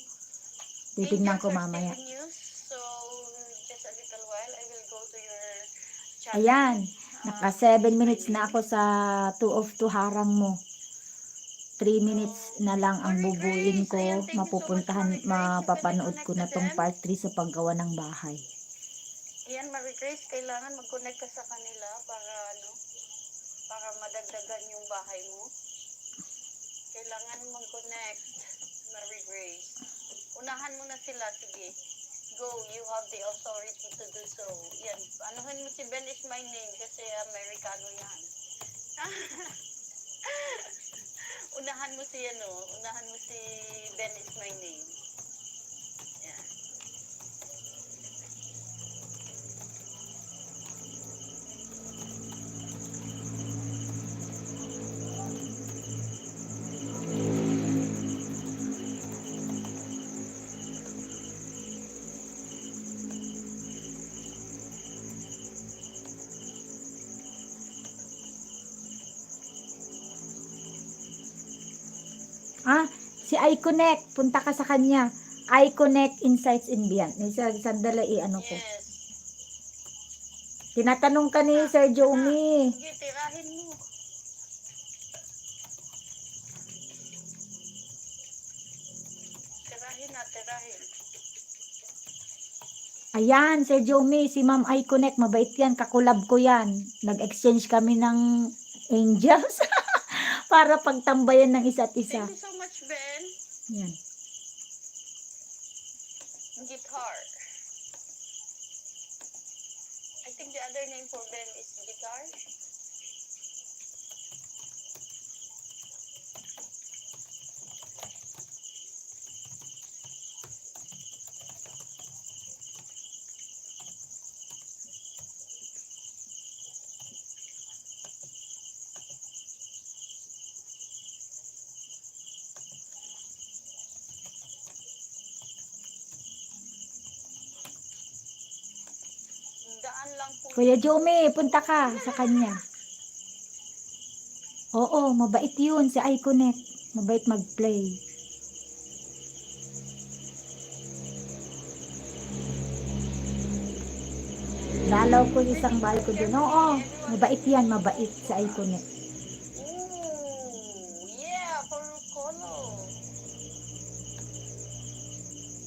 Titignan ko mamaya. So, just a little while, I will go to your channel. Ayan. Naka 7 minutes na ako sa 2 of 2 harang mo. 3 minutes na lang ang Marie bubuin Grace, ko. ayan, thank you so much, Mapupuntahan, Marie Grace. You can mapapanood ko na connect tong them. part 3 sa paggawa ng bahay. Ayan, Marie Grace, kailangan mag-connect ka sa kanila para para madagdagan yung bahay mo. Kailangan mag-connect, Marie Grace. Unahan mo na sila, sige. Go, you have the authority to do so. Yan, anuhin mo si Ben is my name kasi Amerikano yan. Unahan mo si Ben is my name. Yan. Si iConnect, punta ka sa kanya. iConnect Insights in Beyond. Sandali ano ko. Yes. Tinatanong ka ni Sir Jomi. Sige, tirahin mo. Tirahin. Ayan, Sir Jomi, si Ma'am iConnect, mabait yan, kakulab ko yan. Nag-exchange kami ng angels para pagtambayan ng isa't isa. Thank you so much, Ben. Yan. Guitar. I think the other name for Ben is guitar. Daan lang po. Kuya Jomi, punta ka sa kanya. Oo, mabait yun, si iConnect. Mabait mag-play. Dalaw ko isang bahay ko dun. Oo, mabait yan, mabait sa iConnect. Ooh, yeah, for Colo.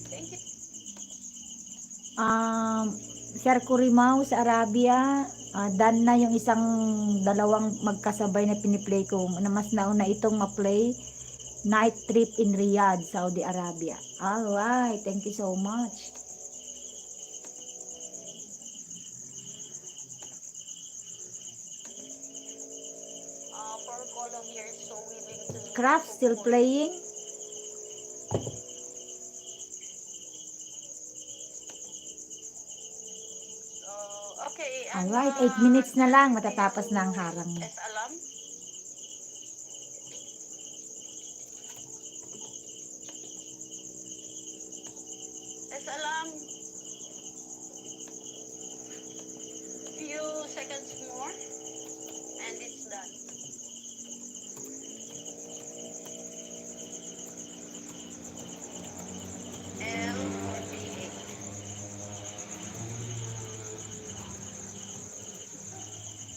Thank you. Sir Kurimao sa Arabia, done na yung dalawang magkasabay na piniplay ko. Na mas nauna itong ma-play, Night Trip in Riyadh, Saudi Arabia. Alright, thank you so much. For Colo here is so willing to. Craft still playing? Okay. Alright, 8 minutes na lang, matatapos na ang harang mo. Es alam? Es alam? Few seconds more and it's done. L48.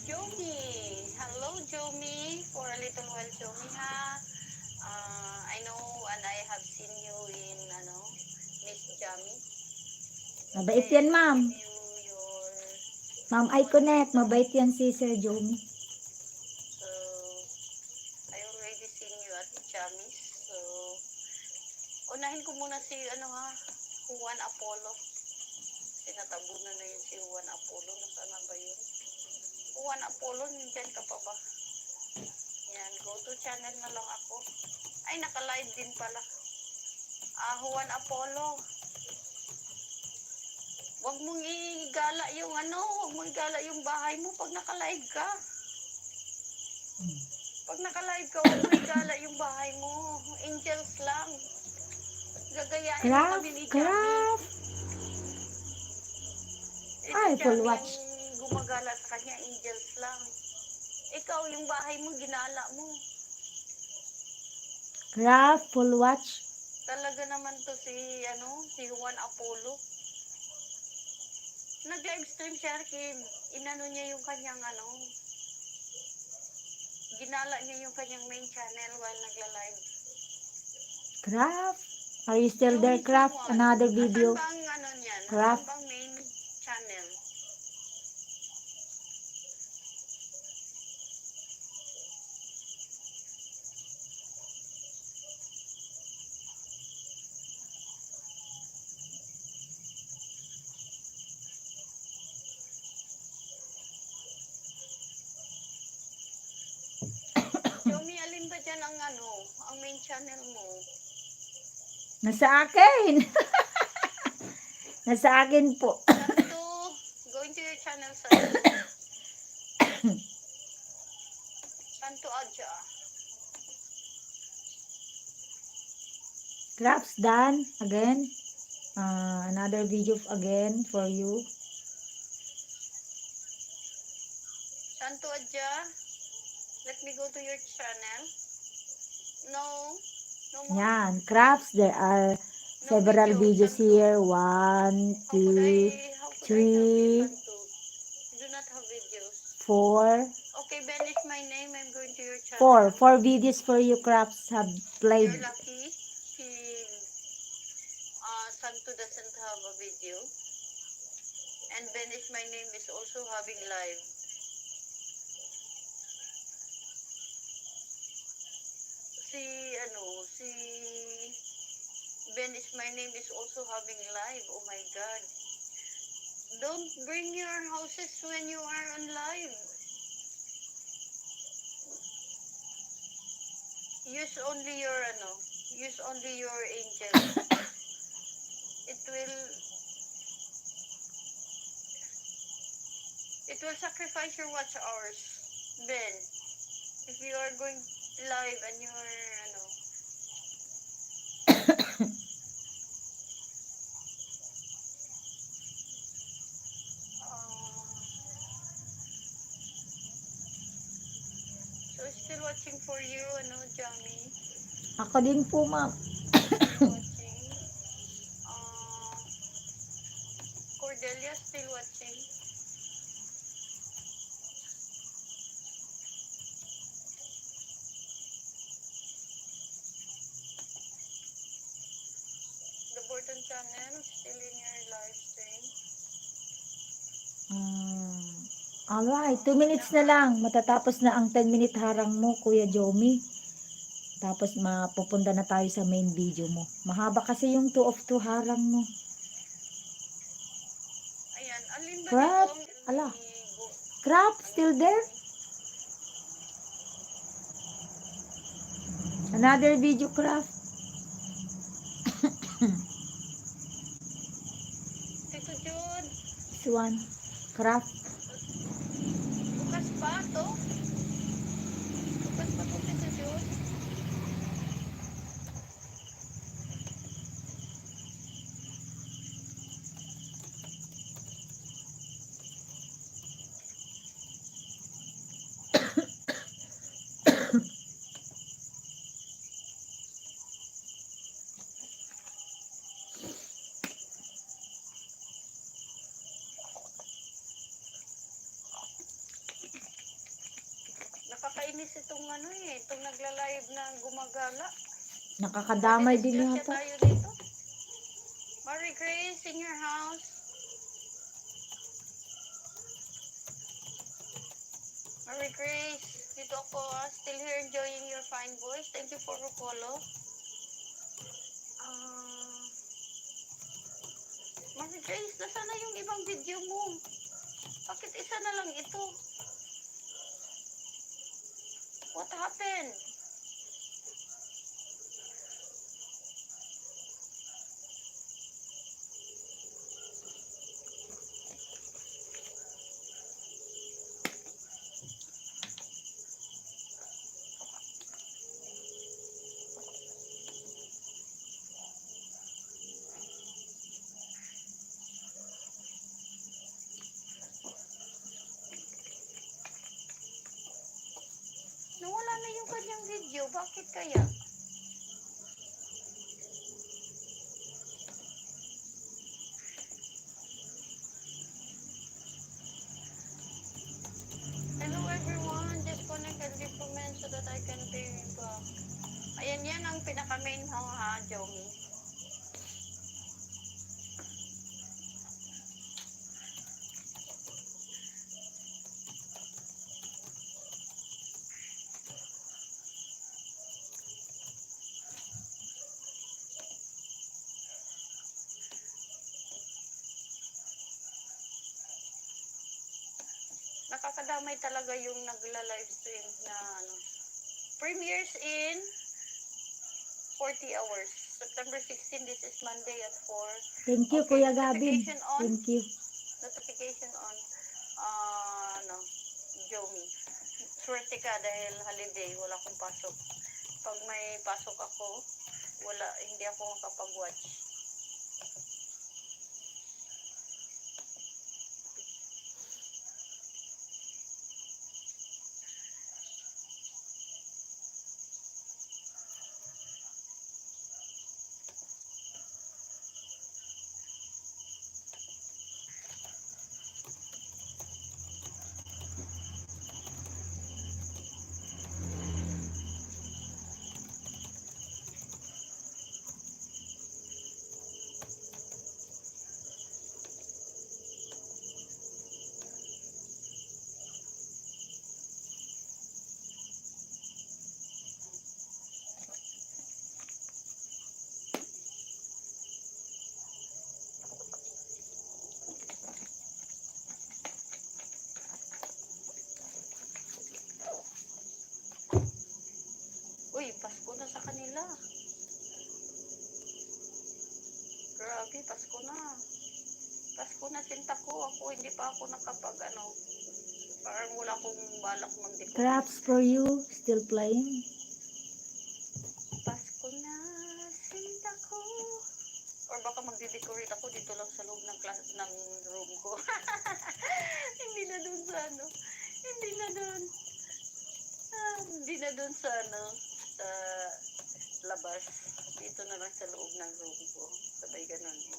Jomi. Hello, Jomi. For a little while, Jomi, ha? I know and I have seen you in, Miss Jami. Mabait yan, ma'am. Give you your... Ma'am iConnect, mabait yan si Sir Jomi. So, I already seen you at Jami's. So, unahin ko muna si, Juan Apollo. Sinatabunan na yun si Juan Apollo. Nasaan na ba yun? Juan Apollo, nandyan ka pa ba? Yan, go to channel na lang ako. Ay, naka-live din pala. Juan Apollo. Huwag mong igala yung bahay mo pag naka-live ka. Pag naka-live ka, huwag mong igala yung bahay mo. Angels lang. Gagayahin mo kami ni Jami. Craft. Ay, full watch. Yung gumagala sa kanya, angels lang. Ikaw, yung bahay mo, ginala mo. Craft, full watch. Talaga naman to si Juan Apollo. Nag-live stream siya, inano niya yung kanyang ginala niya yung kanyang main channel while nagla-live. Craft? Are you still Yung there, mismong Craft? one. Another video. Asan bang ano niyan? Craft? Asan bang main channel? Yomi, alin ba dyan ang ano, ang main channel mo? Nasa akin. Nasa akin po. Santo, going to your channel, Santo. Santo Adja. Crafts done. Again. Another video again for you. Santo Adja. Let me go to your channel. No. No more. Yan. Crafts. There are No several video, videos Santo. here. 1, 2, How could I help 3, you, Santo? You do not have videos. 4. Okay, Ben is my name. I'm going to your channel. 4 videos for you. Crafts have played. You're lucky. Santo doesn't have a video. And Ben is my name is also having live. Si Ben is my name is also having live. Oh my God. Don't bring your houses when you are on live. Use only your angels. It will sacrifice your watch hours, Ben. If you are going live and you're so still watching for you, Jamie. Ako din po, ma'am. Still watching. Cordelia still watching. The Borton channel still in your live stream. Alright, 2 minutes na lang. Matatapos na ang 10-minute harang mo, Kuya Jomi. Tapos mapupunta na tayo sa main video mo. Mahaba kasi yung 2 of 2 harang mo. Ayan, alin ba Crap, dito ang ala. Crap, still there? Another video, Craft. Tito Jun, This one. Craft. bukas pa to? Bukas pa to, Tito Jun? Nakakainis itong itong nagla-live na gumagala. Nakakadamay din Disgrasya yata. tayo dito. Mary Grace in your house. Mary Grace, dito ako still here enjoying your fine voice. Thank you for the follow. Mary Grace, nasaan na yung ibang video mo? Bakit isa na lang ito? What happened? Nawala na yung kanyang video. Bakit kaya? Hello everyone. Just connected with comments nakakadamay talaga yung nagla-livestream na ano. Premieres in 40 hours. September 16, this is Monday at 4. Thank you, Okay, Kuya Gabin. notification on. Thank you. Notification on. Ano, Jomi. Swerte ka dahil holiday, wala akong pasok. Pag may pasok ako, hindi ako makapag-watch. Uy, Pasko na sa kanila. Grabe, Pasko na. Pasko na sinta ko. Ako, hindi pa ako parang wala akong balak mag-decorate. Crafts for you. Still playing. Pasko na sinta ko. Or baka magde-decorate ako dito lang sa loob ng room ko. Hindi na dun sa ano. Hindi na dun. Hindi na dun sa ano. Sa labas. Dito na lang sa loob ng room ko. Sabay ganun eh.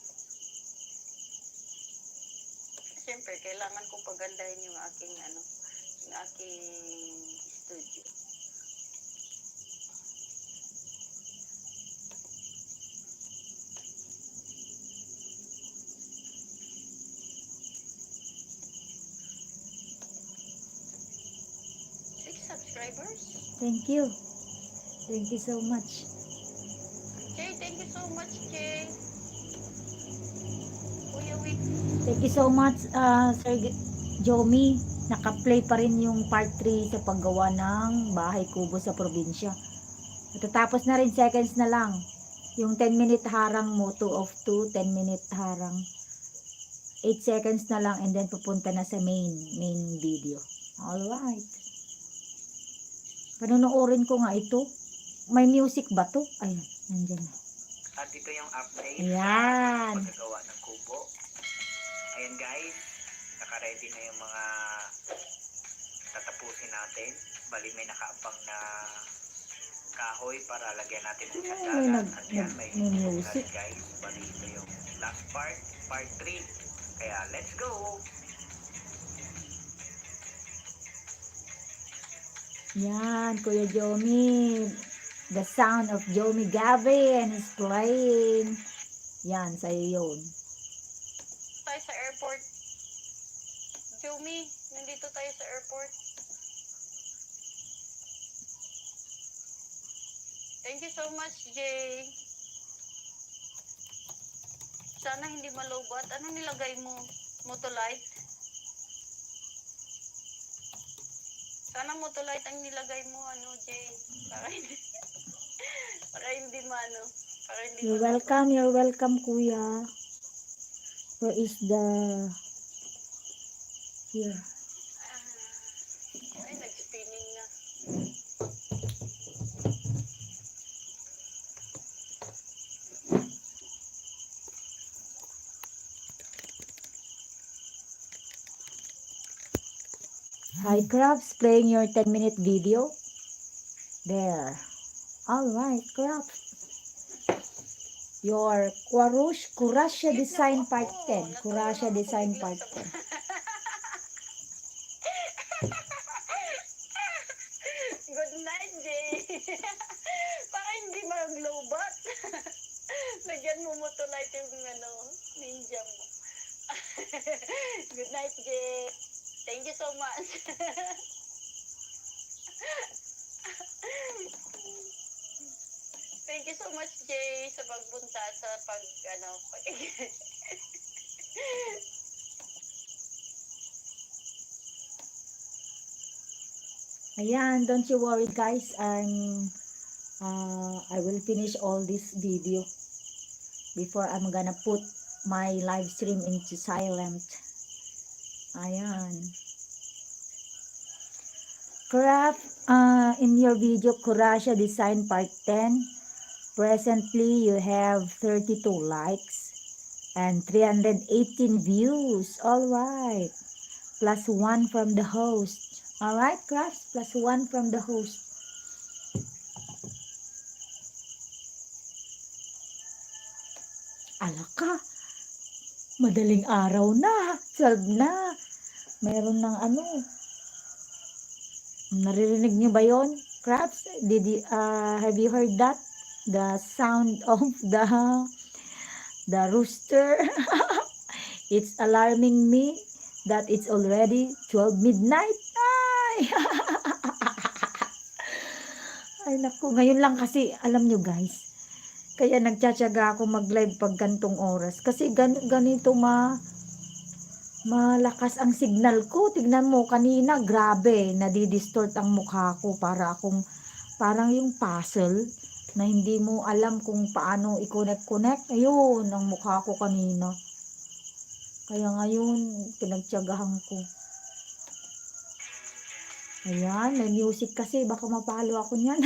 Siyempre, kailangan kong pagandahin yung aking studio. Six subscribers? Thank you. Thank you so much. Jay, thank you so much, Jay. Kuya Wick. Thank you so much, Sir Jomi. Naka-play pa rin yung part 3 sa paggawa ng bahay kubo sa probinsya. Matatapos na rin, seconds na lang. Yung 10-minute harang mo, 2 of 2, 10-minute harang. 8 seconds na lang and then pupunta na sa main video. Alright. Panonoorin ko nga ito. May music ba to? Ayan, nandyan na. At ito yung update Ayan. sa paggagawa ng kubo. Ayan guys, naka-ready na yung mga tatapusin natin. Bali may nakaabang na kahoy para lagyan natin ng Ay, sandalan. At yan, may may music. guys. Bali ito yung last part 3. Kaya let's go! Yan, Kuya Jomi. The sound of Jomi Gavin is playing. Yan, sa'yo yun. Tayo sa airport. Jomi, nandito tayo sa airport. Thank you so much, Jay. Sana hindi malobat. Anong nilagay mo? Motolite? Sana motolite ang nilagay mo, Jay. Para hindi You're malobat. welcome, Kuya. Where is the... Here. Ay, nag-spinning na. Hi, Crafts, playing your 10-minute video. There. Alright, Crafts. Your Kurasha Design Part 10. Kurasha Design Part 10. Good night, Jay. Para hindi mag-lowbat. Lagyan mo motolite yung ninja mo. Good night, Jay. Thank you so much. Thank you so much, Jay, sa pagpunta sa pag. Ayan, don't you worry guys. I will finish all this video before I'm gonna put my live stream into silent. Ayan. Craft in your video, Kurasha Design Part 10. Presently, you have 32 likes and 318 views. Alright. Plus 1 from the host. Alright, Crafts? Plus 1 from the host. Alaka, madaling araw na. 12 na. Meron ng ano. Naririnig niyo ba yon, Crafts? Have you heard that? The sound of the rooster. It's alarming me that it's already 12 midnight. Ay! Ay naku, ngayon lang kasi, alam nyo guys, kaya nagtsatsaga ako mag-live pag gantong oras. Kasi ganito malakas ang signal ko. Tignan mo, kanina, grabe, nadidistort ang mukha ko para akong, parang yung puzzle na hindi mo alam kung paano i-connect. Ayun, ang mukha ko kanina. Kaya ngayon, pinagtsagahan ko. Ayan, may music kasi, baka mapalo ako niyan.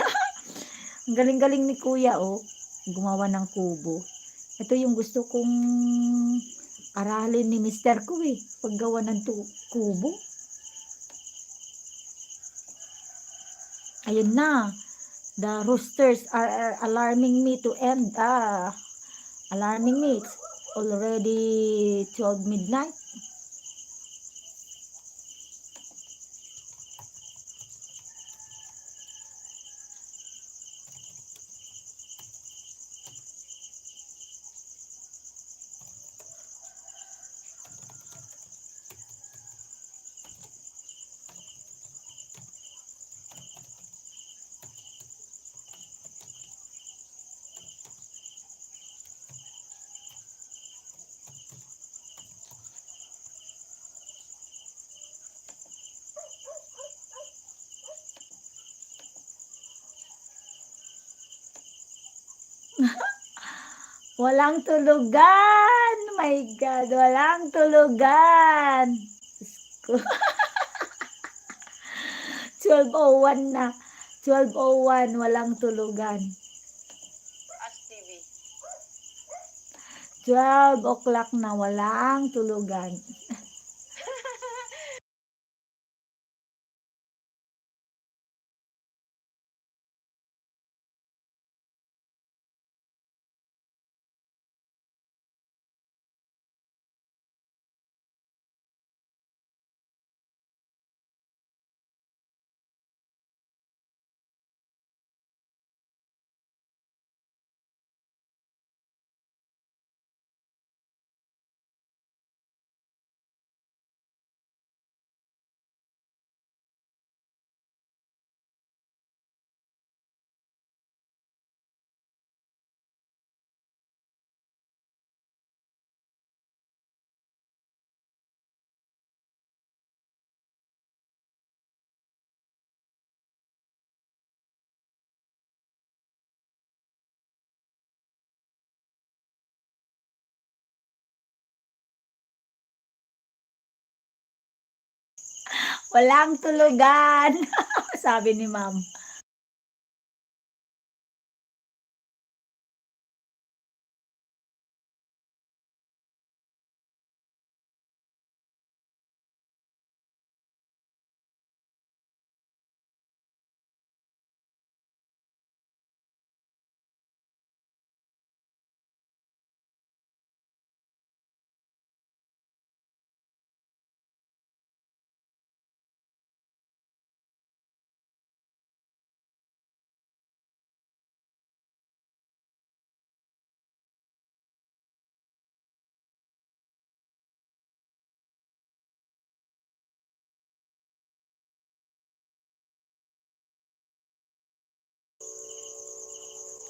Ang galing-galing ni Kuya, oh. Gumawa ng kubo. Ito yung gusto kong aralin ni Mr. ko, eh. Paggawa ng kubo. Ayun na. The roosters are alarming me to end. Alarming me. It's already 12 midnight. Walang tulugan. My God, walang tulugan. 12:01 na. 12:01, walang tulugan. As TV. 12 o'clock na, walang tulugan. Walang tulugan. Sabi ni Ma'am.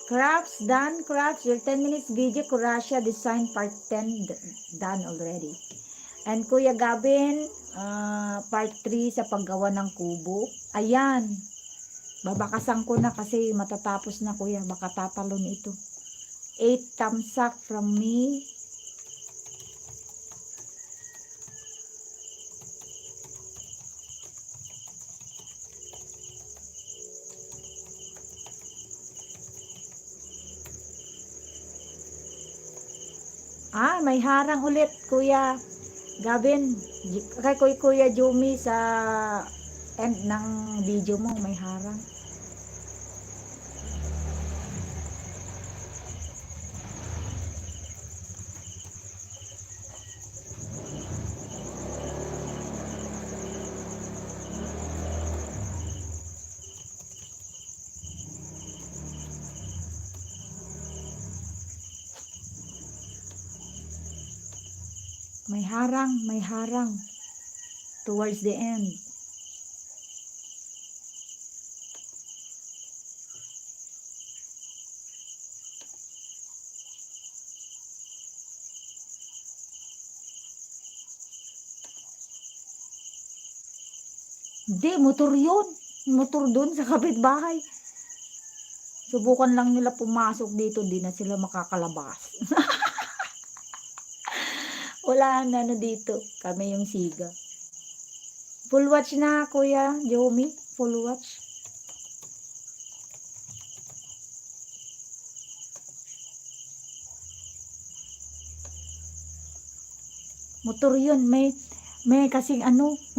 Crafts done. Crafts, your 10 minutes video, Kurasha Design Part 10 done already. And Kuya Gavin, part 3 sa paggawa ng kubo. Ayan. Babakasan ko na kasi matatapos na kuya. Baka tatalon ito. 8 thumbs up from me. May harang ulit Kuya Gavin. Kay Kuya Jumi sa end ng video mo may harang. May harang towards the end. Hindi, motor yun. Motor dun sa kapitbahay. Subukan lang nila pumasok dito, di na sila makakalabas. Wala na dito. Kami yung siga. Full watch na, Kuya Jomi. Full watch. Motor yun. May kasing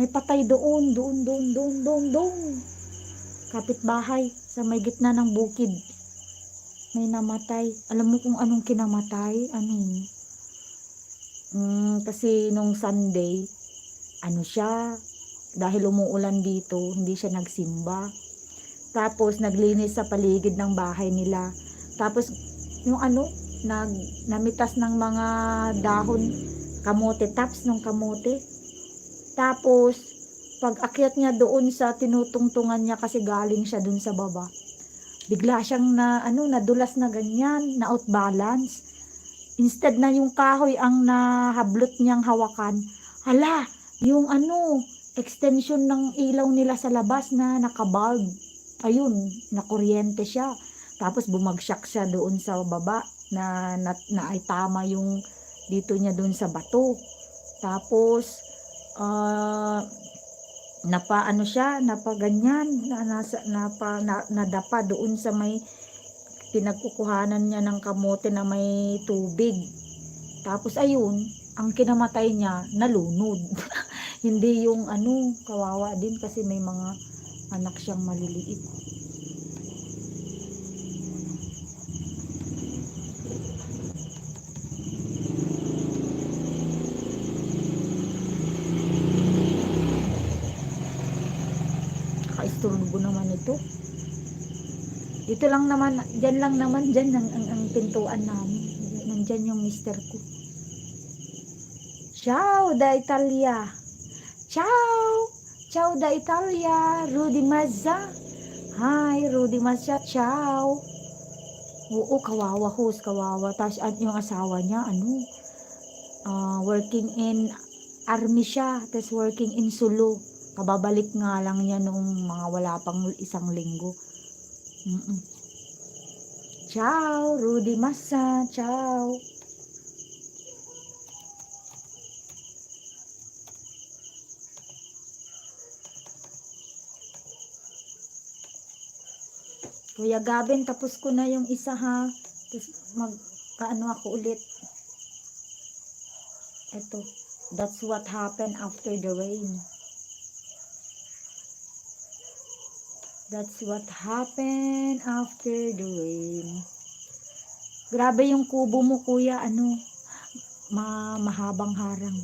may patay doon. Kapitbahay. Sa may gitna ng bukid. May namatay. Alam mo kung anong kinamatay? Kasi nung Sunday, siya, dahil umuulan dito, hindi siya nagsimba. Tapos, naglinis sa paligid ng bahay nila. Tapos, yung namitas ng mga dahon, kamote, tops ng kamote. Tapos, pag akyat niya doon sa tinutungtungan niya kasi galing siya doon sa baba, bigla siyang nadulas na ganyan, na outbalance. Instead na yung kahoy ang nahablot niyang hawakan, yung extension ng ilaw nila sa labas na nakabulb. Ayun, nakuryente siya. Tapos bumagsak siya doon sa baba na ay tama yung dito niya doon sa bato. Tapos, napaganyan, nadapa doon sa may pinagkukuhanan niya ng kamote na may tubig. Tapos ayun, ang kinamatay niya, nalunod. Hindi yung kawawa din kasi may mga anak siyang maliliit. Kaisturbo naman ito. Dito lang naman, dyan ang pintuan namin. Nandyan yung mister ko. Ciao da Italia. Ciao da Italia. Rudy Mazza. Hi, Rudy Mazza. Ciao. Oo, kawawa host, kawawa. Tapos yung asawa niya, working in army siya. Tapos working in Sulu. Kababalik nga lang niya noong mga wala pang 1 linggo. Ciao, Rudy Massa. Ciao. Kuya Gavin, tapos ko na yung isa ha. Tapos ako ulit. Ito. That's what happened after the rain. That's what happened after the rain. Grabe yung kubo mo, kuya. Mahabang harang.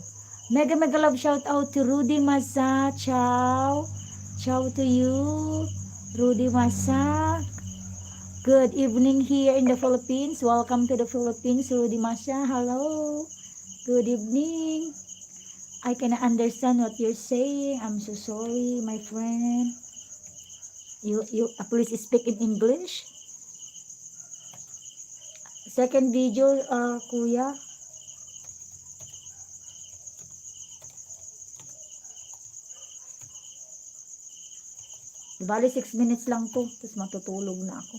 Mega love shout out to Rudy Massa. Ciao. Ciao to you, Rudy Massa. Good evening here in the Philippines. Welcome to the Philippines, Rudy Massa. Hello. Good evening. I cannot understand what you're saying. I'm so sorry, my friend. You please speak in English. Second video, kuya. Bali 6 minutes lang to, tapos matutulog na ako.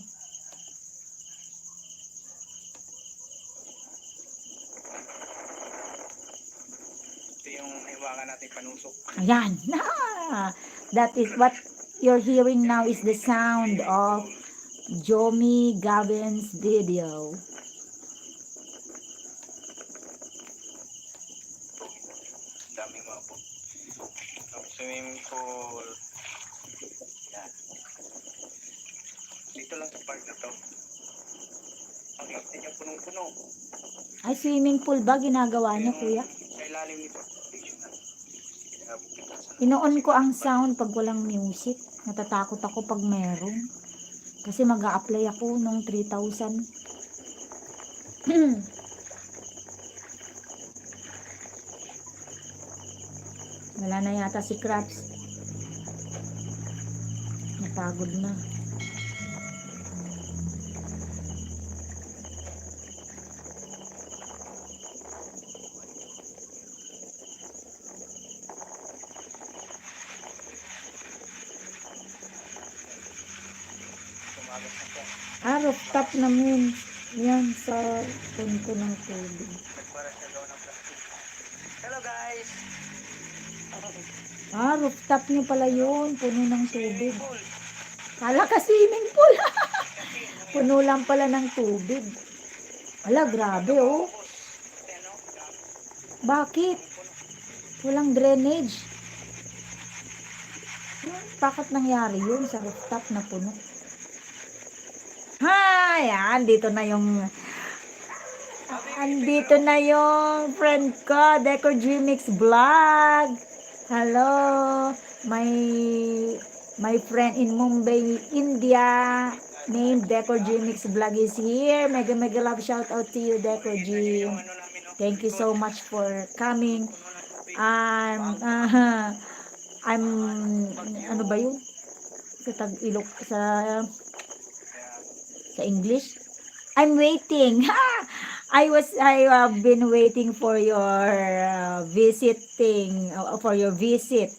Ito yung hiwaga natin panusok. Ayan. That is what you're hearing now is the sound of Jomi Gavin's video. Daming mga po. Swimming pool. Yan. Dito lang sa park na to. Makikita niyo punong-puno. Ay, swimming pool ba ginagawa niyo, kuya? Sa ilalim nito. Inoon ko ang sound pag walang music. Natatakot ako pag meron. Kasi mag-a-apply ako nung 3,000. Wala na yata si Krabs. Napagod na. Tumagas na siya. Rooftop namin. Yan sa punto ng tubig. Nagpara siya daw ng plastic. Hello guys! Rooftop niyo pala yun. Puno ng tubig. Swimming pool. Kala ka swimming pool. Puno lang pala ng tubig. Ala, grabe oh. Ano? Bakit? Walang drainage. Bakit nangyari yun sa rooftop na puno? Yan. Andito na yung friend ko, Deco Gmix Vlog. Hello. My friend in Mumbai, India, named Deco Gmix Vlog is here. Mega love shout out to you, Deco G. Yung ano namin, no? Thank you so much for coming. I'm ano ba yun? Sa Tag-Ilok sa English. I'm waiting. I have been waiting for your for your visit.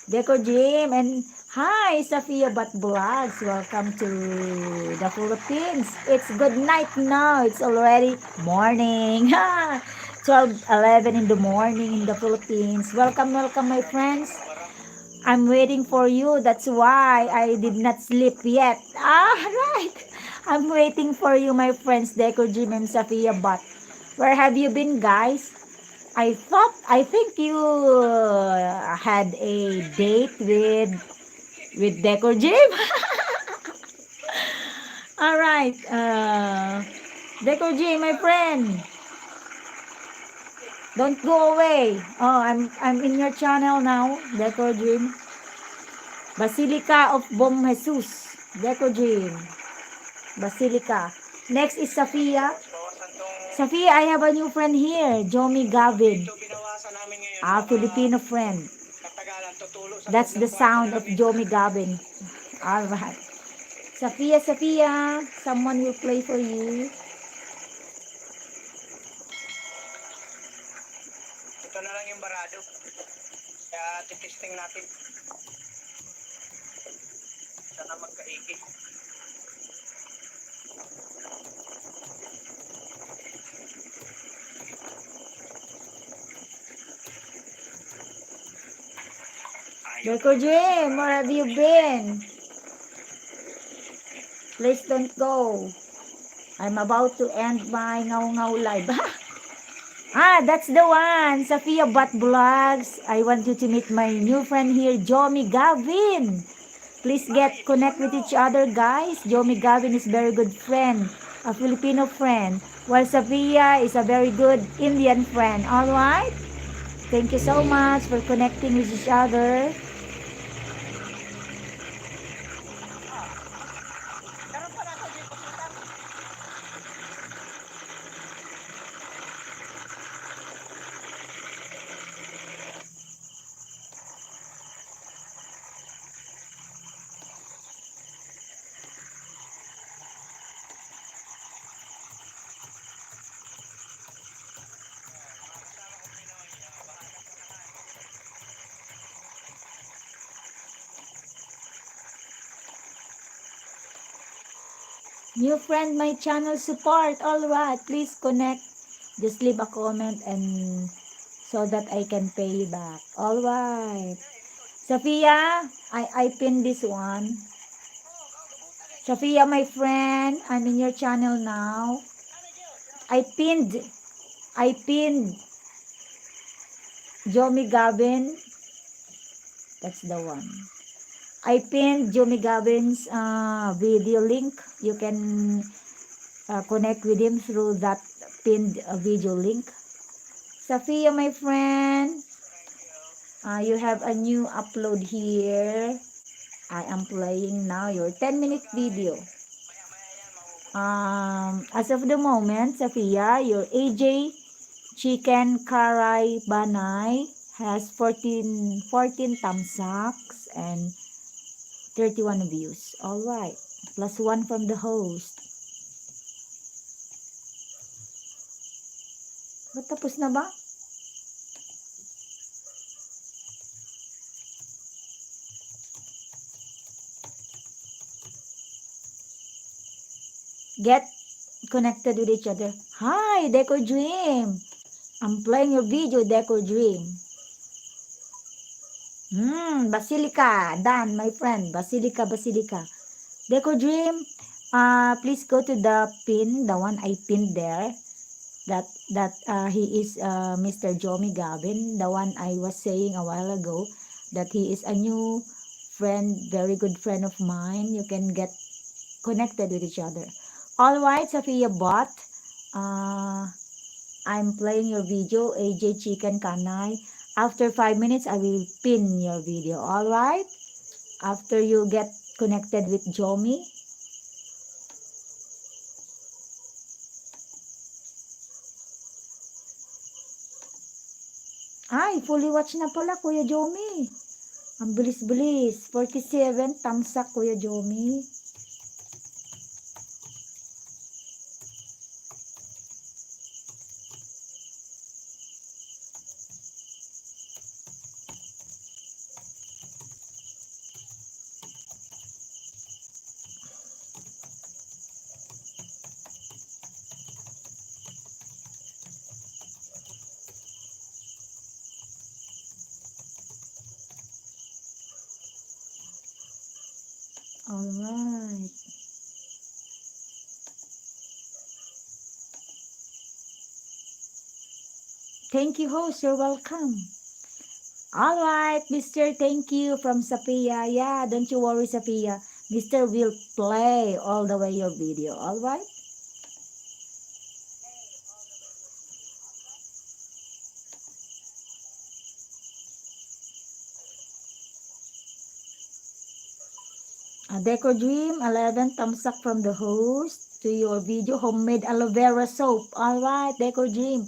Deco Jim and hi Safia Bat Vlogs. Welcome to the Philippines. It's good night now. It's already morning. 12:11 in the morning in the Philippines. Welcome my friends. I'm waiting for you. That's why I did not sleep yet. Right. I'm waiting for you, my friends, Deco Jim and Safia Bat. Where have you been, guys? I think you had a date with Deco Jim. All right. Deco Jim, my friend. Don't go away. Oh, I'm in your channel now, Deco Jim. Basilica of Bom Jesus, Deco Jim. Basilica. Next is Safia. Bawasan tong Safia, I have a new friend here, Jomi Gavin. ito binawasan namin ngayon. Filipino friend. Katagalan, tutulo sa That's loob the ng sound kwarto of namin. Jomi Gavin. Alright. Safia, someone will play for you. Ito na lang yung barado. Kaya titisting natin. Sana magkaigi. Deco Jim, where have you been? Please don't go. I'm about to end my Ngaw live. That's the one. Safia Bat Vlogs. I want you to meet my new friend here, Jomi Gavin. Please get connect with each other, guys. Jomi Gavin is very good friend, a Filipino friend, while Safia is a very good Indian friend. All right? Thank you so much for connecting with each other. New friend, my channel support. All right, please connect. Just leave a comment and so that I can pay you back. All right. Sophia, I pinned this one. Sophia, my friend, I'm in your channel now. I pinned Jomi Gavin. That's the one. I pinned Jomi Gavin's video link. You can connect with him through that pinned video link. Sophia, my friend, you have a new upload here. I am playing now your 10-minute video. As of the moment, Sophia, your AJ Chicken Karai Banai has 14 thumbs up and 31 views. All right, plus 1 from the host. Ba't tapos na ba? Get connected with each other. Hi, Deco Dream. I'm playing your video, Deco Dream. Basilica. Dan, my friend. Basilica. Deco Dream, please go to the pin, the one I pinned there. That he is Mr. Jomi Gavin, the one I was saying a while ago, that he is a new friend, very good friend of mine. You can get connected with each other. All right, Sophia Bot, I'm playing your video, AJ Chicken Kanai. After 5 minutes, I will pin your video. All right, after you get connected with Jomi. Ay, fully watch na pala, Kuya Jomi. Ang bilis-bilis. 47 thumbs up, Kuya Jomi. All right. Thank you, host. You're welcome. All right, Mr. Thank you from Sophia. Yeah, don't you worry, Sophia. Mr. will play all the way your video. All right. Deco Dream, 11 thumbs up from the host to your video, homemade aloe vera soap. All right, Deco Dream,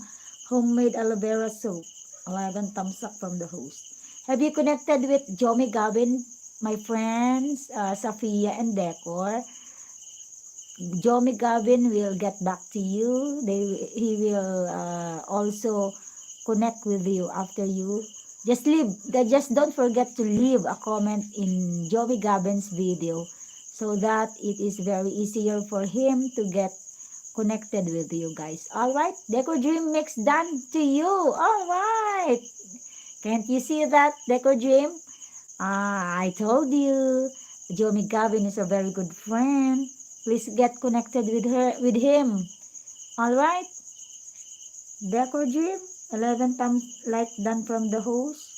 homemade aloe vera soap. 11 thumbs up from the host. Have you connected with Jomi Gavin, my friends, Sophia and Decor? Jomi Gavin will get back to you. He will also connect with you after you. Just don't forget to leave a comment in Jomi Gavin's video so that it is very easier for him to get connected with you guys. All right, Deco Dream mix done to you. All right, can't you see that, Deco Dream? I told you, Jomi Gavin is a very good friend. Please get connected with him. All right, Deco Dream, 11 times like done from the host.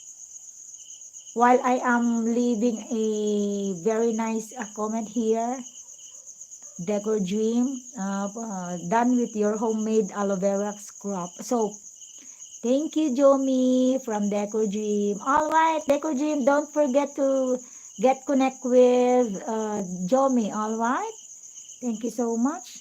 While I am leaving a very nice comment here, Deco Dream, done with your homemade aloe vera scrub soap. Thank you, Jomi from Deco Dream. All right, Deco Dream, don't forget to get connect with Jomi. All right, thank you so much.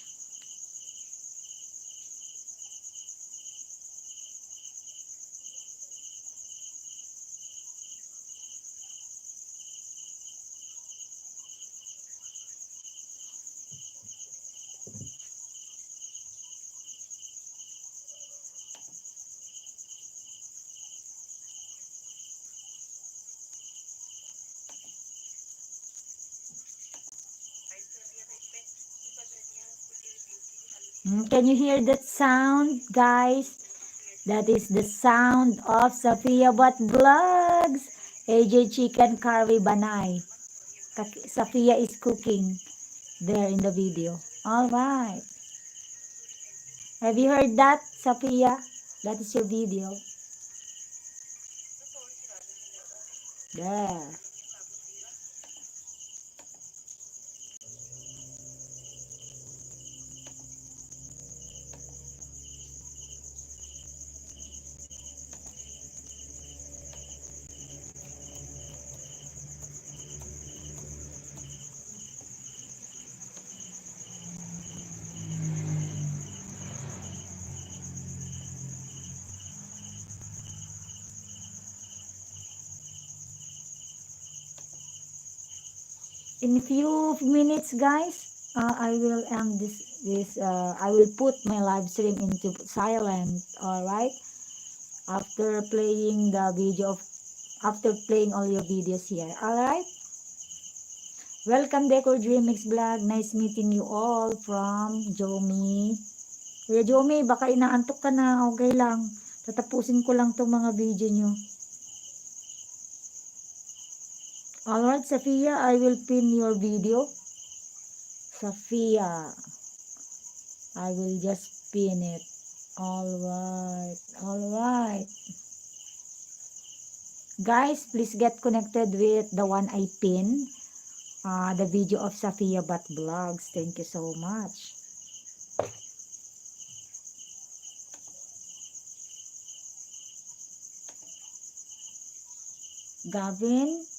Can you hear that sound, guys? That is the sound of Sophia But Vlogs. AJ Chicken Curry Banay. Sophia is cooking there in the video. All right. Have you heard that, Sophia? That is your video. There. In few minutes, guys, I will end this. I will put my live stream into silent. All right. After playing the video after playing all your videos here. All right. Welcome, Decor Dream Mix Vlog. Nice meeting you all from Jomi. Kuya Jomi, baka inaantok ka na. Okay lang. Tatapusin ko lang tong mga video nyo. Alright, Sophia, I will pin your video. Sophia, I will just pin it. Alright, alright. Guys, please get connected with the one I pin. The video of Sophia But Vlogs. Thank you so much. Gavin,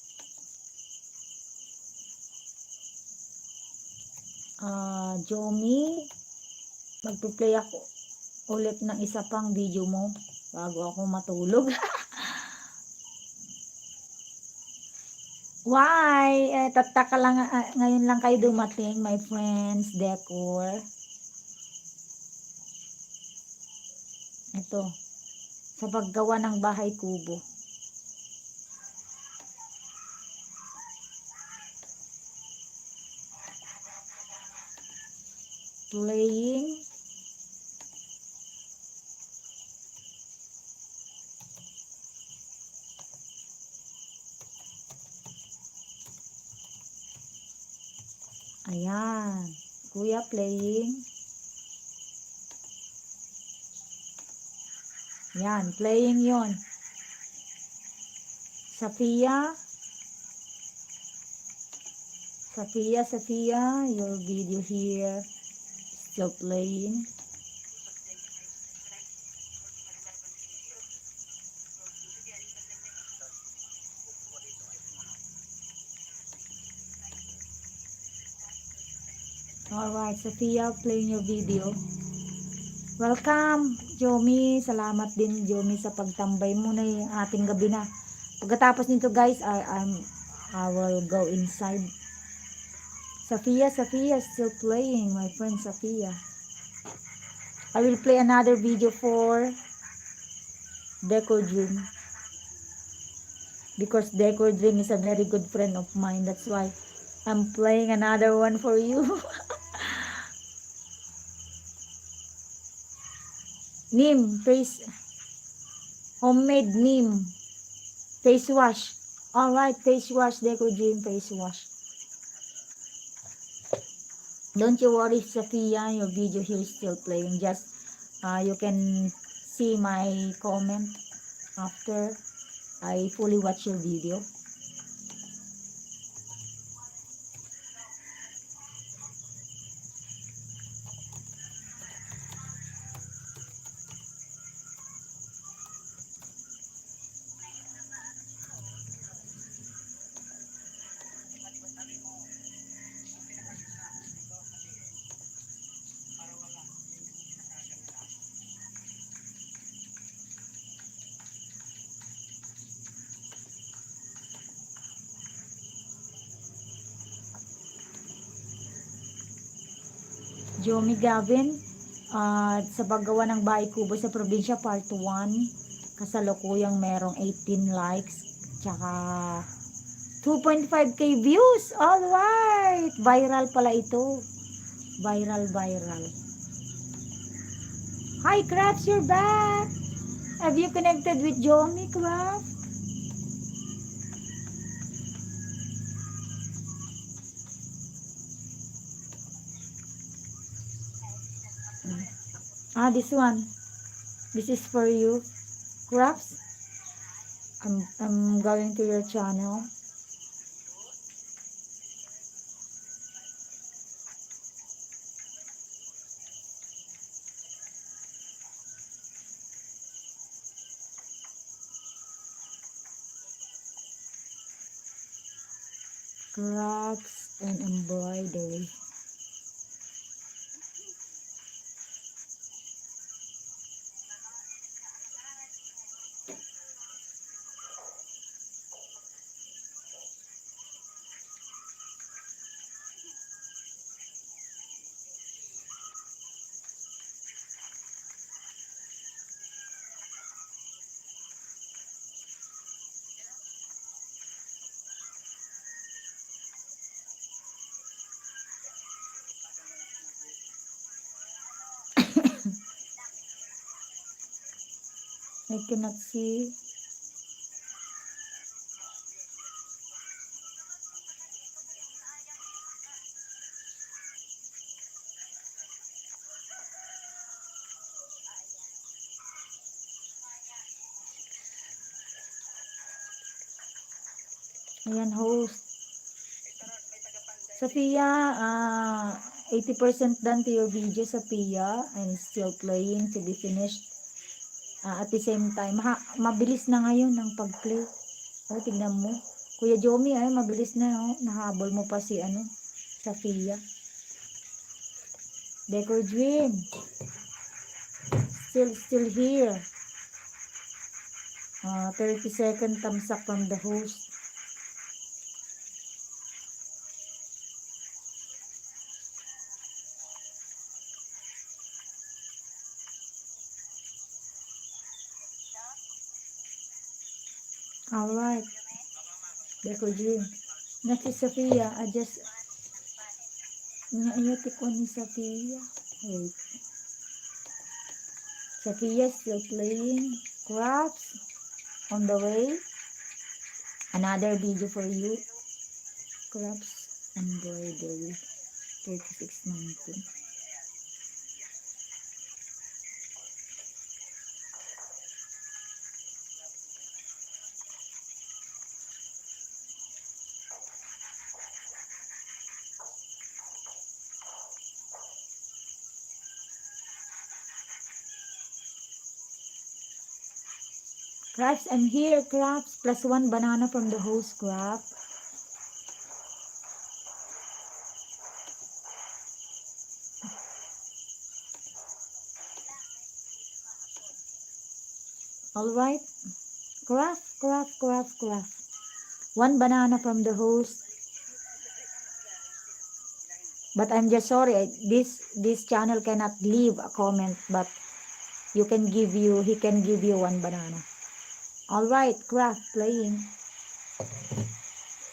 Jomi, magpi-play ako ulit ng isa pang video mo bago ako matulog. Why? Tataka lang, ngayon lang kayo dumating, my friends, Decor. Ito, sa paggawa ng bahay kubo. Playing. Ayan. Kuya playing. Yan. Playing yon. Sophia. Sophia. Your video here. Still playing. Alright, Sophia, playing your video. Welcome, Jomi. Salamat din, Jomi, sa pagtambay mo na yung ating gabi na. Pagkatapos nito, guys, I will go inside. Sophia still playing, my friend Sophia. I will play another video for Decor Dream. Because Decor Dream is a very good friend of mine. That's why I'm playing another one for you. Neem face, homemade neem face wash. Alright, face wash, Decor Dream face wash. Don't you worry, Sophia, your video here is still playing. Just you can see my comment after I fully watch your video. Jomi Gavin, sa paggawa ng bahay kubo sa probinsya part 1, kasalukuyang merong 18 likes tsaka 2.5k views. Alright, viral pala ito, viral. Hi, Crafts, you're back. Have you connected with Jomi, Craft? Ah, this one. This is for you, Crafts. I'm going to your channel. Crafts and embroidery. I cannot see. Ayan, host. Sophia, 80% done to your video, Sophia, and still playing to be finished. At the same time, mabilis na ngayon ang pag-play. Oh, tignan mo. Kuya Jomi, ay, mabilis na, oh. Nahabol mo pa si, Sophia. Decor Dream. Still here. 30-second thumbs up from the host. Alright. Decor Dream. Next is Sophia. Naiyatik ko ni Sophia. Wait. Sophia still playing. Crafts on the way. Another video for you. Crafts embroidery. 36.19. Crafts, I'm here, Crafts, plus 1 banana from the host, Craft. Alright. Craft. 1 banana from the host. But I'm just sorry, this channel cannot leave a comment, but he can give you 1 banana. Alright, Craft playing.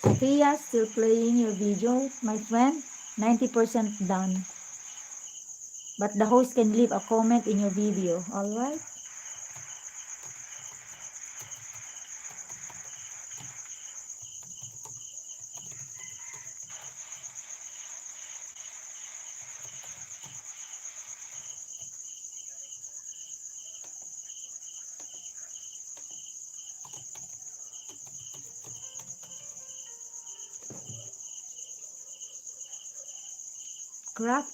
Sophia still playing your video, my friend. 90% done. But the host can leave a comment in your video. Alright? Craft.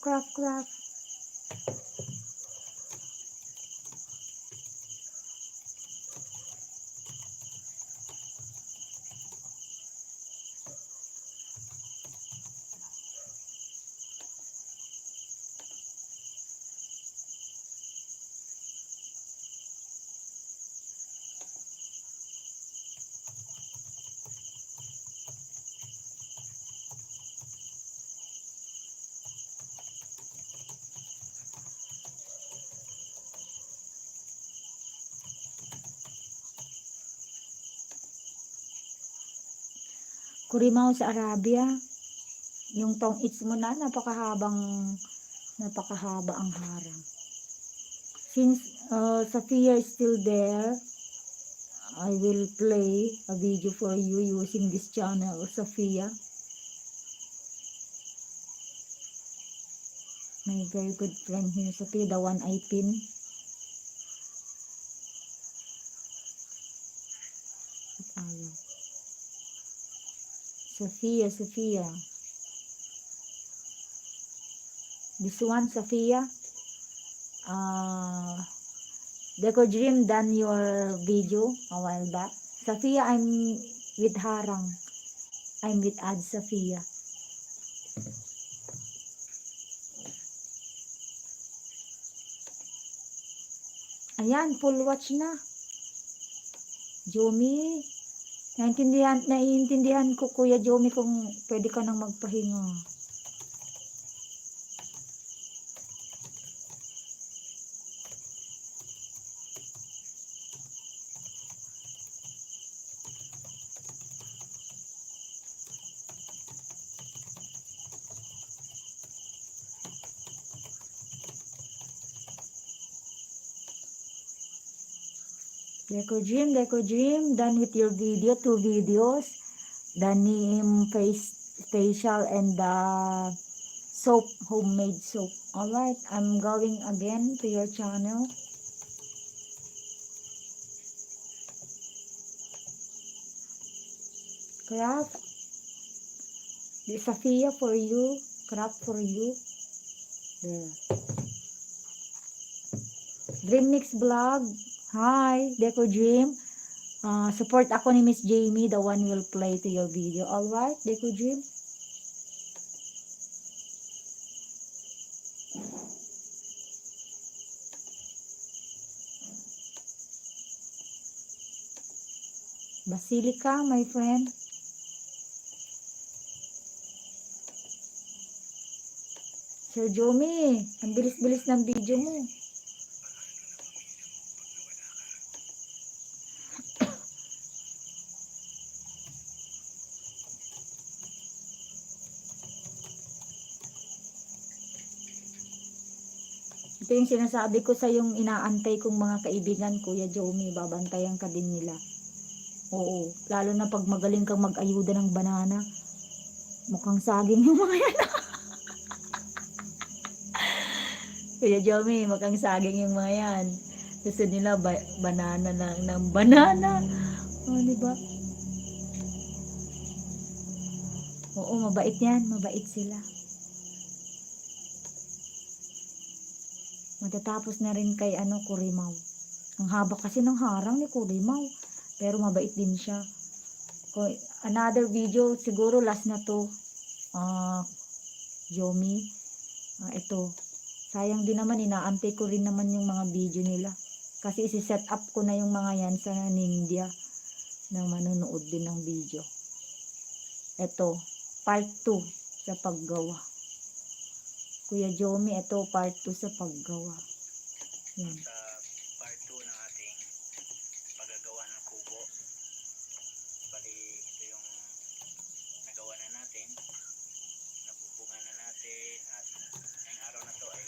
Kurimaw sa Arabia. Yung tong-its mo na, napakahaba ang harang. Since Sophia is still there, I will play a video for you using this channel, Sophia. My very good friend here, Sophia, the one I pin. Ayaw. Sophia. This one, Sophia. Deco Dream done your video a while back. Sophia, I'm with Harang. I'm with Ad Sophia. Ayan, full watch na. Jomi, naiintindihan ko, Kuya Jomi, kung pwede ka nang magpahinga. Deco Dream, done with your video, 2 videos. The name, facial, and the soap, homemade soap. Alright, I'm going again to your channel. Craft. This Sophia for you. Craft for you. There. Dream Mix Vlog. Hi, Deco Dream. Support ako ni Miss Jamie, the one will play to your video. Alright, Deco Dream. Basilica, my friend. Sir Jomi, ang bilis-bilis ng video mo. Ito yung sinasabi ko sa yung inaantay kong mga kaibigan, Kuya Jomi, babantayan ka din nila. Oo, lalo na pag magaling kang mag-ayuda ng banana. Mukhang saging yung mga yan. Kuya Jomi, mukhang saging yung mga yan. Gusto nila banana ng banana. O, diba? Oo, mabait yan. Mabait sila. Matatapos na rin kay Kurimaw. Ang haba kasi ng harang ni Kurimaw. Pero mabait din siya. Another video, siguro last na to. Yomi. Ito. Sayang din naman, inaantay ko rin naman yung mga video nila. Kasi isi-set up ko na yung mga yan sa Nindia na manonood din ng video. Ito, part 2 sa paggawa. Kuya Jomi, ito part 2 sa paggawa. Yan. Sa part 2 ng ating paggagawa ng kubo. Bali, ito yung nagawa na natin. Nabubungan na natin. At ngayong araw na to ay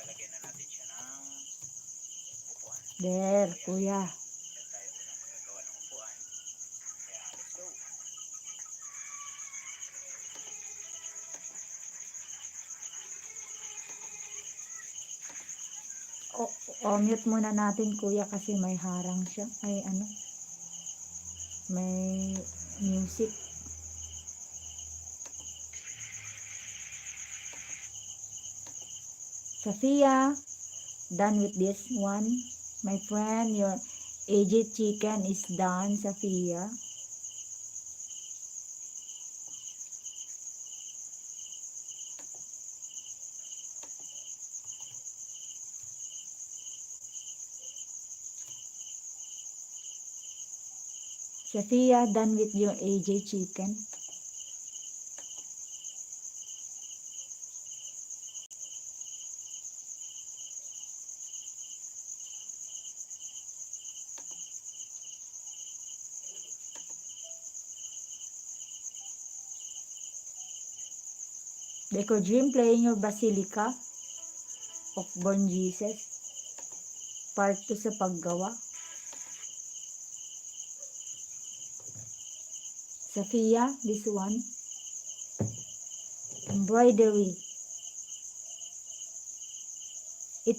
lalagyan na natin siya ng upuan. There, kuya. Yan tayo unang magagawa ng upuan. Kaya let's go. Mute muna natin, kuya, kasi may harang siya. Ay, may music. Sophia, done with this one. My friend, your aged chicken is done, Sophia. Sophia, done with your AJ chicken. Deco Dream playing your Basilica. of Born Jesus. Part 2 sa paggawa. Sophia, this one. Embroidery. It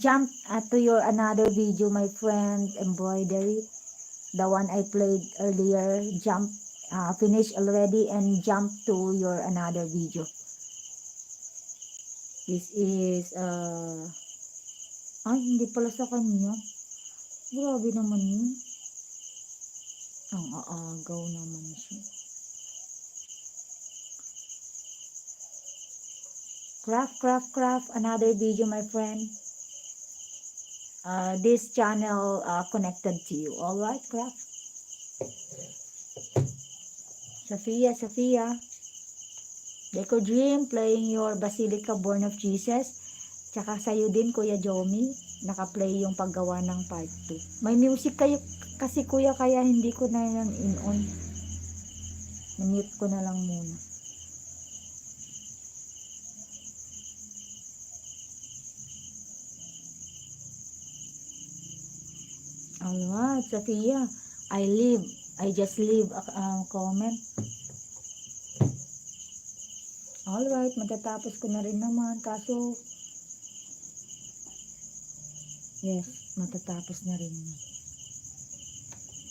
jumped to your another video, my friend. Embroidery. The one I played earlier, finished already and jumped to your another video. This is, ay, hindi pala sa kanya. Grabe naman yun. Ang aagaw naman siya. Craft, another video, my friend. This channel connected to you. Alright, craft. Sophia. Deco Dream, playing your Basilica Born of Jesus. Tsaka sa'yo din, Kuya Jomi. Naka-play yung paggawa ng part 2. May music kayo kasi, Kuya, kaya hindi ko na yan in-on. Na-mute ko na lang muna. Alright, Sophia. I just leave a comment. Alright, matatapos ko na rin naman. Kaso, yes, matatapos na rin.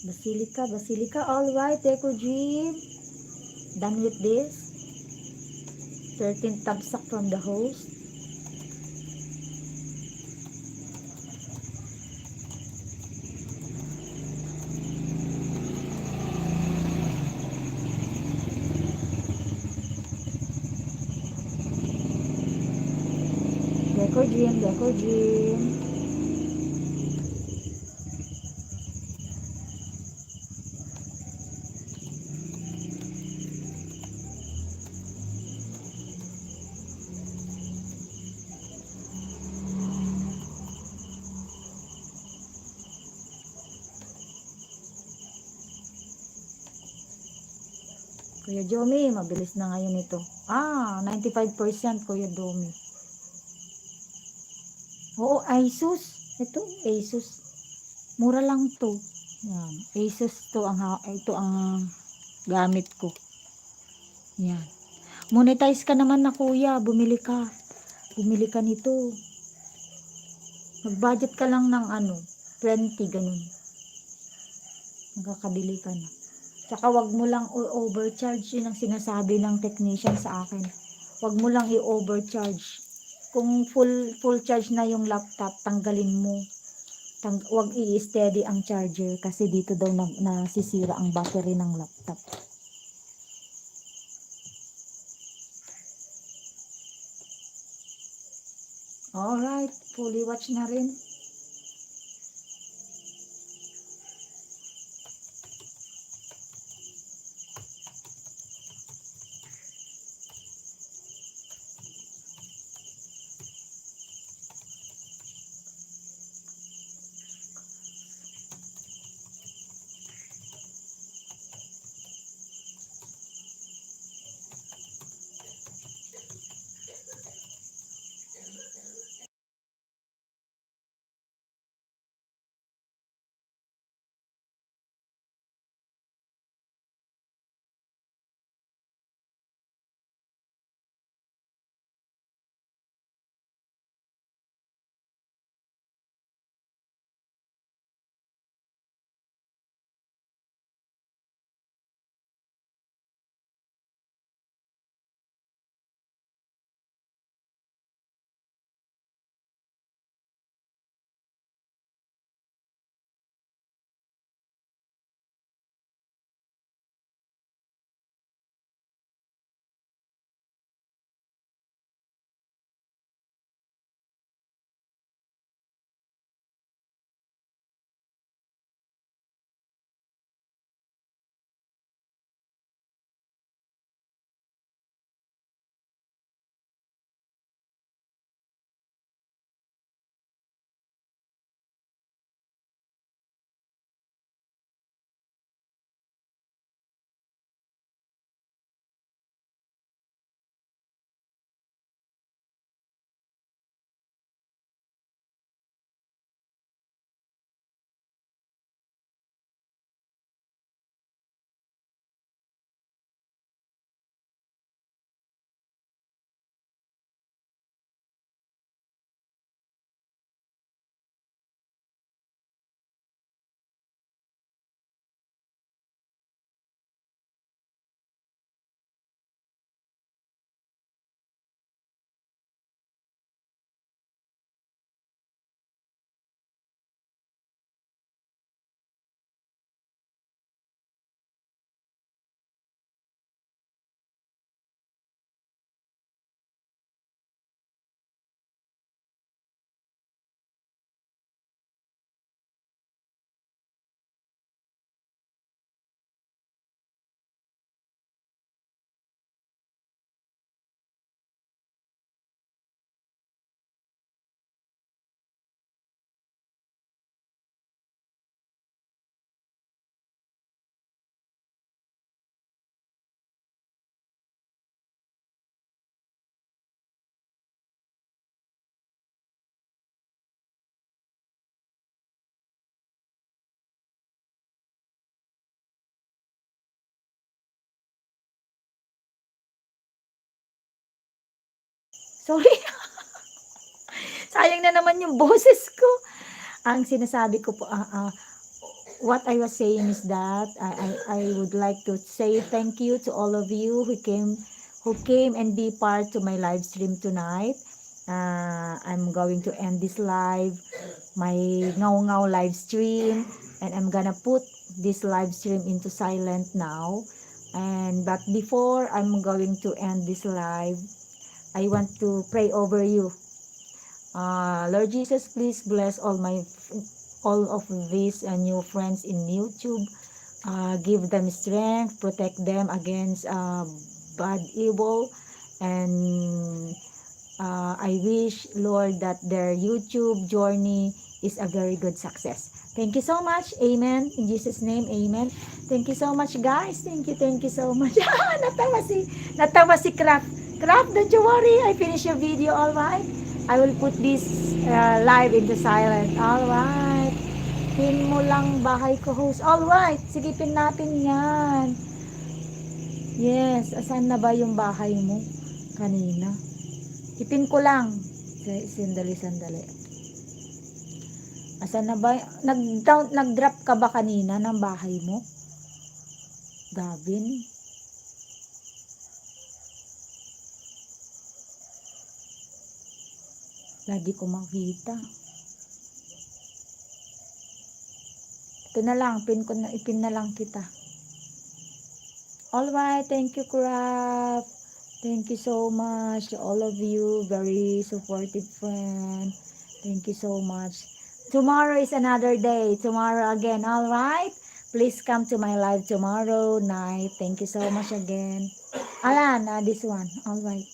Basilica. Alright, Deco Dream. Done with this. 13 tabsak from the host. Deco Dream. Kuya Jomi, mabilis na ngayon ito. 95% Kuya Jomi. Oo, Asus. Ito, Asus. Mura lang to. Yan. Asus to ito ang gamit ko. Yan. Monetize ka naman na, Kuya. Bumili ka nito. Mag-budget ka lang ng 20 ganun. Magkakabili ka na. Tsaka wag mo lang overcharge. Yun ang sinasabi ng technician sa akin. Wag mo lang i-overcharge. Kung full charge na yung laptop, tanggalin mo. Wag i-steady ang charger kasi dito daw nasisira ang battery ng laptop. Alright, fully watch na rin. Sorry, sayang na naman yung boses ko. Ang sinasabi ko po, what I was saying is that I would like to say thank you to all of you who came and be part to my live stream tonight. I'm going to end this live, my ngaw live stream, and I'm gonna put this live stream into silent now. But before I'm going to end this live, I want to pray over you. Lord Jesus, please bless all of these new friends in YouTube. Give them strength, protect them against bad evil, and I wish, Lord, that their YouTube journey is a very good success. Thank you so much. Amen. In Jesus' name, amen. Thank you so much, guys. Thank you so much. natawa si Craft. Craft, don't you worry. I finish your video, all right? I will put this live into silent. All right. Pin mo lang bahay ko, host. All right. Sige, pin natin yan. Yes. Asan na ba yung bahay mo kanina? Ipin ko lang. Sandali. Asan na ba? Nag-drop ka ba kanina ng bahay mo? Gavin? Lagi ko makita. Ito na lang. Ipin na lang kita. Alright. Thank you, Craft. Thank you so much to all of you. Very supportive friend. Thank you so much. Tomorrow is another day. Tomorrow again. All right? Please come to my live tomorrow night. Thank you so much again. Ayan, this one. All right.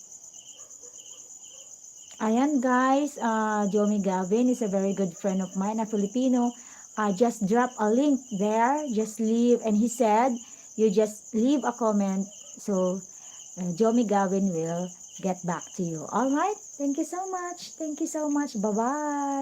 Ayan, guys. Jomi Gavin is a very good friend of mine, a Filipino. Just drop a link there. Just leave. And he said, you just leave a comment. So, Jomi Gavin will get back to you. All right? Thank you so much. Thank you so much. Bye-bye.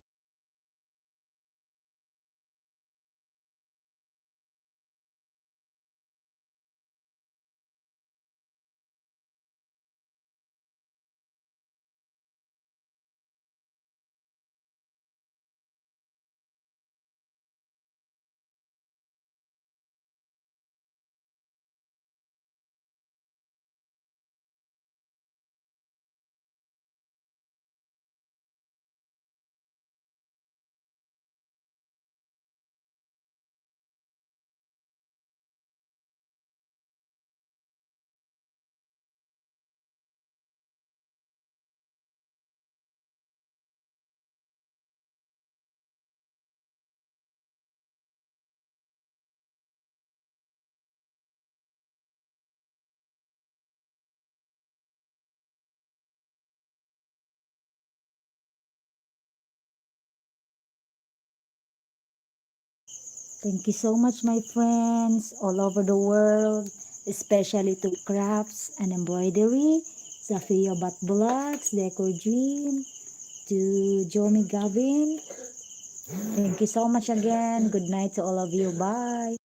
Thank you so much, my friends, all over the world, especially to crafts and embroidery, Zafia Bat Blogs, Deco Dream, to Jomi Gavin. Thank you so much again. Good night to all of you. Bye.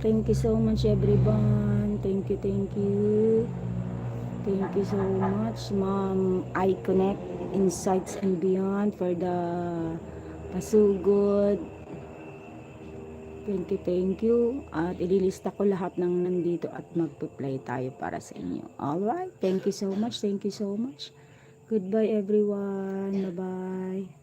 Thank you so much everyone. Thank you, thank you. Thank you so much, Ma'am I Connect Insights and Beyond for the pasugod. Thank you, thank you. At ililista ko lahat ng nandito at magpa-play tayo para sa inyo. Alright, thank you so much, thank you so much. Goodbye everyone. Bye-bye.